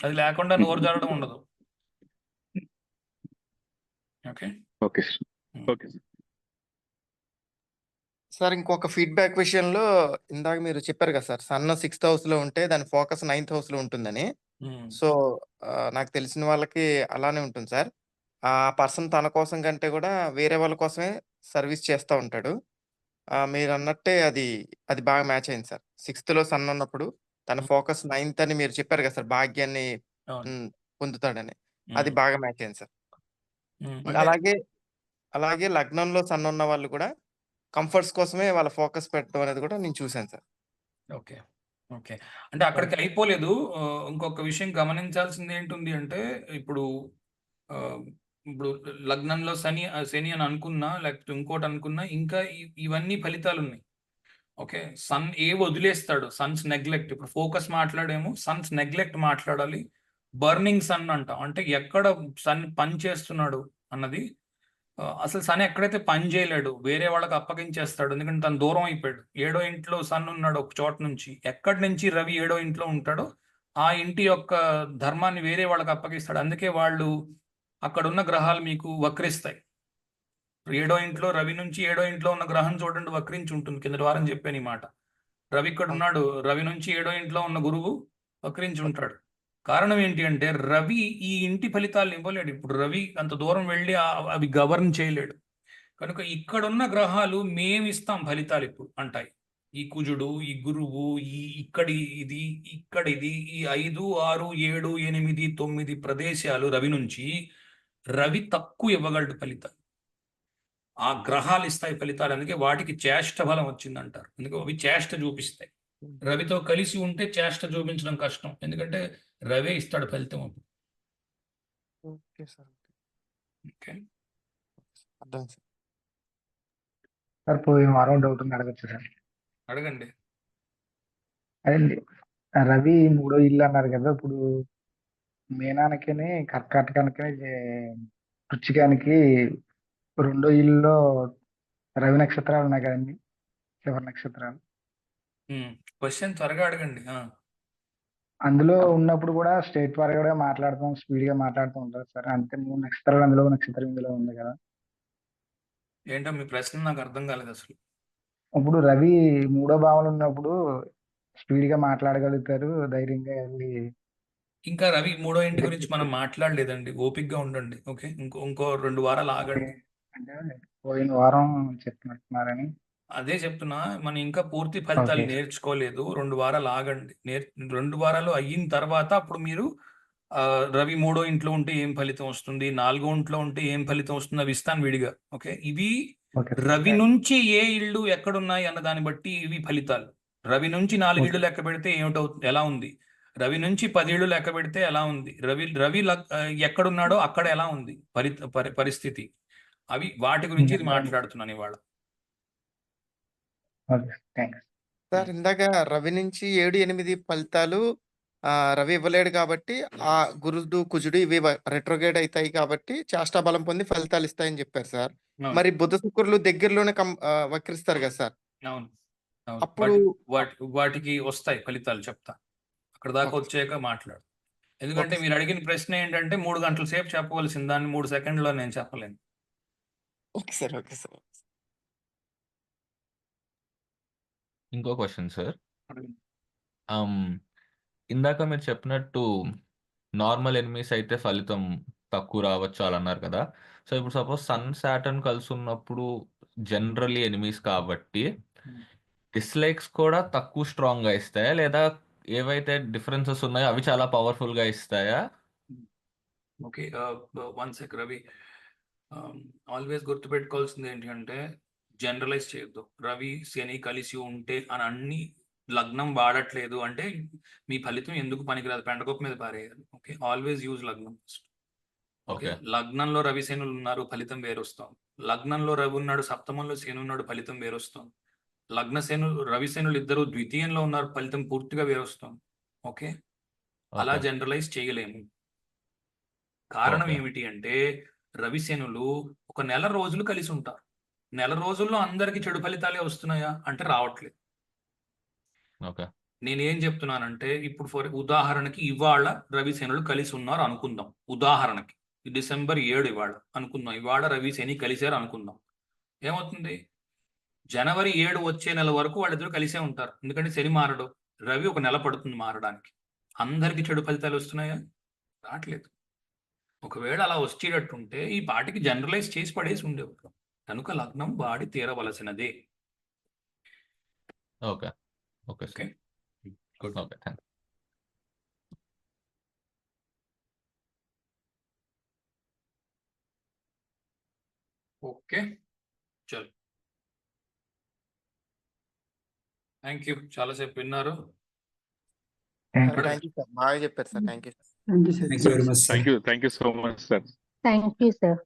అది లేకుండా నోరు జారడం ఉండదు. ఓకే ఓకే ఓకే సార్, ఇంకొక ఫీడ్‌బ్యాక్ విషయంలో ఇందాక మీరు చెప్పారు కదా సార్, సన్ 6థ్ హౌస్‌లో ఉంటే దాని ఫోకస్ 9థ్ హౌస్‌లో ఉంటుందని. సో, నాకు తెలిసిన వాళ్ళకి అలానే ఉంటుంది సార్. ఆ పర్సన్ తన కోసం కంటే కూడా వేరే వాళ్ళ కోసమే సర్వీస్ చేస్తా ఉంటాడు. మీరన్నట్టే అది బాగా మ్యాచ్ అయింది సార్. 6థ్‌లో సన్ ఉన్నప్పుడు తన ఫోకస్ 9థ్ అని మీరు చెప్పారు కదా సార్, భాగ్యాన్ని పొందుతాడని. అది బాగా మ్యాచ్ అయింది సార్. అలాగే లగ్నంలో సన్ ఉన్న వాళ్ళు కూడా కంఫర్ట్స్ కోసమే వాళ్ళ ఫోకస్ పెట్టడం అనేది కూడా నేను చూసాను సార్. ఓకే ఓకే, అంటే అక్కడికి అయిపోలేదు. ఇంకొక విషయం గమనించాల్సింది ఏంటుంది అంటే, ఇప్పుడు ఇప్పుడు లగ్నంలో శని అని అనుకున్నా, లేకపోతే ఇంకోటి అనుకున్నా, ఇంకా ఇవన్నీ ఫలితాలు ఉన్నాయి. ఓకే, సన్ వదిలేస్తాడు, సన్స్ నెగ్లెక్ట్. ఇప్పుడు ఫోకస్ మాట్లాడేమో, సన్స్ నెగ్లెక్ట్ మాట్లాడాలి. బర్నింగ్ సన్ అంటాం, అంటే ఎక్కడ సన్ పని చేస్తున్నాడు అన్నది. అసలు సన్ ఎక్కడైతే పని చేయలేడు, వేరే వాళ్ళకి అప్పగించేస్తాడు. ఎందుకంటే తను దూరం అయిపోయాడు. 7వ ఇంట్లో సన్ ఉన్నాడు ఒక చోట నుంచి. ఎక్కడి నుంచి రవి 7వ ఇంట్లో ఉంటాడో ఆ ఇంటి యొక్క ధర్మాన్ని వేరే వాళ్ళకి అప్పగిస్తాడు. అందుకే వాళ్ళు అక్కడ ఉన్న గ్రహాలు మీకు వక్రిస్తాయి. 7వ ఇంట్లో రవి నుంచి 7వ ఇంట్లో ఉన్న గ్రహం చూడండి వక్రించి ఉంటుంది. కిందటి వారం చెప్పాను ఈ మాట. రవి ఇక్కడ ఉన్నాడు, రవి నుంచి 7వ ఇంట్లో ఉన్న గురువు వక్రించి ఉంటాడు. కారణం ఏంటి అంటే రవి ఈ ఇంటి ఫలితాలు ఇవ్వలేడు. ఇప్పుడు రవి అంత దూరం వెళ్ళి అవి గవర్న్ చేయలేడు. కనుక ఇక్కడున్న గ్రహాలు మేమిస్తాం ఫలితాలు ఇప్పుడు అంటాయి. ఈ కుజుడు, ఈ గురువు, ఇక్కడిది ఈ 5, 6, 7, 8, 9 ప్రదేశాలు రవి నుంచి రవి తక్కువ ఇవ్వగలడు ఫలితాలు. ఆ గ్రహాలు ఇస్తాయి ఫలితాలు. అందుకే వాటికి చేష్ట బలం వచ్చిందంటారు. అందుకే అవి చేష్ట చూపిస్తాయి. రవితో కలిసి ఉంటే చేష్ట చూపించడం కష్టం, ఎందుకంటే రవే ఇస్తాడు ఫలితం అప్పుడు. Okay sir. ఓకే, అర్థం సార్. సార్ పోయిన వారం డౌట్ ఉంది, అడగచ్చు సార్? అడగండి. అదండి, రవి 3వ ఇల్లు అన్నారు కదా, ఇప్పుడు మీనానికిని కర్కాటకానికి వృచ్చికానికి 2వ ఇల్లులో రవి నక్షత్రాలు ఉన్నాయి కదండి, చివరి నక్షత్రాలు. క్వశ్చన్ త్వరగా అడగండి. అందులో ఉన్నప్పుడు కూడా స్టేట్ గా మాట్లాడతాం, స్పీడ్ గా మాట్లాడుతూ ఉంటారు సార్. అంతే 3 నక్షత్రాలు అందులో నక్షత్రం ఇందులో ఉంది కదా. ఏంటో మీ ప్రశ్న నాకు అర్థం కాలేదు అసలు. ఇప్పుడు రవి 3వ భావంలో ఉన్నప్పుడు స్పీడ్ గా మాట్లాడగలుగుతారు, ధైర్యంగా వెళ్ళి. ఇంకా రవి 3వ ఇంటి గురించి మనం మాట్లాడలేదండి, ఓపిక్గా ఉండండి. ఓకే, ఇంకో 2 వారాలు ఆగండి. అంటే పోయిన వారం చెప్తున్నారని. అదే చెప్తున్నా, మనం ఇంకా పూర్తి ఫలితాలు ఓకే. నేర్చుకోలేదు. 2 వారాలు ఆగండి. 2 వారాలు అయిన తర్వాత అప్పుడు మీరు రవి 3వ ఇంట్లో ఉంటే ఏం ఫలితం వస్తుంది, 4వ ఇంట్లో ఉంటే ఏం ఫలితం వస్తుంది, అవి ఇస్తాను విడిగా. ఓకే, ఇవి ఓకే సార్. రవి నుంచి ఏ ఇళ్ళు ఎక్కడున్నాయి అన్న దాన్ని బట్టి ఇవి ఫలితాలు. రవి నుంచి 4 ఇళ్ళు లెక్క పెడితే ఏమిటవుతుంది, ఎలా ఉంది? రవి నుంచి 10 ఇళ్ళు లెక్క పెడితే ఎలా ఉంది? రవి ఎక్కడున్నాడో అక్కడ ఎలా ఉంది పరిస్థితి? అవి వాటి గురించి ఇది మాట్లాడుతున్నాను ఇవాళ. Okay, thanks. సార్ ఇందాక రవి నుంచి 7, 8 ఫలితాలు రవి ఇవ్వలేడు కాబట్టి ఆ గురుడు, కుజుడు ఇవి రెట్రోగేట్ అవుతాయి కాబట్టి చేష్టా బలం పొంది ఫలితాలు ఇస్తాయని చెప్పారు సార్. అవును. మరి బుధ, శుక్రులు దగ్గరలోనే వక్రిస్తారు కదా సార్. అవును, అప్పుడు వాటికి వస్తాయి ఫలితాలు, చెప్తా. అక్కడ దాకా ఓకే. వచ్చాక మాట్లాడు. ఎందుకంటే ఓకే. మీరు అడిగిన ప్రశ్న ఏంటంటే 3 గంటల సేపు చెప్పవలసిన దాన్ని 3 సెకండ్లో నేను చెప్పలేను. Okay sir. Okay sir. ఇంకో క్వశ్చన్ సార్. అడగండి. ఇందాక మీరు చెప్పినట్టు నార్మల్ ఎనిమీస్ అయితే ఫలితం తక్కువ రావచ్చు అలా అన్నారు కదా. సో ఇప్పుడు సపోజ్ సన్, సాటర్న్ కలిసి ఉన్నప్పుడు జనరల్లీ ఎనిమీస్ కాబట్టి డిస్లైక్స్ కూడా తక్కువ స్ట్రాంగ్ గా ఇస్తాయా, లేదా ఏవైతే డిఫరెన్సెస్ ఉన్నాయో అవి చాలా పవర్ఫుల్ గా ఇస్తాయా? Okay, 1 sec Ravi. ఆల్వేస్ గుర్తుపెట్టుకోవాల్సింది ఏంటి అంటే జనరలైజ్ చేయొద్దు. రవి శని కలిసి ఉంటే అని అన్ని లగ్నం వాడట్లేదు అంటే మీ ఫలితం ఎందుకు పనికిరాదు, పెండకొప్ప మీద పారేయాలి. ఓకే, ఆల్వేస్ యూజ్ లగ్నం ఫస్ట్. ఓకే, లగ్నంలో రవి శనులు ఉన్నారు, ఫలితం వేరొస్తాం. లగ్నంలో రవి ఉన్నాడు, సప్తమంలో శని ఉన్నాడు, ఫలితం వేరొస్తాం. లగ్న శనులు, రవి శనులు ఇద్దరు ద్వితీయంలో ఉన్నారు, ఫలితం పూర్తిగా వేరొస్తాం. ఓకే, అలా జనరలైజ్ చేయలేము. కారణం ఏమిటి అంటే రవి శనులు ఒక నెల రోజులు కలిసి ఉంటారు. నెల రోజుల్లో అందరికి చెడు ఫలితాలే వస్తున్నాయా అంటే రావట్లేదు. నేనేం చెప్తున్నానంటే ఇప్పుడు ఉదాహరణకి ఇవాళ రవి శనులు కలిసి ఉన్నారు అనుకుందాం. ఉదాహరణకి డిసెంబర్ 7 ఇవాళ అనుకుందాం. ఇవాళ రవి శని కలిసారు అనుకుందాం. ఏమవుతుంది? జనవరి 7 వచ్చే నెల వరకు వాళ్ళిద్దరు కలిసే ఉంటారు. ఎందుకంటే శని మారడు, రవి ఒక నెల పడుతుంది మారడానికి. అందరికి చెడు ఫలితాలు వస్తున్నాయా? రావట్లేదు. ఒకవేళ అలా వచ్చేటట్టుంటే ఈ పాటికి జనరలైజ్ చేసి పడేసి ఉండేవారు. కనుక లగ్నం వాడి తీరవలసినదే. Okay okay okay, good. Okay thank okay, చల్. థ్యాంక్ యూ, చాలాసేపు విన్నారు. థ్యాంక్ యూ సార్, బాగా చెప్పారు సార్. Thank you sir. Thank you very much. Thank you so much sir. Thank you sir.